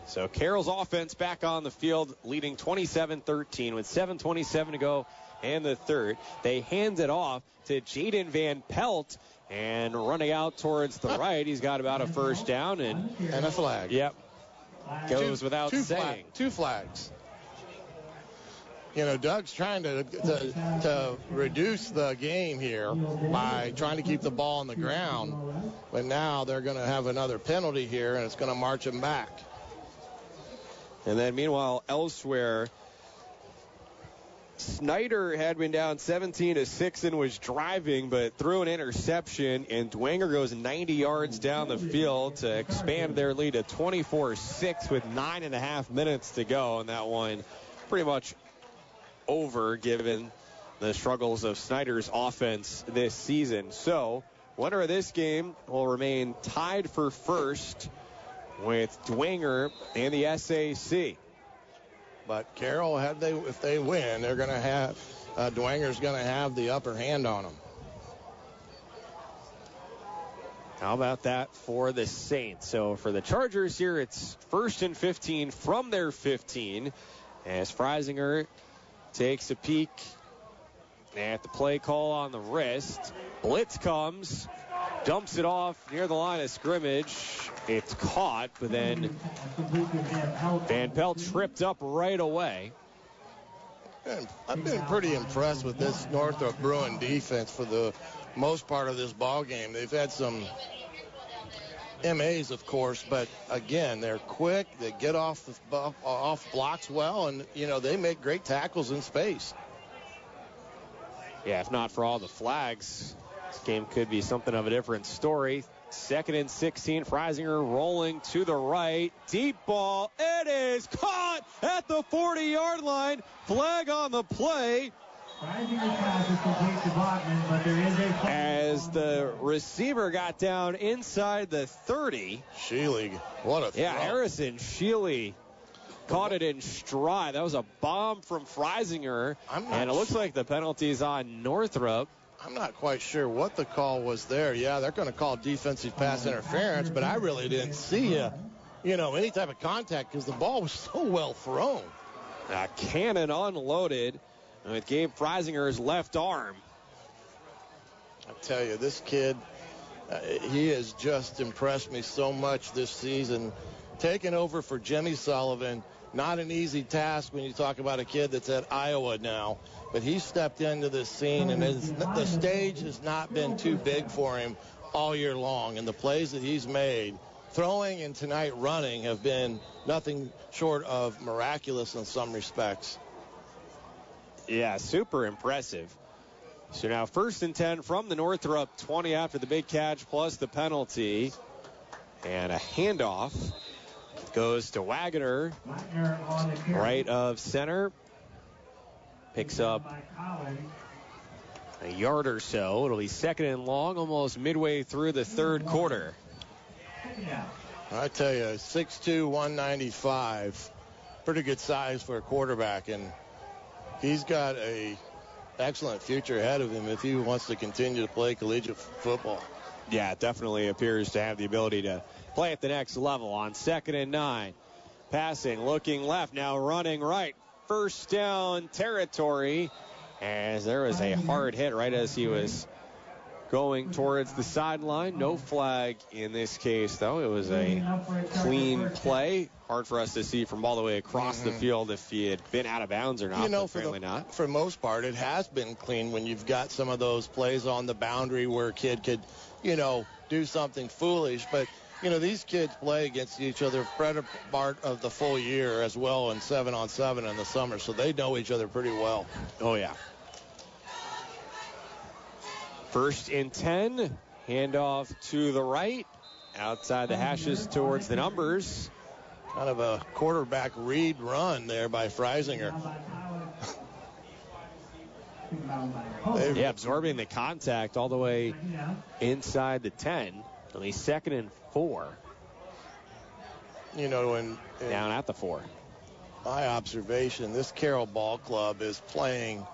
C: So Carroll's offense back on the field, leading 27-13 with 7:27 to go in the third. They hand it off to Jaden Van Pelt, and running out towards the right, he's got about a first down and
D: a flag.
C: Yep. Goes without saying.
D: 2 flags. Doug's trying to reduce the game here by trying to keep the ball on the ground. But now they're going to have another penalty here, and it's going to march him back.
C: And then meanwhile, elsewhere, Snyder had been down 17-6 and was driving, but threw an interception, and Dwenger goes 90 yards down the field to expand their lead to 24-6 with 9.5 minutes to go. And that one pretty much over given the struggles of Snyder's offense this season. So winner of this game will remain tied for first with Dwenger and the SAC.
D: But Carroll, if they win, they're going to have Dwenger's going to have the upper hand on them.
C: How about that for the Saints? So for the Chargers here, it's 1st and 15 from their 15 as Freisinger takes a peek at the play call on the wrist. Blitz comes, dumps it off near the line of scrimmage. It's caught, but then Van Pelt tripped up right away.
D: I've been pretty impressed with this Northrop Bruin defense for the most part of this ball game. They've had some MAs, of course, but again, they're quick. They get off blocks well, and they make great tackles in space.
C: Yeah, if not for all the flags, this game could be something of a different story. 2nd and 16, Freisinger rolling to the right. Deep ball. It is caught at the 40-yard line. Flag on the play. As the receiver got down inside the 30.
D: Shealy, what a throw.
C: Yeah, Harrison Shealy caught it in stride. That was a bomb from Freisinger. And it looks like the penalty's on Northrop.
D: I'm not quite sure what the call was there. Yeah, they're going to call defensive pass interference, but I really didn't see any type of contact because the ball was so well thrown.
C: A cannon unloaded with Gabe Freisinger's left arm.
D: I tell you, this kid, he has just impressed me so much this season. Taking over for Jimmy Sullivan, not an easy task when you talk about a kid that's at Iowa now. But he stepped into this scene, and the stage has not been too big for him all year long. And the plays that he's made, throwing and tonight running, have been nothing short of miraculous in some respects.
C: Yeah, super impressive. So now 1st and 10 from the Northrop 20 after the big catch plus the penalty. And a handoff goes to Wagner, right of center. Picks up a yard or so. It'll be 2nd and long, almost midway through the 3rd quarter.
D: I tell you, 6'2", 195, pretty good size for a quarterback, and he's got a excellent future ahead of him if he wants to continue to play collegiate football.
C: Yeah, it definitely appears to have the ability to play at the next level. On 2nd and 9, passing, looking left, now running right. 1st down territory, as there was a hard hit right as he was going towards the sideline. No flag in this case, though. It was a clean play. Hard for us to see from all the way across the field if he had been out of bounds or not. Apparently not.
D: For the most part, it has been clean when you've got some of those plays on the boundary where a kid could, do something foolish. But, these kids play against each other part of the full year as well, and 7-on-7 in the summer, so they know each other pretty well.
C: Oh, yeah. 1st and 10, handoff to the right, outside the hashes towards the numbers.
D: Kind of a quarterback read run there by Freisinger.
C: Yeah, absorbing the contact all the way inside the 10. Only 2nd and 4.
D: Down
C: at the 4.
D: My observation, this Carroll ball club is playing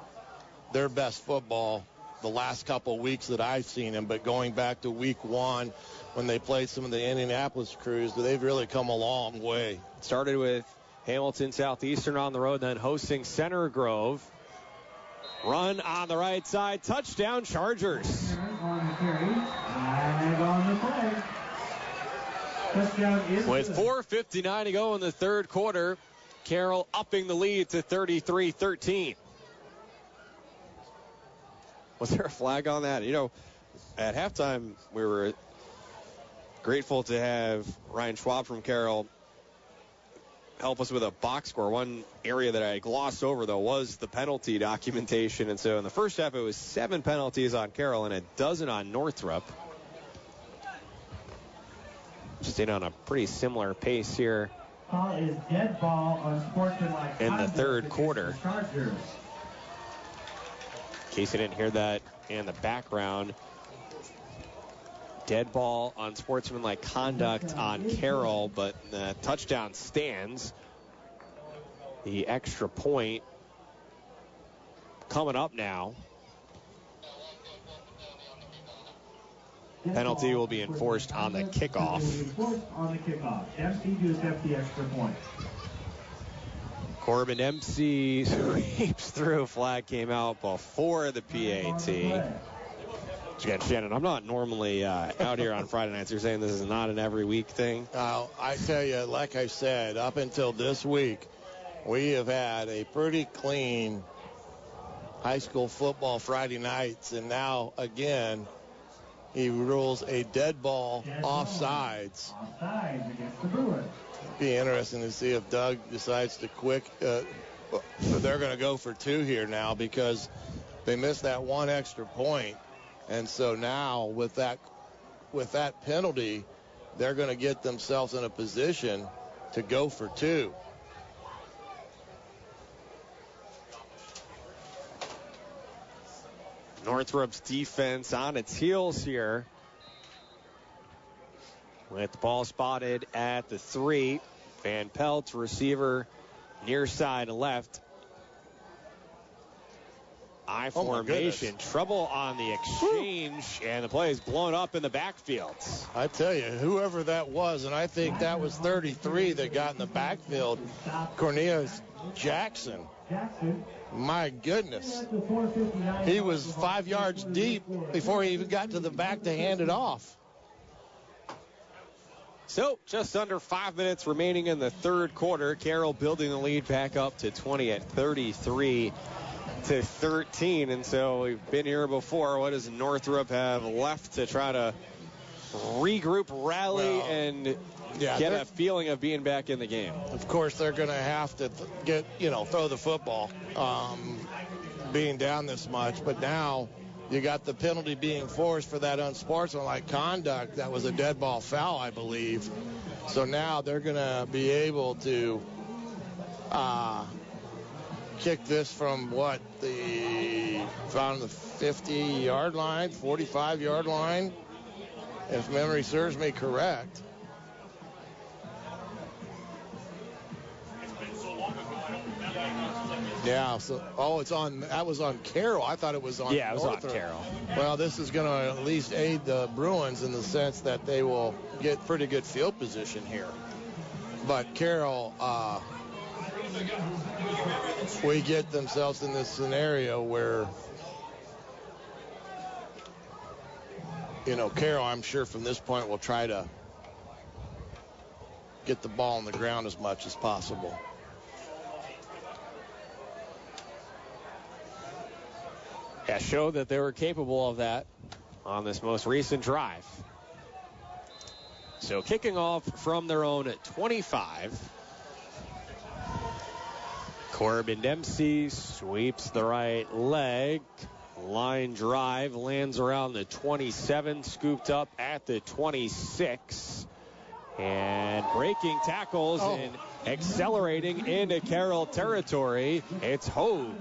D: their best football the last couple weeks that I've seen them, but going back to week 1 when they played some of the Indianapolis crews, they've really come a long way.
C: Started with Hamilton Southeastern on the road, then hosting Center Grove. Run on the right side, touchdown Chargers. With 4:59 to go in the 3rd quarter, Carroll upping the lead to 33-13. Was there a flag on that? At halftime, we were grateful to have Ryan Schwab from Carroll help us with a box score. One area that I glossed over, though, was the penalty documentation. And so in the first half, it was 7 penalties on Carroll and a dozen on Northrop. Stayed on a pretty similar pace here
E: is dead ball on sportsmanlike
C: in the 3rd quarter.
E: Chargers.
C: In case you didn't hear that in the background, dead ball on sportsmanlike conduct on Carroll, but the touchdown stands. The extra point coming up now. Penalty will be enforced on the kickoff.
E: Dempsey gives up the extra point.
C: Corbin Dempsey sweeps through. Flag came out before the PAT. Again, Shannon, I'm not normally out here on Friday nights. You're saying this is not an every week thing?
D: I tell you, like I said, up until this week, we have had a pretty clean high school football Friday nights. And now, again, he rules a dead ball offsides.
E: Offsides against the Bruins.
D: Be interesting to see if Doug decides to they're going to go for 2 here now because they missed that 1 extra point. And so now with that penalty, they're going to get themselves in a position to go for 2.
C: Northrop's defense on its heels here. With the ball spotted at the 3. Van Pelt, receiver near side left. I formation. Trouble on the exchange, and the play is blown up in the backfield.
D: I tell you, whoever that was, and I think that was 33 that got in the backfield, Cornelius Jackson. My goodness. He was 5 yards deep before he even got to the back to hand it off.
C: So just under 5 minutes remaining in the third quarter. Carroll building the lead back up to 20 at 33-13. And so we've been here before. What does Northrop have left to try to regroup, rally, and get a feeling of being back in the game?
D: Of course, they're going to have to throw the football, being down this much. But now you got the penalty being forced for that unsportsmanlike conduct. That was a dead ball foul, I believe. So now they're going to be able to kick this from the 50-yard line, 45-yard line, if memory serves me correct. Yeah, that was on Carroll. I thought it was on
C: it was
D: Northrop.
C: on Carroll.
D: Well, this is going to at least aid the Bruins in the sense that they will get pretty good field position here. But Carroll, we get themselves in this scenario where, Carroll, I'm sure from this point will try to get the ball on the ground as much as possible.
C: Yeah, showed that they were capable of that on this most recent drive. So kicking off from their own 25. Corbin Dempsey sweeps the right leg. Line drive lands around the 27, scooped up at the 26. And breaking tackles and accelerating into Carroll territory. It's Hogue.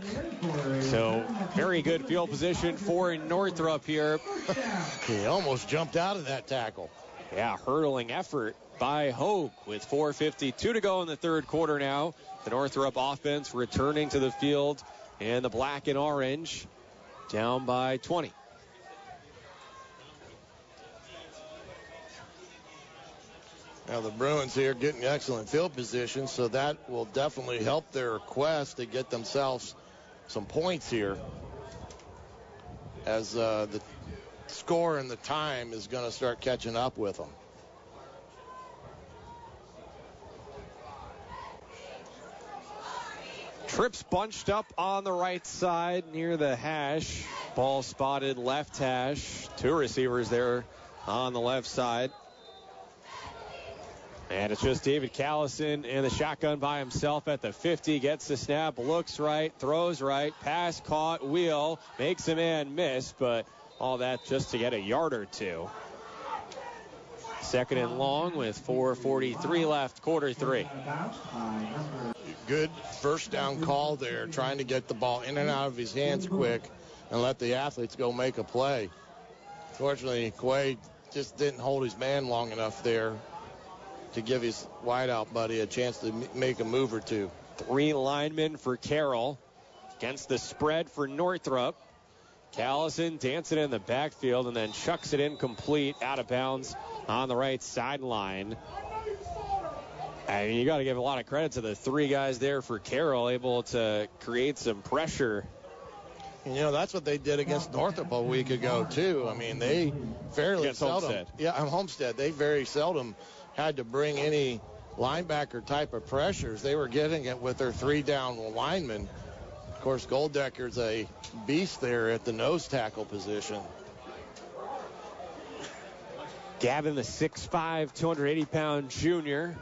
C: So very good field position for Northrop here.
D: He almost jumped out of that tackle.
C: Yeah, hurdling effort by Hogue with 4:52 to go in the third quarter now. The Northrop offense returning to the field in the black and orange, down by 20.
D: Now the Bruins here getting excellent field position, so that will definitely help their quest to get themselves some points here, as the score and the time is going to start catching up with them.
C: Trips bunched up on the right side near the hash. Ball spotted left hash. Two receivers there on the left side. And it's just David Callison in the shotgun by himself at the 50. Gets the snap, looks right, throws right, pass caught, wheel, makes a man miss, but all that just to get a yard or two. Second and long with 4:43 left, quarter three.
D: Good first down call there, trying to get the ball in and out of his hands quick and let the athletes go make a play. Fortunately, Quay just didn't hold his man long enough there to give his wideout buddy a chance to make a move or two.
C: Three linemen for Carroll against the spread for Northrop. Callison dancing in the backfield and then chucks it incomplete, out of bounds on the right sideline. I mean, you got to give a lot of credit to the three guys there for Carroll, able to create some pressure.
D: That's what they did against Northrop a week ago, too. I mean, they fairly seldom. Homestead. Yeah, Homestead. They very seldom had to bring any linebacker type of pressures. They were getting it with their three down linemen. Of course, Goldecker's a beast there at the nose tackle position.
C: Gavin, the 6'5", 280-pound junior.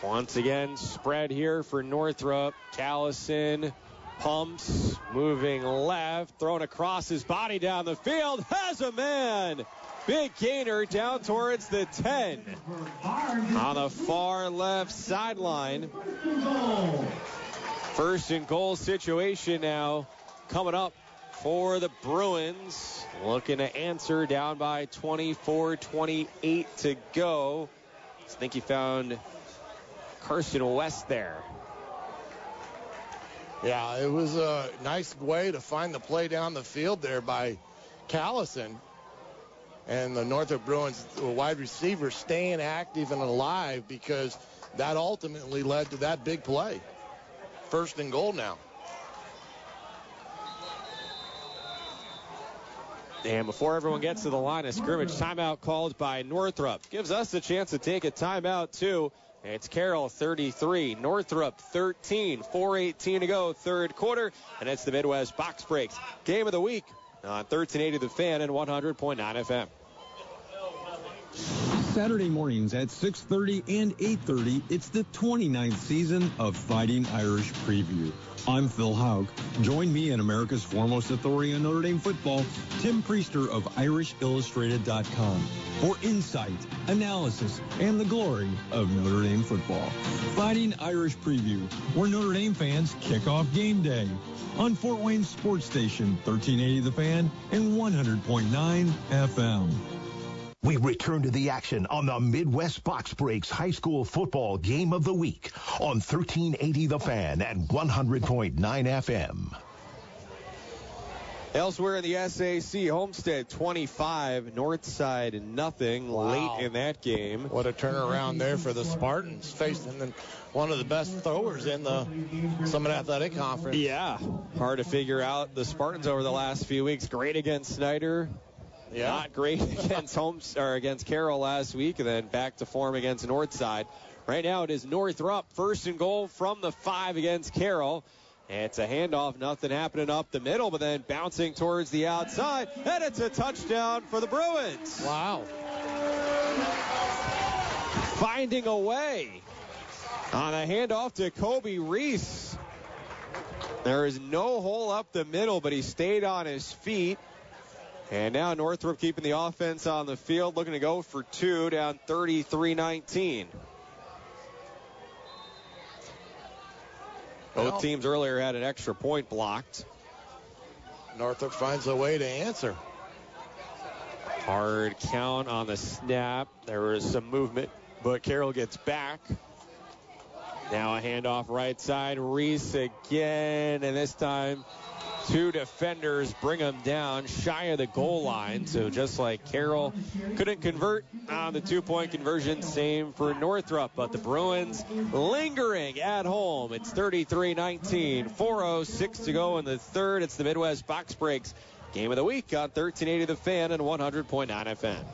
C: Once again, spread here for Northrop. Callison pumps, moving left, thrown across his body down the field. Has a man. Big gainer down towards the 10. On the far left sideline. First and goal situation now coming up for the Bruins. Looking to answer, down by 24-28 to go. I think he found Carson West there.
D: Yeah, it was a nice way to find the play down the field there by Callison. And the Northrop Bruins wide receiver staying active and alive, because that ultimately led to that big play. 1st and goal now.
C: And before everyone gets to the line of scrimmage, timeout called by Northrop. Gives us a chance to take a timeout, too. It's Carroll 33, Northrop 13, 4:18 to go, 3rd quarter. And it's the Midwest Box Breaks Game of the Week on 1380 The Fan and 100.9 FM.
J: Saturday mornings at 6:30 and 8:30, it's the 29th season of Fighting Irish Preview. I'm Phil Haug. Join me and America's foremost authority on Notre Dame football, Tim Priester of IrishIllustrated.com, for insight, analysis, and the glory of Notre Dame football. Fighting Irish Preview, where Notre Dame fans kick off game day, on Fort Wayne Sports Station, 1380 The Fan and 100.9 FM.
A: We return to the action on the Midwest Box Breaks High School Football Game of the Week on 1380 The Fan and 100.9 FM.
C: Elsewhere in the SAC, Homestead 25, Northside nothing.
D: Wow.
C: Late in that game.
D: What a turnaround there for the Spartans, facing one of the best throwers in the Summit Athletic Conference.
C: Yeah, hard to figure out. The Spartans over the last few weeks, great against Snyder.
D: Yeah.
C: Not great against Carroll last week, and then back to form against Northside. Right now it is Northrop, 1st and goal from the 5 against Carroll. It's a handoff, nothing happening up the middle, but then bouncing towards the outside, and it's a touchdown for the Bruins.
D: Wow.
C: Finding a way on a handoff to Kobe Reese. There is no hole up the middle, but he stayed on his feet. And now Northrop keeping the offense on the field, looking to go for 2, down 33-19. Both teams earlier had an extra point blocked.
D: Northrop finds a way to answer.
C: Hard count on the snap. There was some movement, but Carroll gets back. Now a handoff right side. Reese again, and this time 2 defenders bring him down shy of the goal line. So just like Carroll couldn't convert on the 2-point conversion, same for Northrop. But the Bruins lingering at home. It's 33-19, 4:06 to go in the 3rd. It's the Midwest Box Breaks Game of the Week on 1380 The Fan and 100.9 FM.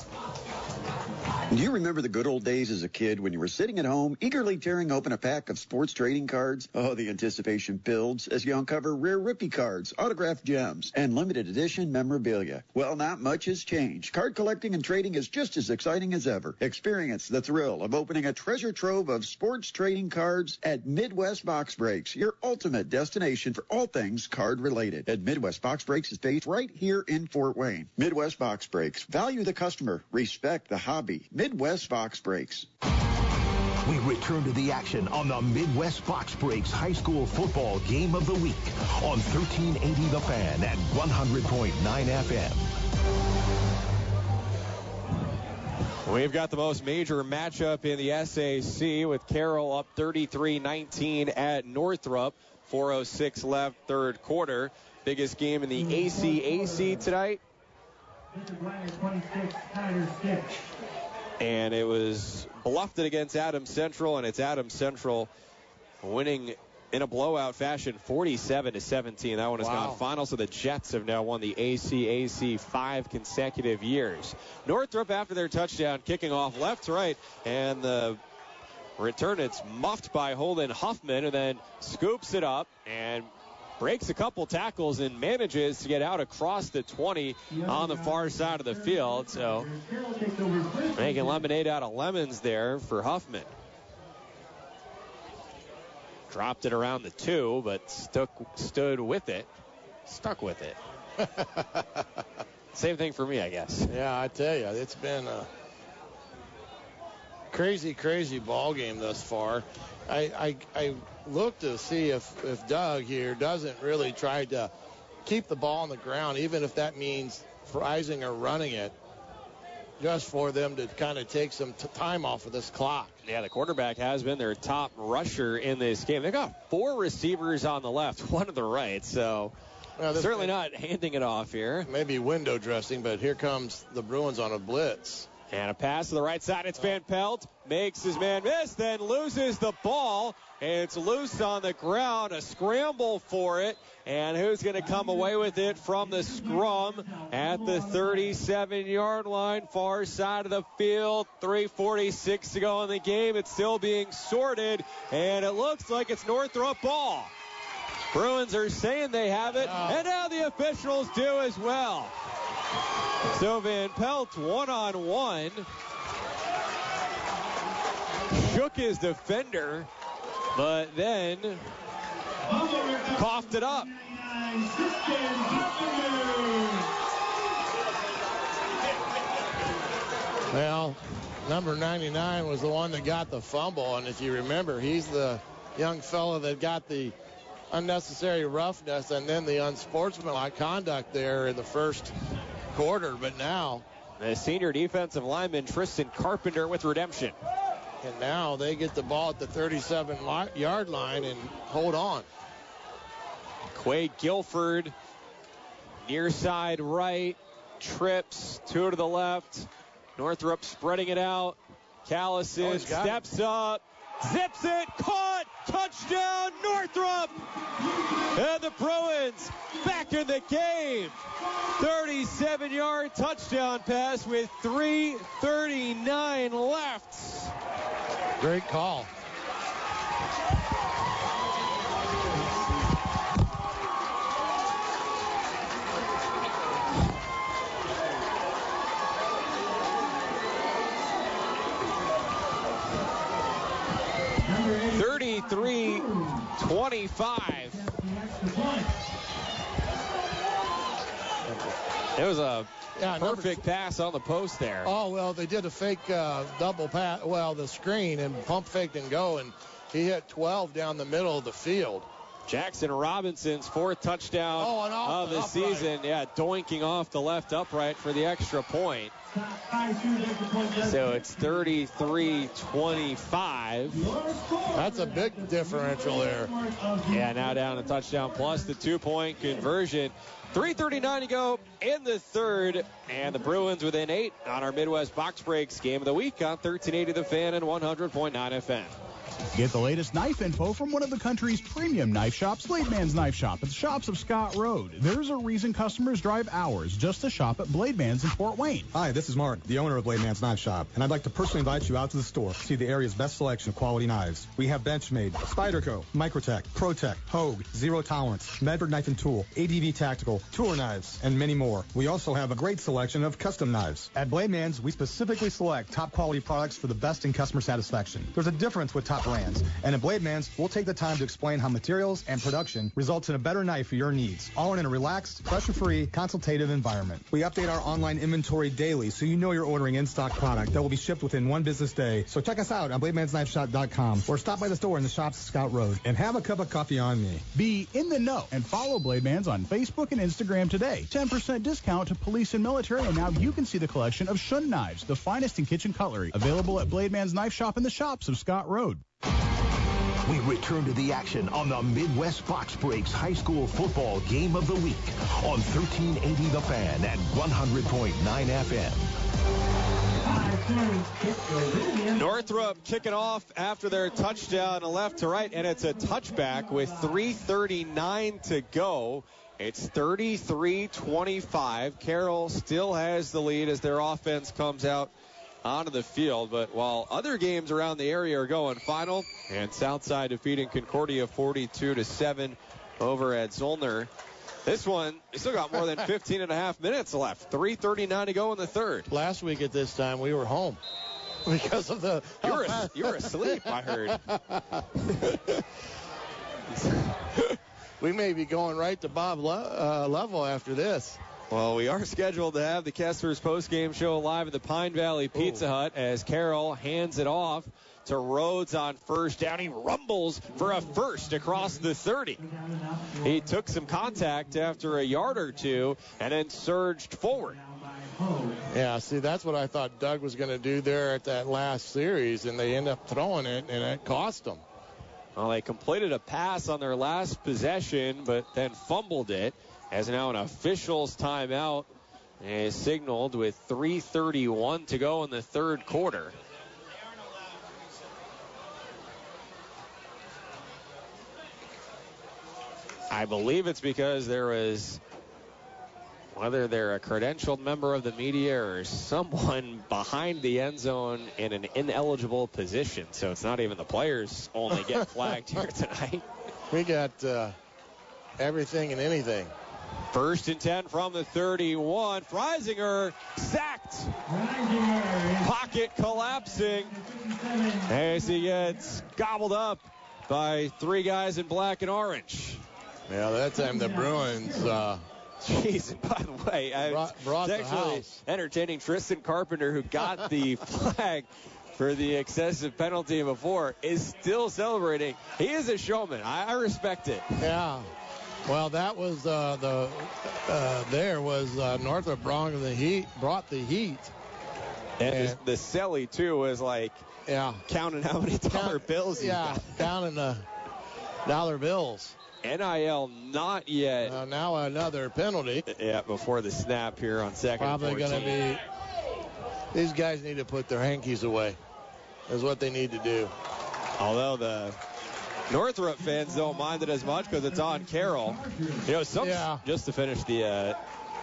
G: Do you remember the good old days as a kid when you were sitting at home, eagerly tearing open a pack of sports trading cards? Oh, the anticipation builds as you uncover rare rookie cards, autographed gems, and limited edition memorabilia. Well, not much has changed. Card collecting and trading is just as exciting as ever. Experience the thrill of opening a treasure trove of sports trading cards at Midwest Box Breaks, your ultimate destination for all things card related. And Midwest Box Breaks is based right here in Fort Wayne. Midwest Box Breaks. Value the customer. Respect the hobby. Midwest Box Breaks.
A: We return to the action on the Midwest Box Breaks High School Football Game of the Week on 1380 The Fan and 100.9 FM.
C: We've got the most major matchup in the SAC with Carroll up 33-19 at Northrop. 4:06 left, 3rd quarter. Biggest game in the ACAC tonight. And it was Bluffton against Adams Central, and it's Adams Central winning in a blowout fashion, 47-17. That one has gone final, so the Jets have now won the ACAC 5 consecutive years. Northrop, after their touchdown, kicking off left to right, and the return, it's muffed by Holden Huffman, who then scoops it up and breaks a couple tackles and manages to get out across the 20 on the far side of the field. So making lemonade out of lemons there for Huffman. Dropped it around the 2, but stood with it. Stuck with it. Same thing for me, I guess.
D: Yeah, I tell you, it's been a crazy ball game thus far. I look to see if Doug here doesn't really try to keep the ball on the ground, even if that means Freisinger running it. just for them to kind of take some time off of this clock.
C: Yeah, the quarterback has been their top rusher in this game. They've got 4 receivers on the left, 1 on the right, so certainly not handing it off here.
D: Maybe window dressing, but here comes the Bruins on a blitz.
C: And a pass to the right side. It's Van Pelt. Makes his man miss, then loses the ball. And it's loose on the ground. A scramble for it. And who's going to come away with it from the scrum at the 37-yard line, far side of the field. 3:46 to go in the game. It's still being sorted. And it looks like it's Northrop ball. Bruins are saying they have it. And now the officials do as well. So Van Pelt one-on-one. Shook his defender, but then coughed it up.
D: Well, number 99 was the one that got the fumble, and if you remember, he's the young fellow that got the unnecessary roughness and then the unsportsmanlike conduct there in the first quarter. But now
C: the senior defensive lineman Tristan Carpenter with redemption.
D: And now they get the ball at the 37-yard line and hold on.
C: Quade Guilford, near side right, trips, 2 to the left. Northrop spreading it out. Callison steps up, zips it, caught, touchdown, Northrop! And the Bruins back in the game. 37-yard touchdown pass with 3:39 left.
D: Great call.
E: Number
C: 33-25. It was a perfect pass on the post there.
D: Oh, well, they did a fake double pass, the screen, and pump faked and go, and he hit 12 down the middle of the field.
C: Jackson Robinson's 4th touchdown of the season. Yeah, doinking off the left upright for the extra point. So it's 33-25.
D: That's a big differential there.
C: Yeah, now down a touchdown plus the 2-point conversion. 3:39 to go in the third, and the Bruins within 8 on our Midwest Box Breaks Game of the Week on 1380 The Fan and 100.9 FM.
K: Get the latest knife info from one of the country's premium knife shops, Blade Man's Knife Shop at the shops of Scott Road. There's a reason customers drive hours just to shop at Blade Man's in Fort Wayne.
L: Hi, this is Mark, the owner of Blade Man's Knife Shop, and I'd like to personally invite you out to the store to see the area's best selection of quality knives. We have Benchmade, Spyderco, Microtech, ProTech, Hogue, Zero Tolerance, Medford Knife and Tool, ADV Tactical, Tour Knives, and many more. We also have a great selection of custom knives. At Blade Man's, we specifically select top quality products for the best in customer satisfaction. There's a difference with top brands, and at Blade Man's, we'll take the time to explain how materials and production results in a better knife for your needs, all in a relaxed, pressure-free, consultative environment. We update our online inventory daily so you know you're ordering in-stock product that will be shipped within 1 business day. So check us out on BladeMansKnifeShop.com or stop by the store in the shops Scout Road and have a cup of coffee on me.
K: Be in the know and follow Blade Man's on Facebook and Instagram today. 10% discount to police and military, and now you can see the collection of Shun knives, the finest in kitchen cutlery, available at Blade Man's Knife Shop in the shops of Scott Road.
A: We return to the action on the Midwest Box Breaks High School Football Game of the Week on 1380 The Fan and 100.9 FM.
C: Northrop kicking off after their touchdown left to right, and it's a touchback with 3:39 to go. It's 33-25. Carroll still has the lead as their offense comes out onto the field, but while other games around the area are going final, and Southside defeating Concordia 42-7 over at Zollner, this one, they still got more than 15 and a half minutes left. 3:39 to go in the third.
D: Last week at this time, we were home because of the...
C: You were asleep, I heard.
D: We may be going right to Bob level after this.
C: Well, we are scheduled to have the Kesslers postgame show live at the Pine Valley Pizza Hut as Carroll hands it off to Rhodes on first down. He rumbles for a first across the 30. He took some contact after a yard or two and then surged forward.
D: Yeah, see, that's what I thought Doug was going to do there at that last series, and they end up throwing it, and it cost them.
C: Well, they completed a pass on their last possession, but then fumbled it. As now an official's timeout is signaled with 3:31 to go in the third quarter. I believe it's because there was, whether they're a credentialed member of the media or someone behind the end zone in an ineligible position. So it's not even the players only get flagged here tonight.
D: We got everything and anything.
C: 1st and 10 from the 31. Freisinger sacked. Pocket collapsing as he gets gobbled up by 3 guys in black and orange.
D: Yeah, that time the Bruins.
C: Jeez, and by the way,
D: brought
C: it's actually entertaining Tristan Carpenter, who got the flag for the excessive penalty before, is still celebrating. He is a showman. I respect it.
D: Yeah. Well, that was Northrop brought the heat.
C: And the Selly, too, was like counting how many dollar bills he got.
D: Counting the dollar bills.
C: NIL not yet.
D: Now another penalty.
C: Yeah, before the snap here on second.
D: Probably going to be. These guys need to put their hankies away. Is what they need to do.
C: Although the Northrop fans don't mind it as much because it's on Carroll. You know, just to finish the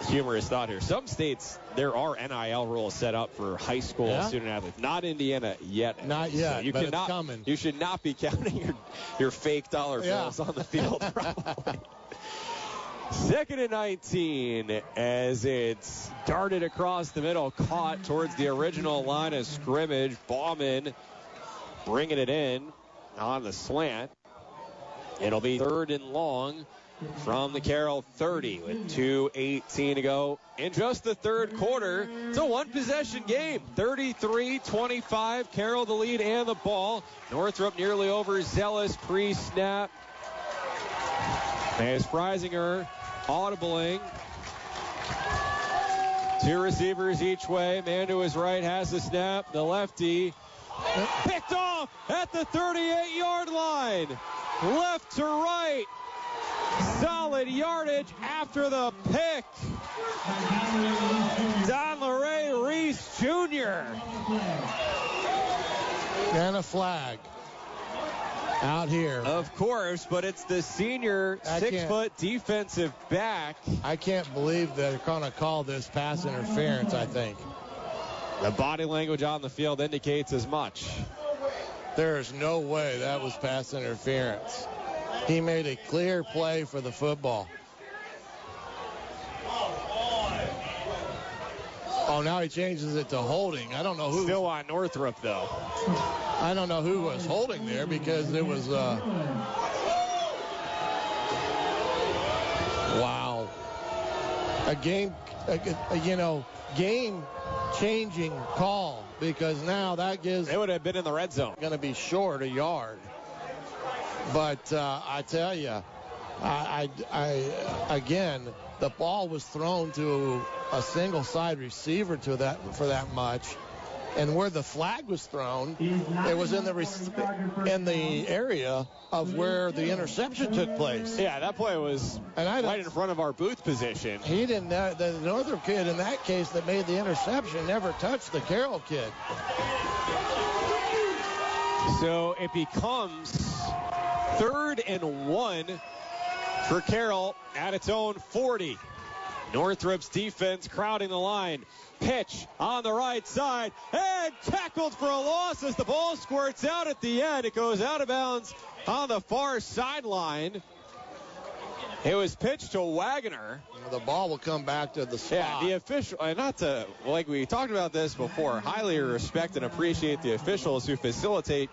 C: humorous thought here, some states there are NIL rules set up for high school student athletes. Not Indiana yet.
D: Not yet,
C: so
D: but it's coming.
C: You should not be counting your fake dollar bills on the field, probably. 2nd and 19 as it's darted across the middle, caught towards the original line of scrimmage. Bauman bringing it in on the slant. It'll be 3rd and long from the Carroll 30 with 2:18 to go in just the third quarter. It's a one-possession game. 33-25. Carroll the lead and the ball. Northrop nearly overzealous pre-snap. As Freisinger audibling. 2 receivers each way. Man to his right has the snap. The lefty picked off at the 38-yard line. Left to right. Solid yardage after the pick. Don LeRae Reese Jr.
D: And a flag out here.
C: Of course, but it's the senior 6-foot defensive back.
D: I can't believe they're going to call this pass interference, I think.
C: The body language on the field indicates as much.
D: There is no way that was pass interference. He made a clear play for the football. Oh, now he changes it to holding. I don't know who.
C: Still on Northrop, though.
D: I don't know who was holding there because it was, wow. A game-changing call because now that gives.
C: It would have been in the red zone.
D: Going to be short a yard. But I tell you, again, the ball was thrown to a single side receiver for that much, and where the flag was thrown, it was in the area of where the interception took place.
C: Yeah, that play was right in front of our booth position.
D: He didn't. The Northrop kid in that case that made the interception never touched the Carroll kid.
C: So it becomes 3rd and 1 for Carroll at its own 40. Northrop's defense crowding the line. Pitch on the right side and tackled for a loss as the ball squirts out at the end. It goes out of bounds on the far sideline. It was pitched to Wagner.
D: The ball will come back to the spot.
C: Yeah, the official, like we talked about this before, highly respect and appreciate the officials who facilitate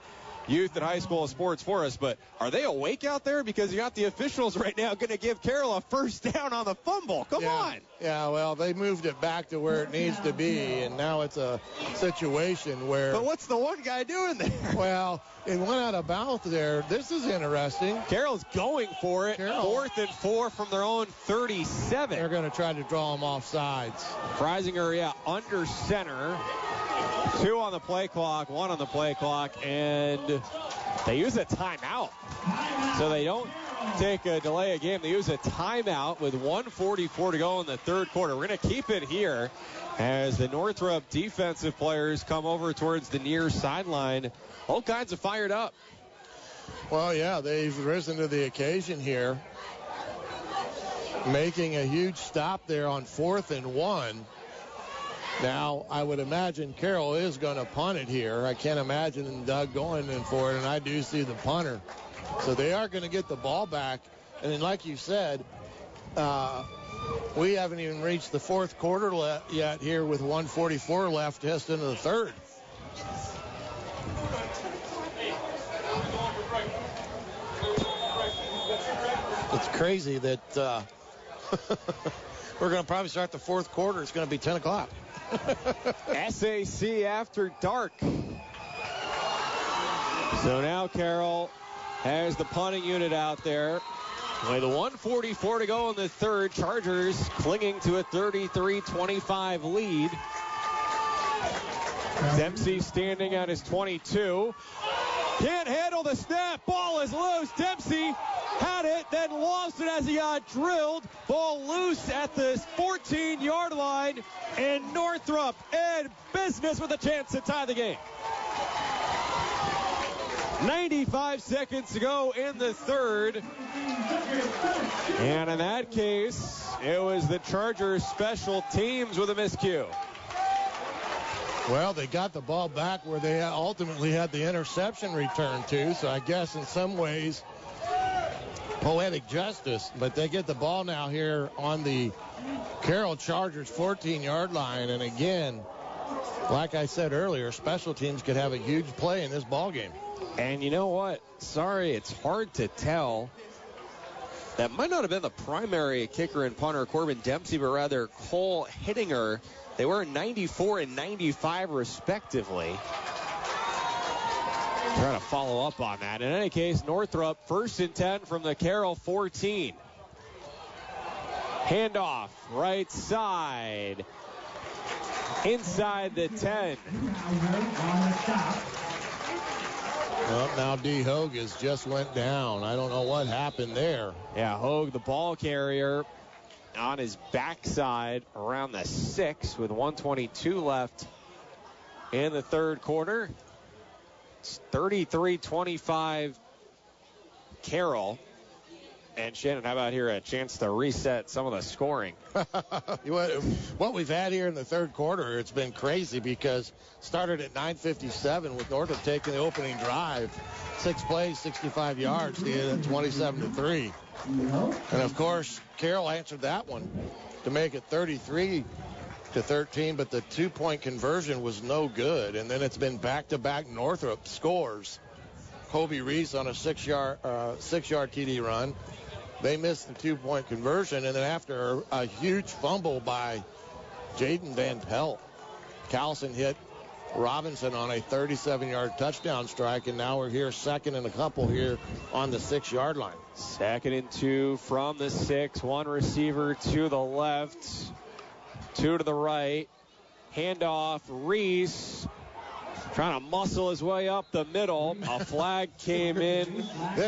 C: youth and high school sports for us, but are they awake out there? Because you got the officials right now going to give Carroll a first down on the fumble. Come on.
D: Yeah, well, they moved it back to where it needs to be, and now it's a situation where...
C: But what's the one guy doing there?
D: Well, it went out of bounds there. This is interesting.
C: Carroll's going for it.
D: Carroll.
C: 4th and 4 from their own 37.
D: They're going to try to draw them off sides.
C: Freisinger, under center. 2 on the play clock, 1 on the play clock, and they use a timeout. So they don't take a delay a game. They use a timeout with 1:44 to go in the third quarter. We're going to keep it here as the Northrop defensive players come over towards the near sideline. All kinds of fired up.
D: Well, yeah, they've risen to the occasion here, making a huge stop there on 4th and 1. Now, I would imagine Carroll is going to punt it here. I can't imagine Doug going in for it, and I do see the punter. So they are going to get the ball back. And then, like you said, we haven't even reached the fourth quarter yet here with 1:44 left just into the third. It's crazy that we're going to probably start the fourth quarter. It's going to be 10 o'clock.
C: SAC after dark. So now Carroll has the punting unit out there. With 1:44 to go in the third, Chargers clinging to a 33-25 lead. Dempsey standing at his 22. Can't handle the snap. Ball is loose. Dempsey had it, then lost it as he got drilled. Ball loose at the 14-yard line. And Northrop in business with a chance to tie the game. 95 seconds to go in the third. And in that case, it was the Chargers special teams with a miscue.
D: Well, they got the ball back where they ultimately had the interception returned to. So I guess in some ways, poetic justice. But they get the ball now here on the Carroll Chargers 14-yard line. And again, like I said earlier, special teams could have a huge play in this ball game.
C: And you know what? Sorry, it's hard to tell. That might not have been the primary kicker and punter, Corbin Dempsey, but rather Cole Hittinger. They were 94 and 95 respectively. Trying to follow up on that. In any case, Northrop 1st and 10 from the Carroll 14. Handoff, right side. Inside the 10.
D: Well, now D. Hogue has just went down. I don't know what happened there.
C: Yeah, Hogue, the ball carrier, on his backside around the 6 with 1:22 left in the third quarter. It's 33-25 Carroll. And Shannon, how about here a chance to reset some of the scoring?
D: What we've had here in the third quarter, it's been crazy because started at 9:57 with Northrop taking the opening drive. 6 plays, 65 yards, to get it 27-3. And of course, Carroll answered that one to make it 33-13, but the 2-point conversion was no good. And then it's been back-to-back Northrop scores. Kobe Reese on a 6-yard TD run. They missed the 2-point conversion, and then after a huge fumble by Jaden Van Pelt, Callison hit Robinson on a 37-yard touchdown strike, and now we're here second and a couple here on the 6-yard line.
C: 2nd and 2 from the 6. One receiver to the left, 2 to the right. Handoff, Reese. Trying to muscle his way up the middle. A flag came in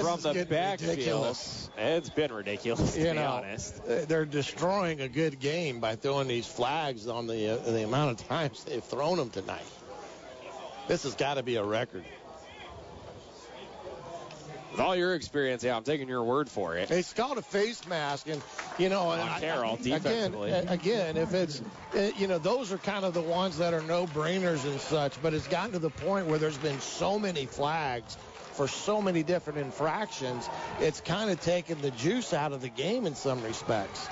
C: from the backfield.
D: Ridiculous.
C: It's been ridiculous, to be honest.
D: They're destroying a good game by throwing these flags on the amount of times they've thrown them tonight. This has got to be a record.
C: With all your experience, yeah, I'm taking your word for it.
D: It's called a face mask, and on
C: Carroll defensively.
D: Again, if it's those are kind of the ones that are no-brainers and such. But it's gotten to the point where there's been so many flags for so many different infractions. It's kind of taken the juice out of the game in some respects.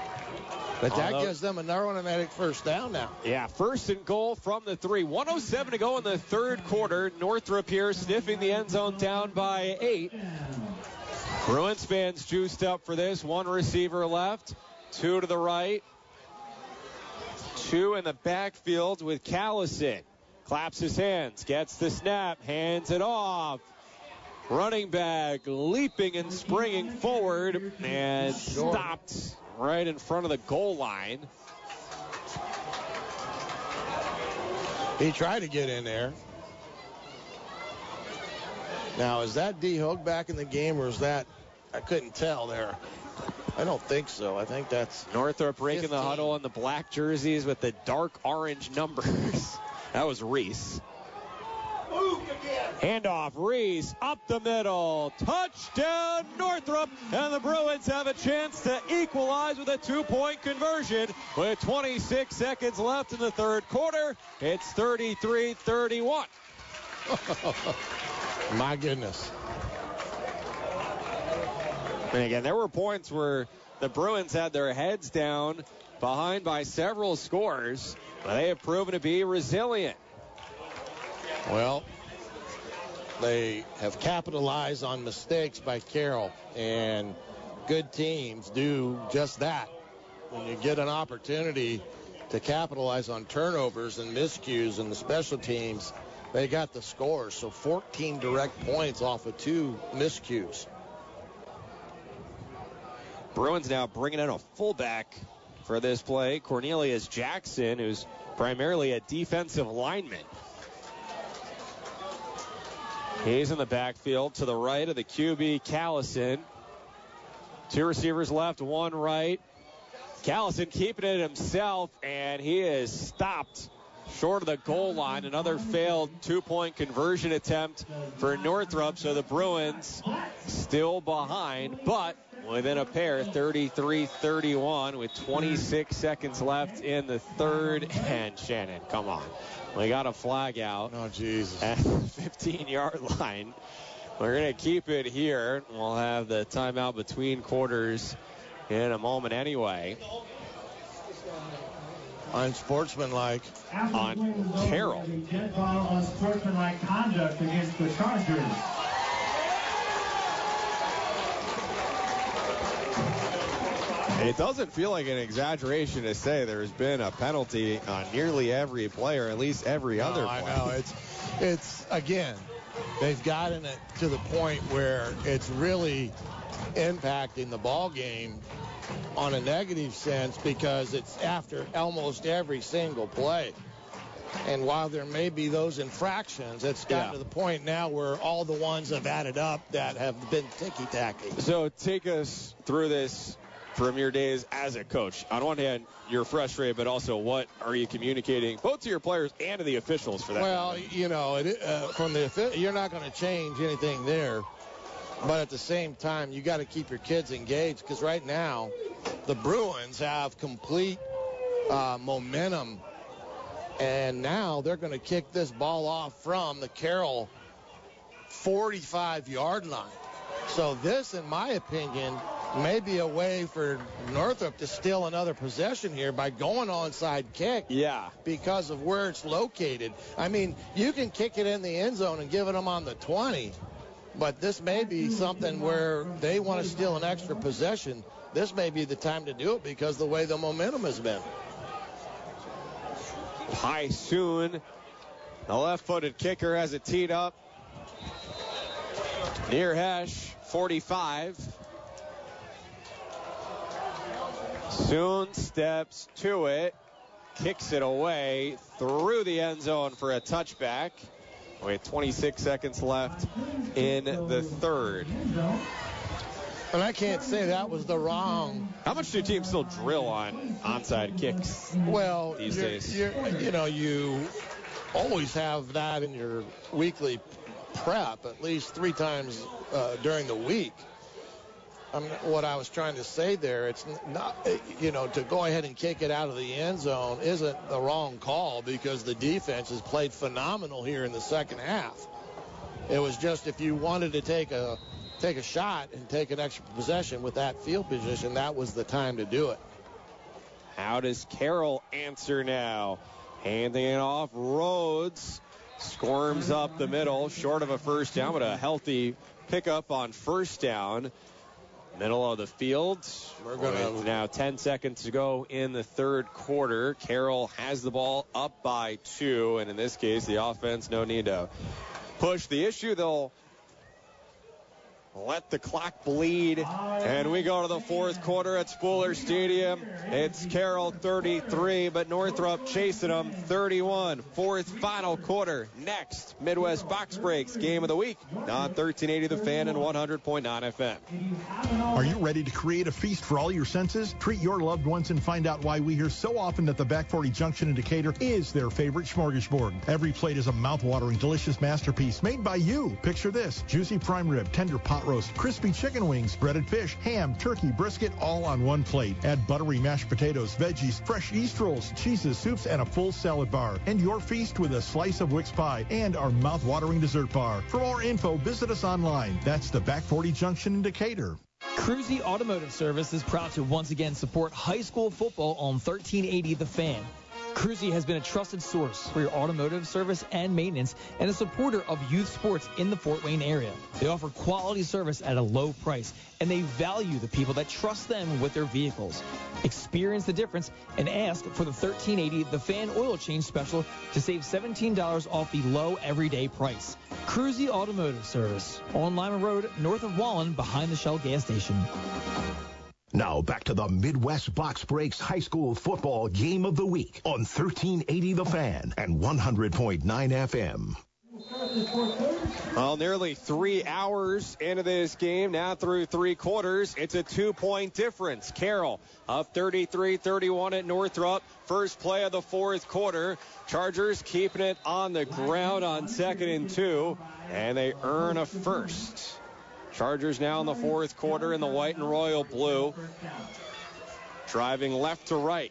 D: But that gives them another automatic first down now.
C: Yeah, first and goal from the 3. 1:07 to go in the third quarter. Northrop here sniffing the end zone, down by 8. Bruins fans juiced up for this. 1 receiver left, 2 to the right, 2 in the backfield with Callison. Claps his hands, gets the snap, hands it off. Running back leaping and springing forward and stopped right in front of the goal line.
D: He tried to get in there. Now, is that D. Hogue back in the game, or is that, I couldn't tell there. I don't think so. I think that's
C: Northrop breaking the huddle in the black jerseys with the dark orange numbers. That was Reese. Handoff, Reese, up the middle. Touchdown, Northrop. And the Bruins have a chance to equalize with a 2-point conversion. With 26 seconds left in the third quarter, it's 33-31.
D: My goodness.
C: And again, there were points where the Bruins had their heads down, behind by several scores, but they have proven to be resilient.
D: Well, they have capitalized on mistakes by Carroll, and good teams do just that. When you get an opportunity to capitalize on turnovers and miscues in the special teams, they got the scores. So 14 direct points off of 2 miscues.
C: Bruins now bringing in a fullback for this play, Cornelius Jackson, who's primarily a defensive lineman. He's in the backfield to the right of the QB, Callison. 2 receivers left, 1 right. Callison keeping it himself, and he is stopped short of the goal line. Another failed 2-point conversion attempt for Northrop, so the Bruins still behind, but within a pair, 33-31 with 26 seconds left in the third. And Shannon, come on. We got a flag out.
D: Oh, Jesus.
C: At the 15-yard line. We're going to keep it here. We'll have the timeout between quarters in a moment anyway.
D: Unsportsmanlike.
C: On Carroll.
E: Unsportsmanlike conduct against the Chargers.
C: It doesn't feel like an exaggeration to say there's been a penalty on nearly every player, at least every other player.
D: I know. It's again, they've gotten it to the point where it's really impacting the ball game on a negative sense, because it's after almost every single play. And while there may be those infractions, it's gotten to the point now where all the ones have added up that have been ticky-tacky.
C: So take us through this from your days as a coach. On one hand, you're frustrated, but also what are you communicating both to your players and to the officials for that?
D: Well, you know, from the you're not going to change anything there. But at the same time, you got to keep your kids engaged, because right now the Bruins have complete momentum. And now they're going to kick this ball off from the Carroll 45-yard line. So this, in my opinion, may be a way for Northrop to steal another possession here by going onside kick.
C: Yeah.
D: Because of where it's located. I mean, you can kick it in the end zone and give it them on the 20. But this may be something where they want to steal an extra possession. This may be the time to do it because of the way the momentum has been.
C: High soon. The left-footed kicker has it teed up. Near hash, 45. Soon steps to it. Kicks it away through the end zone for a touchback. With 26 seconds left in the third.
D: And I can't say that was the wrong.
C: How much do teams still drill on onside kicks these days?
D: You always have that in your weekly prep at least 3 times during the week. What I was trying to say there, it's not, to go ahead and kick it out of the end zone isn't the wrong call, because the defense has played phenomenal here in the second half. It was just, if you wanted to take a shot and take an extra possession with that field position, that was the time to do it.
C: How does Carroll answer now? Handing it off. Rhodes squirms up the middle, short of a first down, but a healthy pickup on first down. Middle of the field. With now 10 seconds to go in the third quarter. Carroll has the ball up by 2, and in this case, the offense, no need to push the issue. They'll let the clock bleed, and we go to the fourth quarter at Spooler Stadium. It's Carroll 33, but Northrop chasing them 31. Fourth final quarter. Next, Midwest Box Breaks Game of the Week on 1380 The Fan and 100.9 FM.
I: Are you ready to create a feast for all your senses? Treat your loved ones and find out why we hear so often that the Back 40 Junction in Decatur is their favorite smorgasbord. Every plate is a mouth-watering, delicious masterpiece made by you. Picture this: juicy prime rib, tender pot roast, crispy chicken wings, breaded fish, ham, turkey, brisket, all on one plate. Add buttery mashed potatoes, veggies, fresh yeast rolls, cheeses, soups, and a full salad bar. End your feast with a slice of Wix pie and our mouth-watering dessert bar. For more info, visit us online. That's the Back 40 Junction in Decatur.
H: Cruzy Automotive Service is proud to once again support high school football on 1380 The Fan. Cruzy has been a trusted source for your automotive service and maintenance and a supporter of youth sports in the Fort Wayne area. They offer quality service at a low price, and they value the people that trust them with their vehicles. Experience the difference and ask for the 1380 The Fan oil change special to save $17 off the low everyday price. Cruzy Automotive Service on Lima Road, north of Wallen, behind the Shell gas station.
A: Now back to the Midwest Box Breaks High School Football Game of the Week on 1380 The Fan and 100.9 FM.
C: Well, nearly 3 hours into this game, now through 3 quarters, it's a 2-point difference. Carroll up 33-31 at Northrop. First play of the fourth quarter. Chargers keeping it on the ground on 2nd and 2, and they earn a first. Chargers now in the fourth quarter in the white and royal blue. Driving left to right.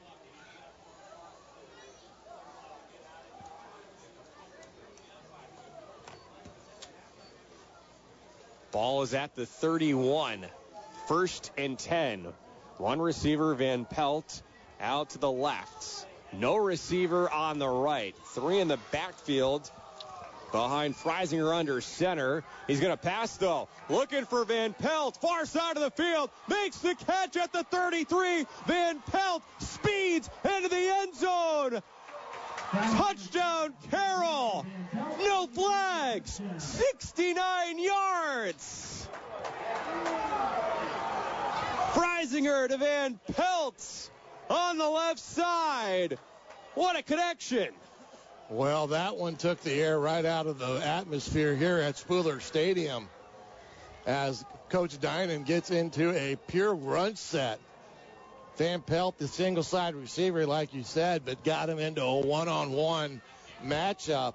C: Ball is at the 31. 1st and 10. One receiver, Van Pelt, out to the left. No receiver on the right. 3 in the backfield behind Freisinger under center. He's going to pass, though. Looking for Van Pelt. Far side of the field. Makes the catch at the 33. Van Pelt speeds into the end zone. Touchdown, Carroll. No flags. 69 yards. Freisinger to Van Pelt on the left side. What a connection.
D: Well, that one took the air right out of the atmosphere here at Spooler Stadium as Coach Dinan gets into a pure run set. Van Pelt, the single-side receiver, like you said, but got him into a one-on-one matchup.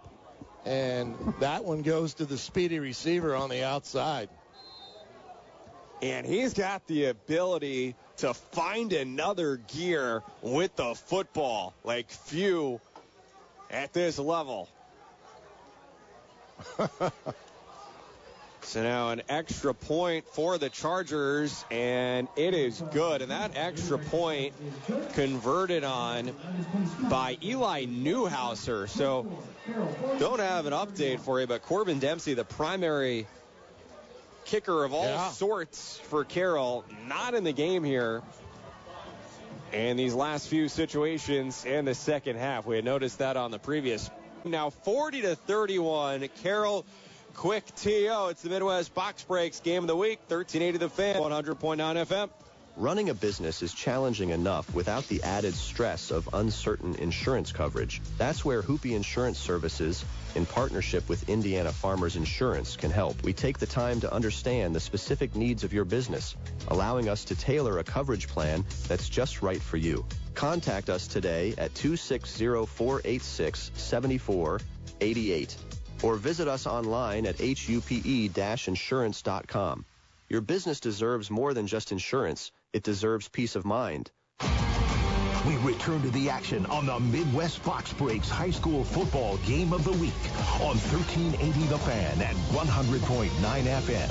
D: And that one goes to the speedy receiver on the outside.
C: And he's got the ability to find another gear with the football like few at this level. So now an extra point for the Chargers, and it is good. And that extra point converted on by Eli Newhouser. So don't have an update for you, but Corbin Dempsey, the primary kicker of all sorts for Carroll, not in the game here. And these last few situations in the second half, we had noticed that on the previous. Now 40-31, Carroll quick TO. It's the Midwest Box Breaks Game of the Week, 1380 The Fan, 100.9 FM.
M: Running a business is challenging enough without the added stress of uncertain insurance coverage. That's where Hoopy Insurance Services, in partnership with Indiana Farmers Insurance, can help. We take the time to understand the specific needs of your business, allowing us to tailor a coverage plan that's just right for you. Contact us today at 260-486-7488 or visit us online at hupe-insurance.com. Your business deserves more than just insurance. It deserves peace of mind.
A: We return to the action on the Midwest Box Breaks High School Football Game of the Week on 1380 The Fan and 100.9 FM.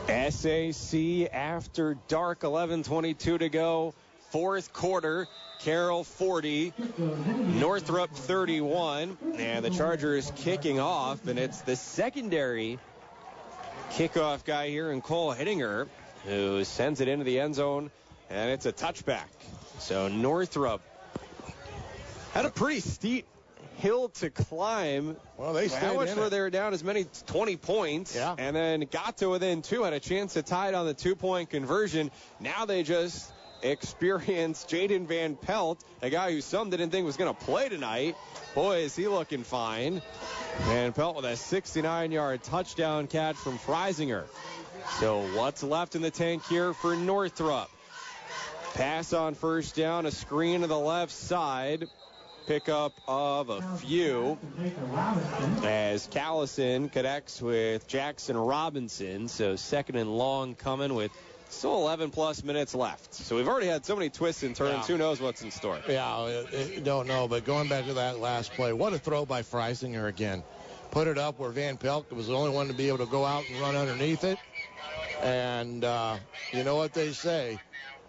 C: SAC after dark, 11:22 to go. Fourth quarter, Carroll 40, Northrop 31, and the Chargers kicking off, and it's the secondary kickoff guy here in Cole Hittinger who sends it into the end zone, and it's a touchback. So Northrop had a pretty steep hill to climb.
D: Well, they stayed in
C: where they were down as many as 20 points, and then got to within 2, had a chance to tie it on the 2-point conversion. Now they just experienced Jaden Van Pelt, a guy who some didn't think was going to play tonight. Boy, is he looking fine. Van Pelt with a 69-yard touchdown catch from Freisinger. So what's left in the tank here for Northrop? Pass on first down, a screen to the left side. Pickup of a few as Callison connects with Jackson Robinson. So second and long coming with still 11-plus minutes left. So we've already had so many twists and turns. Yeah. Who knows what's in store?
D: Yeah, don't know. But going back to that last play, what a throw by Freisinger again. Put it up where Van Pelt was the only one to be able to go out and run underneath it. And you know what they say.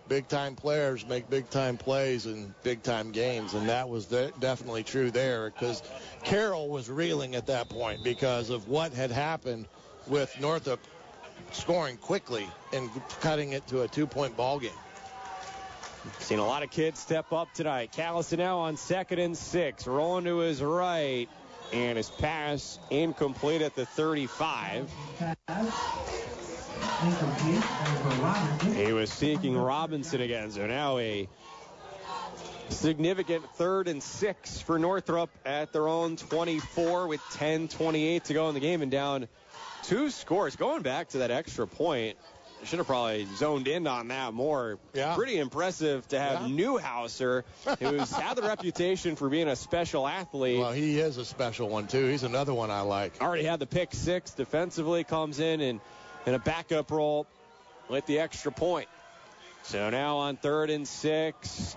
D: Big-time players make big-time plays in big-time games, and that was definitely true there because Carroll was reeling at that point because of what had happened with Northrop scoring quickly and cutting it to a 2-point ball game.
C: Seen a lot of kids step up tonight. Callison now on 2nd and 6, rolling to his right, and his pass incomplete at the 35. He was seeking Robinson again, so now a significant 3rd and 6 for Northrop at their own 24 with 10:28 to go in the game and down 2 scores. Going back to that extra point, I should have probably zoned in on that more.
D: Yeah.
C: Pretty impressive to have Newhouser, who's had the reputation for being a special athlete.
D: Well, he is a special one, too. He's another one I like.
C: Already had the pick 6 defensively, comes in and in a backup role with the extra point. So now on 3rd and 6,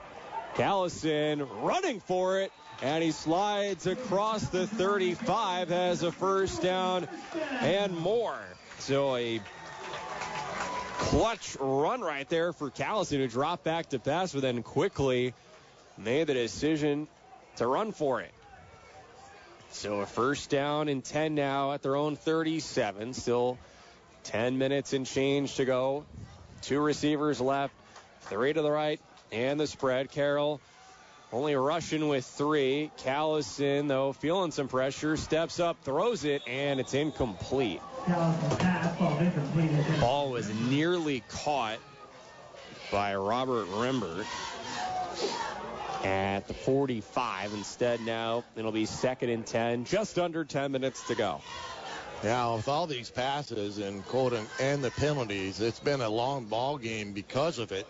C: Callison running for it, and he slides across the 35, has a first down and more. So a clutch run right there for Callison, who dropped back to pass, but then quickly made the decision to run for it. So a first down and 10 now at their own 37. Still 10 minutes and change to go. 2 receivers left, 3 to the right, and the spread. Carroll only rushing with 3. Callison, though, feeling some pressure, steps up, throws it, and it's incomplete. Ball was nearly caught by Robert Rembert at the 45. Instead, now it'll be 2nd and 10, just under 10 minutes to go.
D: Yeah, with all these passes and the penalties, it's been a long ball game because of it.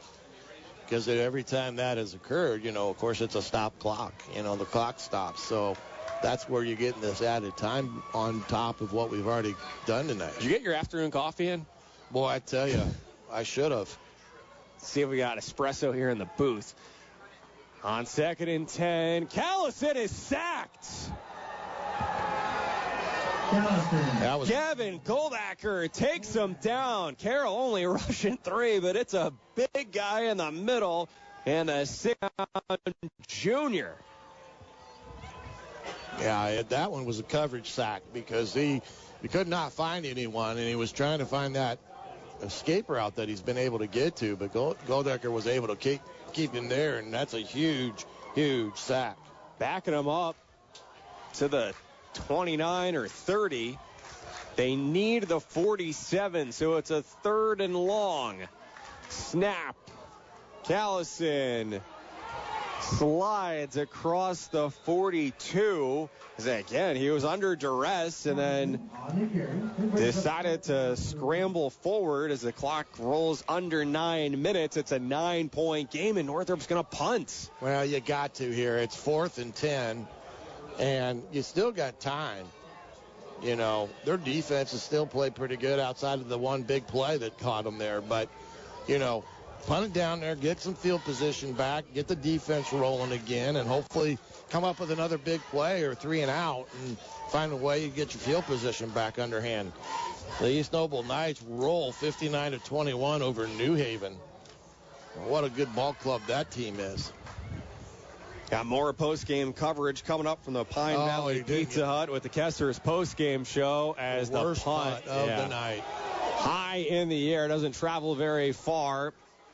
D: Because every time that has occurred, of course, it's a stop clock. The clock stops. So that's where you're getting this added time on top of what we've already done tonight.
C: Did you get your afternoon coffee in?
D: Boy, I tell you, I should have.
C: See if we got espresso here in the booth. On 2nd and 10, Callison is sacked. Kevin Goldacker takes him down. Carroll only rushing 3, but it's a big guy in the middle, and a 6th junior.
D: Yeah, that one was a coverage sack because he could not find anyone, and he was trying to find that escape route that he's been able to get to, but Goldacker was able to keep him there, and that's a huge, huge sack.
C: Backing him up to the 29 or 30. They need the 47, so it's a 3rd and long. Snap. Callison slides across the 42. Again, he was under duress and then decided to scramble forward as the clock rolls under 9 minutes. It's a 9-point game, and Northrop's going to punt.
D: Well, you got to here. It's 4th and 10. And you still got time. Their defense has still played pretty good outside of the one big play that caught them there. But, punt it down there, get some field position back, get the defense rolling again, and hopefully come up with another big play or 3 and out and find a way to get your field position back underhand. The East Noble Knights roll 59-21 over New Haven. What a good ball club that team is.
C: Got more post-game coverage coming up from the Pine Valley Pizza Hut with the Kesser's post-game show as the punt
D: of the night.
C: High in the air, doesn't travel very far,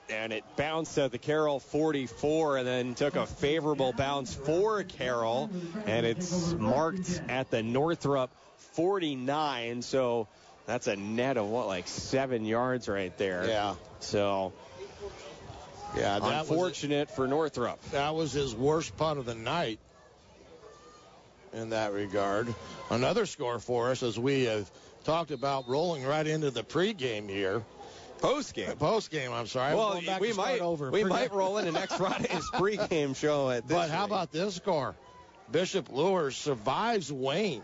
C: and it bounced at the Carroll 44 and then took a favorable bounce for Carroll, and it's marked at the Northrop 49, so that's a net of, like 7 yards right there.
D: Yeah.
C: So...
D: yeah, that
C: unfortunate for Northrop.
D: That was his worst punt of the night in that regard. Another score for us, as we have talked about, rolling right into the pregame here.
C: Postgame,
D: I'm sorry.
C: Well, we might roll into next Friday's pregame show at this
D: But how about this score? Bishop Lures survives Wayne.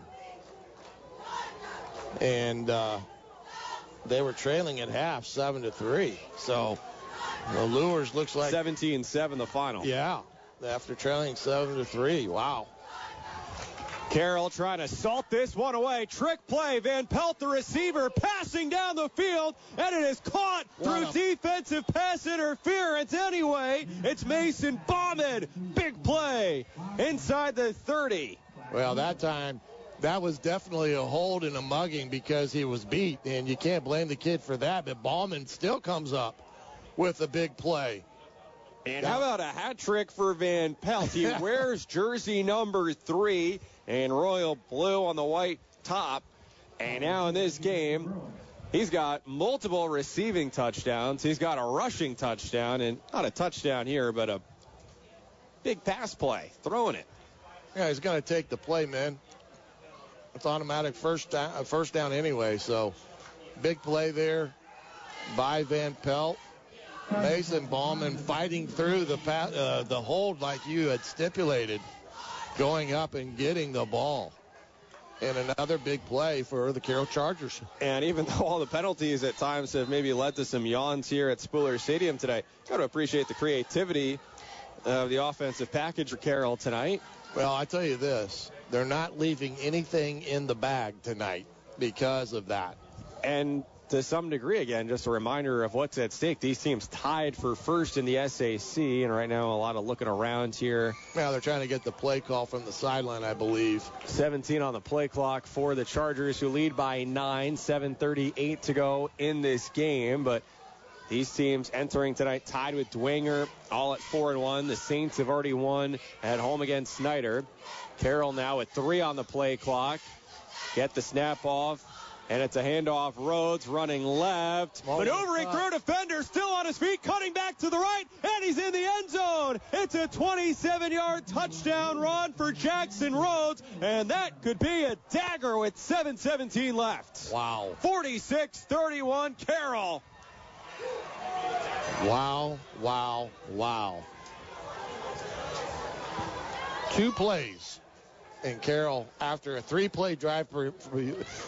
D: And they were trailing at half, 7-3. So... the Lures looks like
C: 17-7 the final.
D: Yeah, after trailing 7-3. Wow.
C: Carroll trying to salt this one away. Trick play. Van Pelt, the receiver, passing down the field, and it is caught through defensive pass interference. Anyway, it's Mason Bauman. Big play inside the 30.
D: Well, that time, that was definitely a hold and a mugging because he was beat, and you can't blame the kid for that, but Bauman still comes up with a big play.
C: And how about a hat trick for Van Pelt? He wears jersey number 3 in royal blue on the white top. And now in this game, he's got multiple receiving touchdowns. He's got a rushing touchdown, and not a touchdown here, but a big pass play, throwing it.
D: Yeah, he's going to take the play, man. It's automatic first down anyway, so big play there by Van Pelt. Mason Bauman fighting through the hold like you had stipulated, going up and getting the ball. And another big play for the Carroll Chargers.
C: And even though all the penalties at times have maybe led to some yawns here at Spooler Stadium today, got to appreciate the creativity of the offensive package for Carroll tonight.
D: Well, I tell you this, they're not leaving anything in the bag tonight because of that.
C: And to some degree, again, just a reminder of what's at stake. These teams tied for first in the SAC, and right now a lot of looking around here.
D: Well, they're trying to get the play call from the sideline, I believe.
C: 17 on the play clock for the Chargers, who lead by 9, 7:38 to go in this game. But these teams entering tonight tied with Dwenger, all at 4-1. The Saints have already won at home against Snyder. Carroll now with 3 on the play clock. Get the snap off. And it's a handoff. Rhodes running left. Maneuvering through defender. Still on his feet. Cutting back to the right. And he's in the end zone. It's a 27-yard touchdown run for Jackson Rhodes. And that could be a dagger with 7:17 left.
D: Wow.
C: 46-31 Carroll.
D: Wow, wow, wow. 2 plays. And Carroll, after a 3-play drive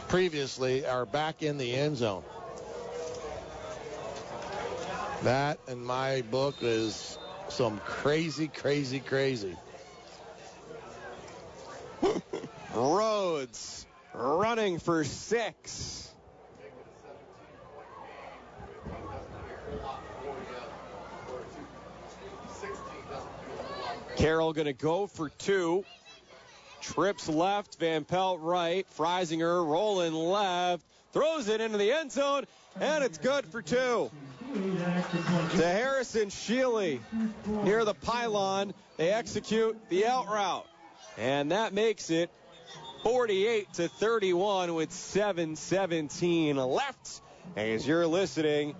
D: previously, are back in the end zone. That, in my book, is some crazy.
C: Rhodes running for 6. Carroll going to go for 2. Trips left, Van Pelt right, Freisinger rolling left, throws it into the end zone, and it's good for 2. To Harrison Shealy near the pylon. They execute the out route, and that makes it 48-31 with 7:17 left. As you're listening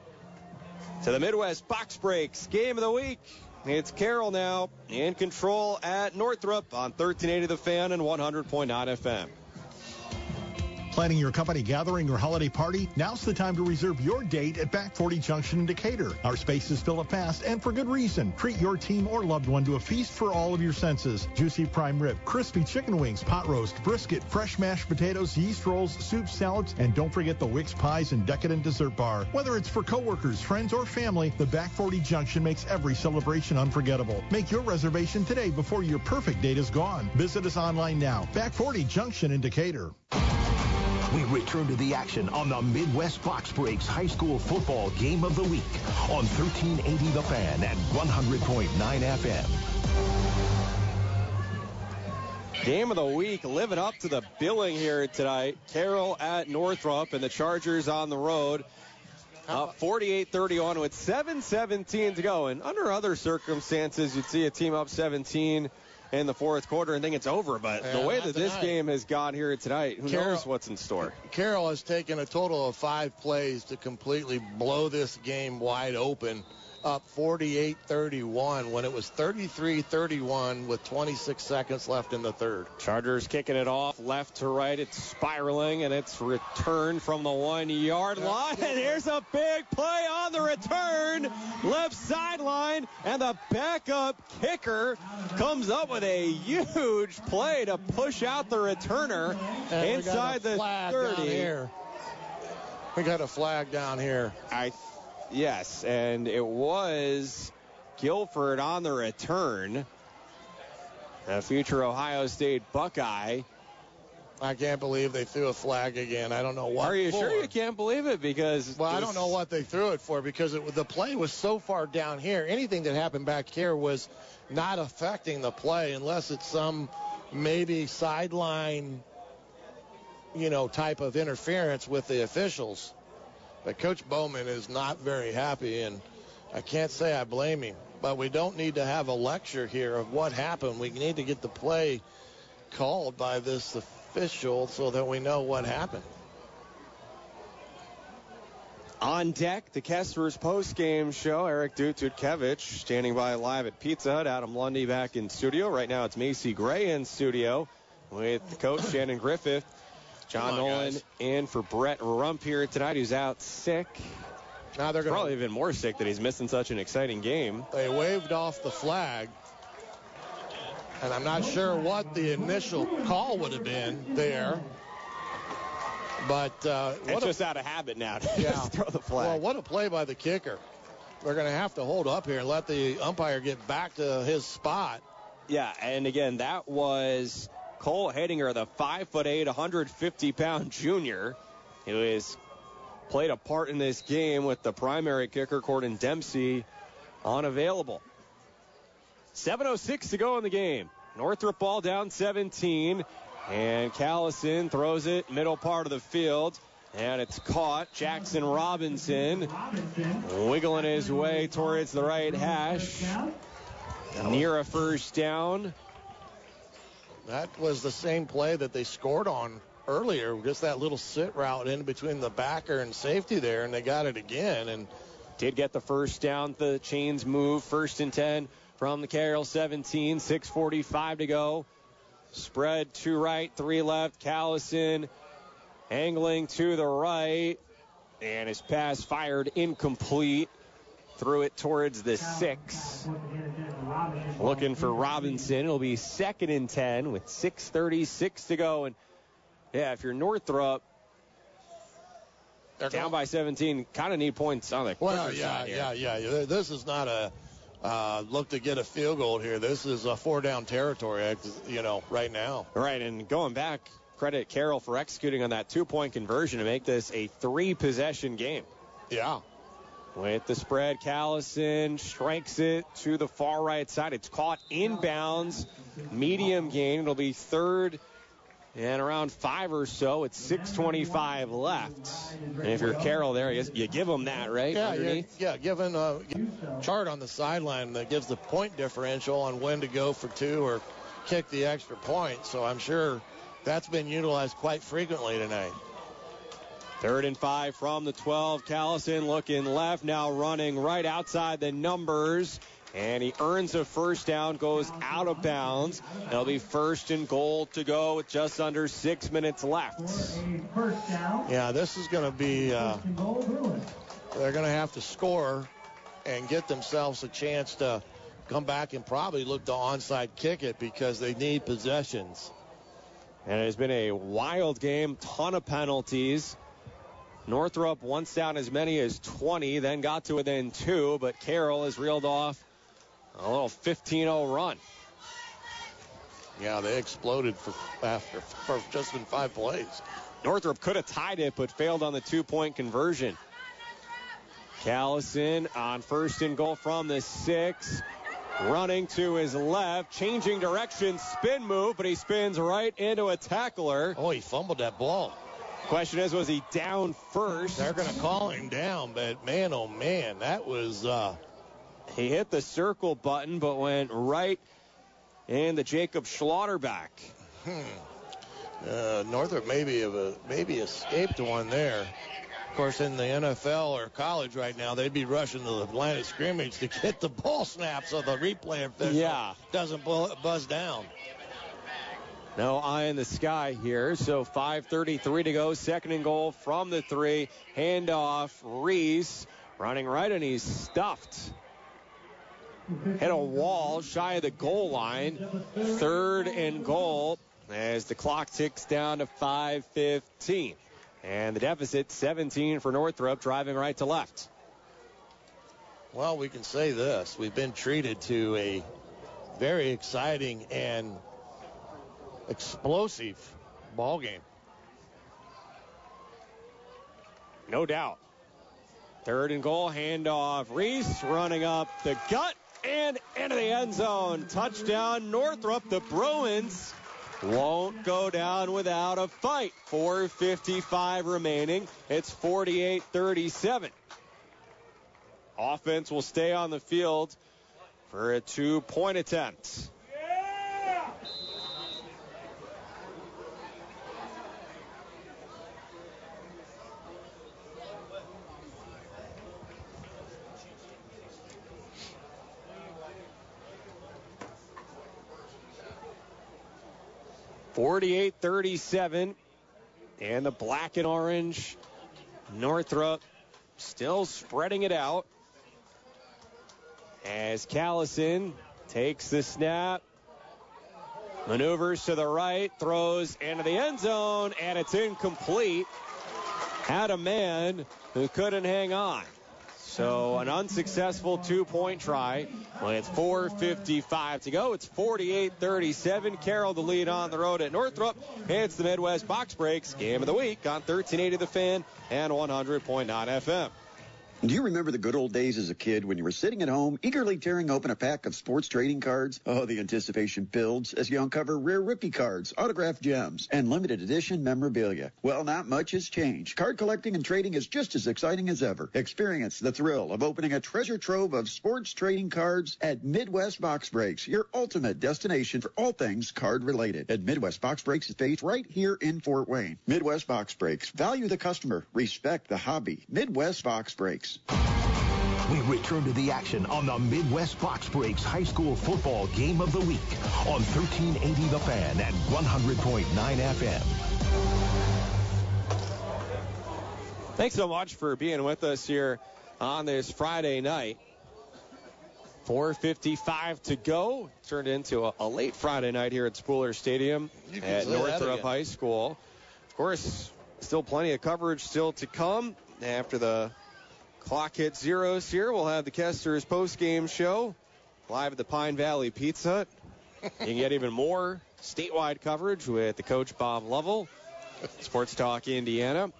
C: to the Midwest Box Breaks Game of the Week, it's Carroll now in control at Northrop on 1380 The Fan and 100.9 FM.
I: Planning your company gathering or holiday party? Now's the time to reserve your date at Back 40 Junction in Decatur. Our spaces fill up fast and for good reason. Treat your team or loved one to a feast for all of your senses. Juicy prime rib, crispy chicken wings, pot roast, brisket, fresh mashed potatoes, yeast rolls, soups, salads, and don't forget the Wix pies and decadent dessert bar. Whether it's for coworkers, friends, or family, the Back 40 Junction makes every celebration unforgettable. Make your reservation today before your perfect date is gone. Visit us online now. Back 40 Junction in Decatur.
A: We return to the action on the Midwest Box Breaks High School Football Game of the Week on 1380 The Fan and 100.9 FM.
C: Game of the week, living up to the billing here tonight. Carroll at Northrop and the Chargers on the road. Up 48-31 with 7:17 to go. And under other circumstances, you'd see a team up 17 in the fourth quarter and think it's over. But the way that this game has gone here tonight, who knows what's in store?
D: Carroll has taken a total of 5 plays to completely blow this game wide open. Up 48-31 when it was 33-31 with 26 seconds left in the third.
C: Chargers kicking it off left to right. It's spiraling, and it's returned from the 1-yard line. And here's a big play on the return. Left sideline, and the backup kicker comes up with a huge play to push out the returner inside the 30.
D: We got a flag down here.
C: Yes, and it was Guilford on the return. A future Ohio State Buckeye.
D: I can't believe they threw a flag again. I don't know what.
C: Are you sure you can't believe it? Because
D: I don't know what they threw it for, because the play was so far down here. Anything that happened back here was not affecting the play unless it's some maybe sideline, type of interference with the officials. But Coach Bowman is not very happy, and I can't say I blame him. But we don't need to have a lecture here of what happened. We need to get the play called by this official so that we know what happened.
C: On deck, the Kesslers post-game show. Eric Dutkevich standing by live at Pizza Hut. Adam Lundy back in studio. Right now it's Macy Gray in studio with the coach, Shannon Griffith. John Nolan in for Brett Rump here tonight, who's out sick.
D: Now they're
C: probably even more sick that he's missing such an exciting game.
D: They waved off the flag, and I'm not sure what the initial call would have been there. But
C: it's just out of habit now to just throw the flag.
D: Well, what a play by the kicker. They're going to have to hold up here and let the umpire get back to his spot.
C: Yeah, and again, that was Cole Hedinger, the 5'8", 150-pound junior, who has played a part in this game with the primary kicker, Corden Dempsey, unavailable. 7:06 to go in the game. Northrop ball down 17, and Callison throws it middle part of the field, and it's caught. Jackson Robinson wiggling his way towards the right hash. Near a first down.
D: That was the same play that they scored on earlier, just that little sit route in between the backer and safety there, and they got it again. And
C: did get the first down. The chains move. 1st and 10 from the Carroll 17. 6:45 to go. Spread 2 right, 3 left. Callison angling to the right, and his pass fired incomplete. Threw it towards the 6. Looking for Robinson. It'll be 2nd and 10 with 6:36 to go. And, if you're Northrop, down by 17, kind of need points on the quicker side here.
D: Yeah. This is not a look to get a field goal here. This is a 4-down territory, right now.
C: Right, and going back, credit Carroll for executing on that 2-point conversion to make this a 3-possession game.
D: Yeah.
C: With the spread, Callison strikes it to the far right side. It's caught inbounds, medium gain. It'll be 3rd and around 5 or so. It's 6:25 left. And if you're Carroll there, you give them that, right?
D: Yeah, given a chart on the sideline that gives the point differential on when to go for 2 or kick the extra point. So I'm sure that's been utilized quite frequently tonight.
C: 3rd and 5 from the 12. Callison looking left, now running right outside the numbers. And he earns a first down, goes out of bounds. It'll be 1st and goal to go with just under 6 minutes left.
D: Yeah, this is going to be, they're going to have to score and get themselves a chance to come back and probably look to onside kick it because they need possessions.
C: And it has been a wild game, ton of penalties. Northrop once down as many as 20, then got to within 2, but Carroll has reeled off a little 15-0 run.
D: Yeah, they exploded for just in 5 plays.
C: Northrop could have tied it, but failed on the 2-point conversion. Callison on 1st and goal from the 6. Running to his left, changing direction, spin move, but he spins right into a tackler.
D: Oh, he fumbled that ball.
C: Question is, was he down first?
D: They're going to call him down, but man, oh man, that was...
C: He hit the circle button, but went right in the Jacob Schlotterback.
D: Northrop maybe escaped one there. Of course, in the NFL or college right now, they'd be rushing to the line of scrimmage to get the ball snap so the replay official doesn't buzz down.
C: No eye in the sky here, so 5:33 to go. 2nd and goal from the 3. Handoff, Reese running right, and he's stuffed. Hit a wall shy of the goal line. 3rd and goal as the clock ticks down to 5:15. And the deficit, 17 for Northrop, driving right to left.
D: Well, we can say this. We've been treated to a very exciting and explosive ball game.
C: No doubt. 3rd and goal, handoff. Reese running up the gut and into the end zone. Touchdown, Northrop. The Bruins won't go down without a fight. 4:55 remaining. It's 48-37. Offense will stay on the field for a 2-point attempt. .38-37, and the black and orange Northrop still spreading it out as Callison takes the snap, maneuvers to the right, throws into the end zone, and it's incomplete. Had a man who couldn't hang on. So an unsuccessful 2-point try. With 4:55 to go, it's 48-37. Carroll the lead on the road at Northrop. It's the Midwest Box Breaks Game of the Week on 1380 The Fan and 100.9 FM.
G: Do you remember the good old days as a kid when you were sitting at home, eagerly tearing open a pack of sports trading cards? Oh, the anticipation builds as you uncover rare rookie cards, autographed gems, and limited edition memorabilia. Well, not much has changed. Card collecting and trading is just as exciting as ever. Experience the thrill of opening a treasure trove of sports trading cards at Midwest Box Breaks, your ultimate destination for all things card-related. At Midwest Box Breaks is based right here in Fort Wayne. Midwest Box Breaks. Value the customer. Respect the hobby. Midwest Box Breaks.
A: We return to the action on the Midwest Box Breaks High School Football Game of the Week on 1380 The Fan and 100.9 FM.
C: Thanks so much for being with us here on this Friday night. 4:55 to go. Turned into a late Friday night here at Spooler Stadium at Northrop High School. Of course, still plenty of coverage still to come after the clock hits zeros here. We'll have the Kester's post-game show live at the Pine Valley Pizza Hut. You can get even more statewide coverage with the coach Bob Lovell, Sports Talk Indiana.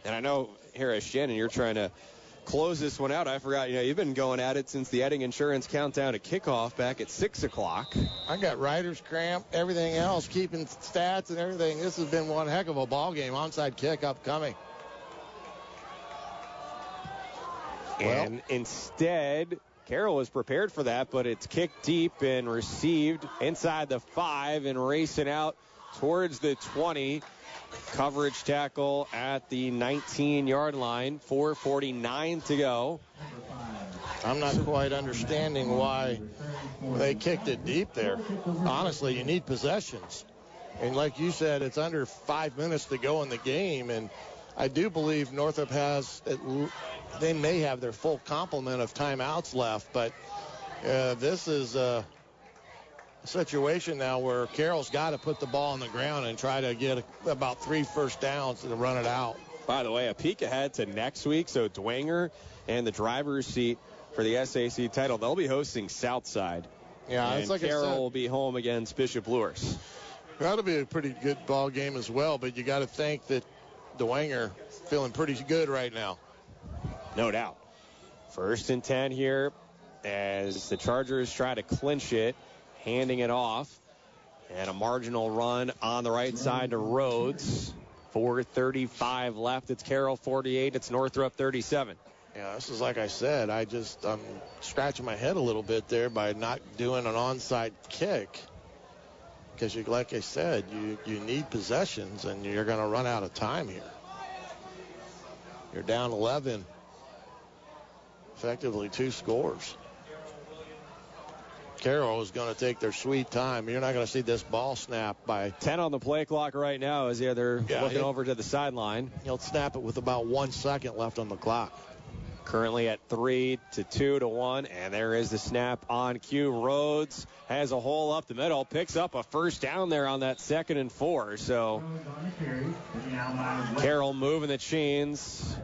C: And I know here at Shannon, you're trying to close this one out. I forgot, you've been going at it since the Edding Insurance countdown to kickoff back at 6 o'clock.
D: I got writer's cramp, everything else, keeping stats and everything. This has been one heck of a ball game. Onside kick upcoming.
C: And instead, Carroll was prepared for that, but it's kicked deep and received inside the 5 and racing out towards the 20. Coverage tackle at the 19-yard line. 4:49 to go.
D: I'm not quite understanding why they kicked it deep there. Honestly, you need possessions. And like you said, it's under 5 minutes to go in the game. And I do believe Northrop they may have their full complement of timeouts left. But this is a situation now where Carroll's got to put the ball on the ground and try to get about 3 first downs to run it out.
C: By the way, a peek ahead to next week. So Dwenger and the driver's seat for the SAC title, they'll be hosting Southside.
D: Yeah,
C: and
D: it's like
C: Carroll
D: I said,
C: will be home against Bishop Luers.
D: That'll be a pretty good ball game as well, but you got to think that Dwenger feeling pretty good right now.
C: No doubt. 1st and 10 here as the Chargers try to clinch it, handing it off. And a marginal run on the right side to Rhodes. 4:35 left. It's Carroll 48. It's Northrop 37.
D: Yeah, this is like I said. I'm scratching my head a little bit there by not doing an onside kick. Because, like I said, you need possessions, and you're going to run out of time here. You're down 11. Effectively 2 scores. Carroll is going to take their sweet time. You're not going to see this ball snap by
C: 10 on the play clock right now as they're looking over to the sideline.
D: He'll snap it with about 1 second left on the clock.
C: Currently at 3-2-1, and there is the snap on cue. Rhodes has a hole up the middle, picks up a first down there on that 2nd and 4. So Carroll moving the chains,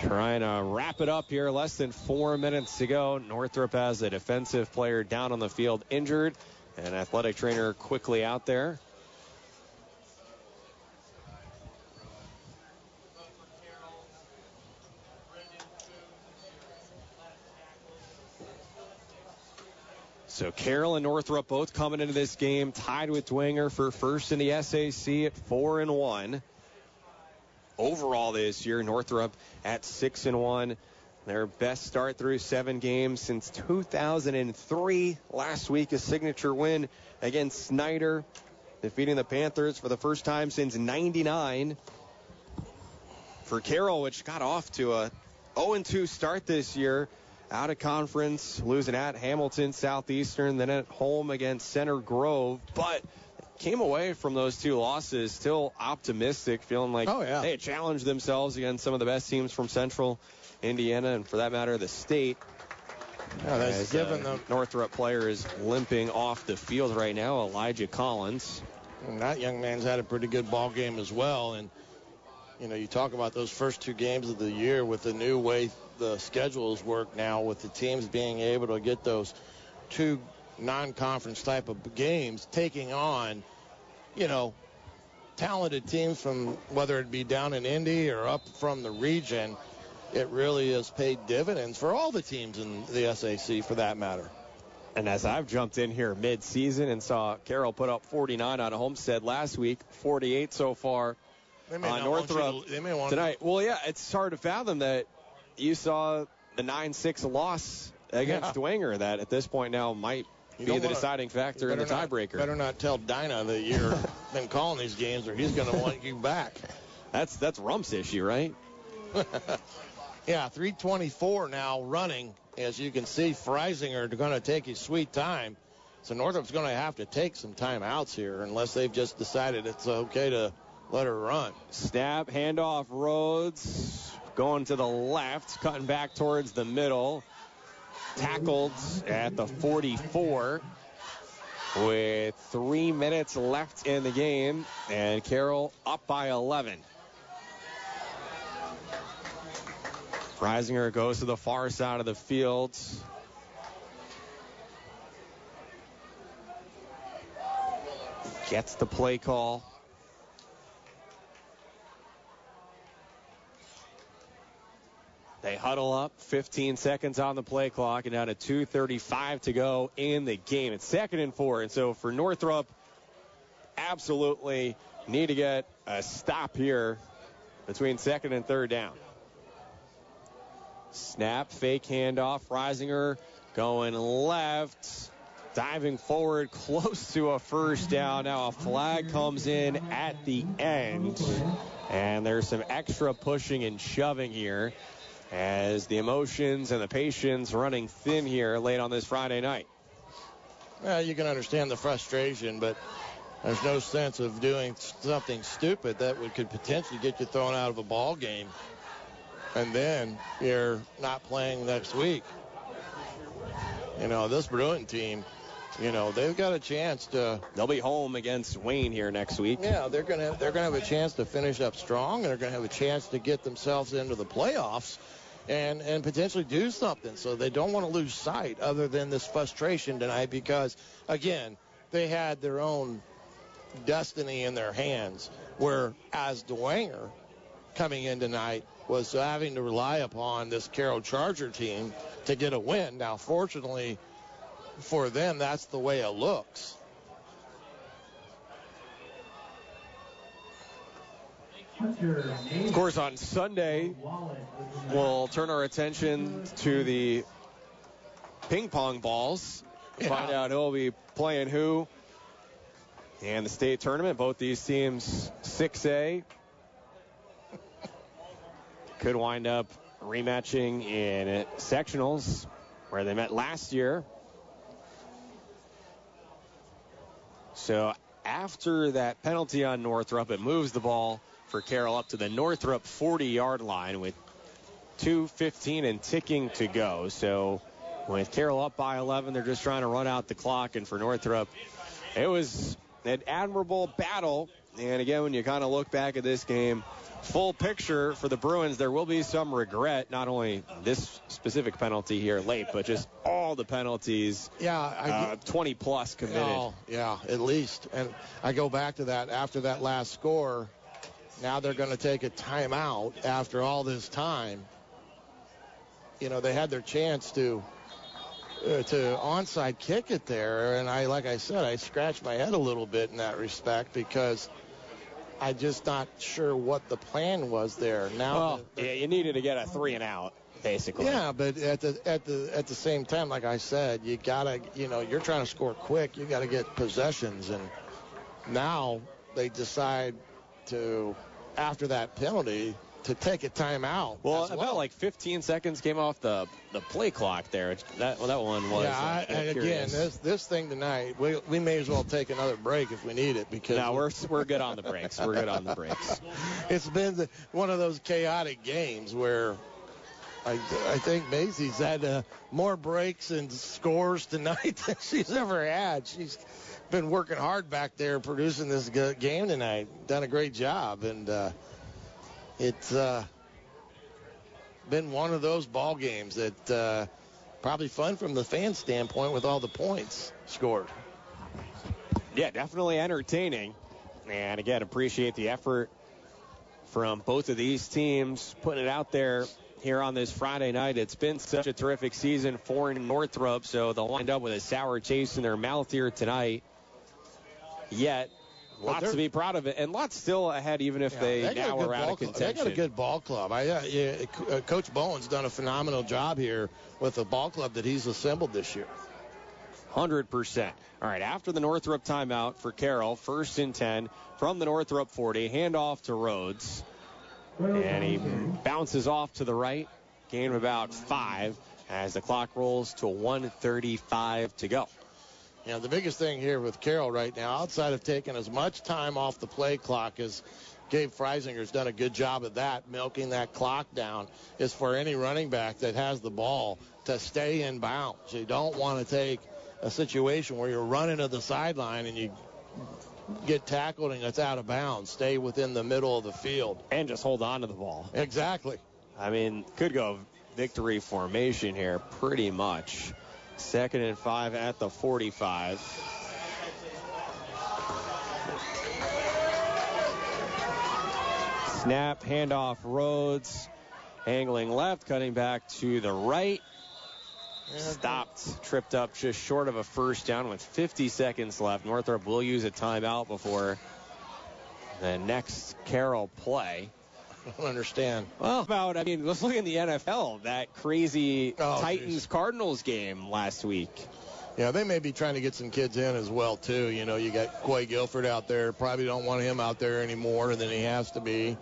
C: trying to wrap it up here. Less than 4 minutes to go. Northrop has a defensive player down on the field injured. An athletic trainer quickly out there. So Carroll and Northrop both coming into this game tied with Dwenger for first in the SAC at 4-1. Overall this year, Northrop at 6-1. Their best start through 7 games since 2003. Last week, a signature win against Snyder, defeating the Panthers for the first time since '99. For Carroll, which got off to a 0-2 start this year, out of conference, losing at Hamilton Southeastern, then at home against Center Grove, but came away from those 2 losses still optimistic, feeling like they had challenged themselves against some of the best teams from Central Indiana, and for that matter, the state. As Northrop player is limping off the field right now, Elijah Collins.
D: And that young man's had a pretty good ball game as well, and you talk about those first 2 games of the year with the new way the schedules work now, with the teams being able to get those 2 non-conference type of games, taking on, talented teams from whether it be down in Indy or up from the region. It really has paid dividends for all the teams in the SAC for that matter.
C: And as I've jumped in here mid-season and saw Carroll put up 49 on Homestead last week, 48 so far on Northrop tonight. Well, yeah, it's hard to fathom that you saw the 9-6 loss against Dwenger that at this point now might be the deciding factor in the tiebreaker.
D: Better not tell Dinah that you've been calling these games or he's going to want you back.
C: That's Rump's issue, right?
D: Yeah, 3:24 now running. As you can see, Freisinger going to take his sweet time. So Northrop's going to have to take some timeouts here unless they've just decided it's okay to let her run.
C: Snap, handoff, Rhodes going to the left, cutting back towards the middle. Tackled at the 44 with 3 minutes left in the game, and Carroll up by 11. Freisinger goes to the far side of the field. Gets the play call. They huddle up, 15 seconds on the play clock, and down to 2:35 to go in the game. It's 2nd and 4, and so for Northrop, absolutely need to get a stop here between 2nd and 3rd down. Snap, fake handoff, Freisinger going left, diving forward, close to a first down. Now a flag comes in at the end, and there's some extra pushing and shoving here as the emotions and the patience running thin here late on this Friday night.
D: Well, you can understand the frustration, but there's no sense of doing something stupid that could potentially get you thrown out of a ball game, and then you're not playing next week. This Bruin team, they've got a chance to.
C: They'll be home against Wayne here next week.
D: Yeah, they're gonna have a chance to finish up strong, and they're gonna have a chance to get themselves into the playoffs, and potentially do something. So they don't want to lose sight other than this frustration tonight, because again, they had their own destiny in their hands. Whereas Dwenger coming in tonight was having to rely upon this Carroll Charger team to get a win. Now, fortunately for them, that's the way it looks.
C: Of course, on Sunday, we'll turn our attention to the ping pong balls. Find out who'll be playing who in the state tournament. Both these teams 6A. Could wind up rematching in sectionals where they met last year. So after that penalty on Northrop, it moves the ball for Carroll up to the Northrop 40-yard line with 2:15 and ticking to go. So with Carroll up by 11, they're just trying to run out the clock. And for Northrop, it was an admirable battle. And again, when you kind of look back at this game, full picture for the Bruins, there will be some regret, not only this specific penalty here late, but just all the penalties. 20-plus committed.
D: Oh, yeah, at least. And I go back to that after that last score. Now they're going to take a timeout after all this time. They had their chance to onside kick it there, and like I said, I scratched my head a little bit in that respect, because I'm just not sure what the plan was there. Now,
C: you needed to get a 3-and-out, basically.
D: Yeah, but at the same time, like I said, you gotta, you're trying to score quick. You got to get possessions, and now they decide to, after that penalty, to take a timeout.
C: Well, about like 15 seconds came off the play clock there. That one was.
D: Yeah, and again, this thing tonight, we may as well take another break if we need it, because
C: no, we're good on the breaks. We're good on the breaks.
D: It's been one of those chaotic games where I think Macy's had more breaks and scores tonight than she's ever had. She's been working hard back there producing this game tonight. Done a great job, and it's been one of those ball games that probably fun from the fan standpoint with all the points scored.
C: Yeah, definitely entertaining. And again, appreciate the effort from both of these teams putting it out there here on this Friday night. It's been such a terrific season for Northrop, so they'll wind up with a sour taste in their mouth here tonight. Yet, lots to be proud of it, and lots still ahead, even if they now are out of contention.
D: They got a good ball club. Coach Bowen's done a phenomenal job here with the ball club that he's assembled this year.
C: 100%. All right, after the Northrop timeout for Carroll, 1st and 10 from the Northrop 40, handoff to Rhodes. And he bounces off to the right, gain of about 5 as the clock rolls to 1:35 to go.
D: The biggest thing here with Carroll right now, outside of taking as much time off the play clock as Gabe Freisinger's done a good job of that, milking that clock down, is for any running back that has the ball to stay in bounds. You don't want to take a situation where you're running to the sideline and you get tackled and it's out of bounds. Stay within the middle of the field.
C: And just hold on to the ball.
D: Exactly.
C: I mean, could go victory formation here pretty much. 2nd and 5 at the 45. Snap, handoff, Rhodes. Angling left, cutting back to the right. Stopped, tripped up just short of a first down with 50 seconds left. Northrop will use a timeout before the next Carroll play.
D: I don't understand.
C: Well, let's look in the NFL. That crazy Titans-Cardinals game last week.
D: Yeah, they may be trying to get some kids in as well, too. You got Quay Guilford out there. Probably don't want him out there any more than he has to be.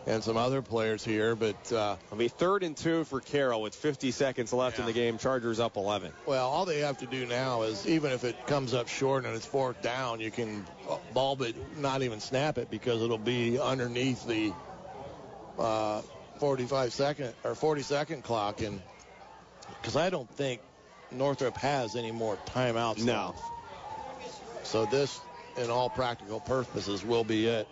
D: and some other players here, but
C: it'll be 3rd and 2 for Carroll with 50 seconds left in the game. Chargers up 11.
D: Well, all they have to do now is, even if it comes up short and it's 4th down, you can bulb it, not even snap it, because it'll be underneath the 40-second clock, and because I don't think Northrop has any more timeouts.
C: No.
D: Left. So this, in all practical purposes, will be it.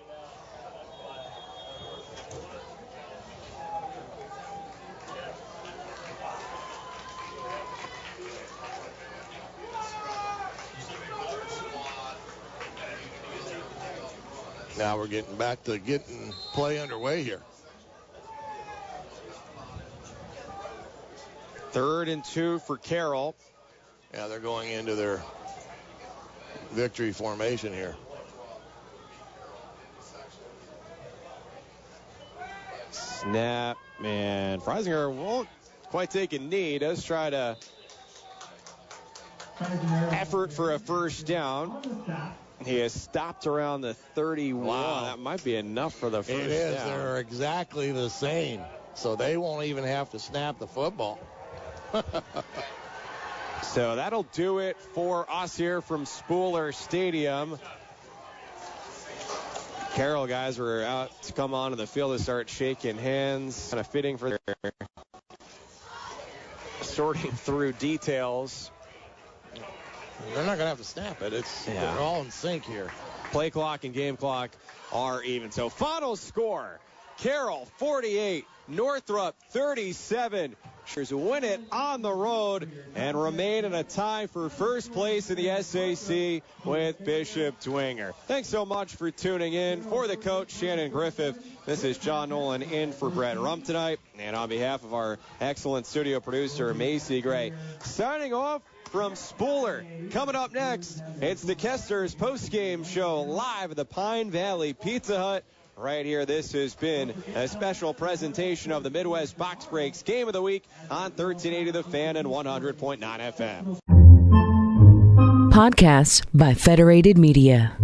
D: Now we're getting back to getting play underway here.
C: 3rd and 2 for Carroll.
D: Yeah, they're going into their victory formation here.
C: Snap, and Freisinger won't quite take a knee. Does try to effort for a 1st down. He has stopped around the 31. Wow. That might be enough for the 1st down.
D: It is. They're exactly the same. So they won't even have to snap the football.
C: So that'll do it for us here from Spooler Stadium. Carroll guys were out to come onto the field to start shaking hands, kind of fitting for their sorting through details.
D: They're not going to have to snap it. They're all in sync here.
C: Play clock and game clock are even. So final score, Carroll 48, Northrop 37. Win it on the road and remain in a tie for 1st place in the SAC with Bishop Dwenger. Thanks so much for tuning in. For the coach, Shannon Griffith, this is John Nolan in for Brett Rump tonight. And on behalf of our excellent studio producer, Macy Gray, signing off from Spooler. Coming up next, it's the Kester's postgame show live at the Pine Valley Pizza Hut. Right here, this has been a special presentation of the Midwest Box Breaks Game of the Week on 1380 The Fan and 100.9 FM.
N: Podcasts by Federated Media.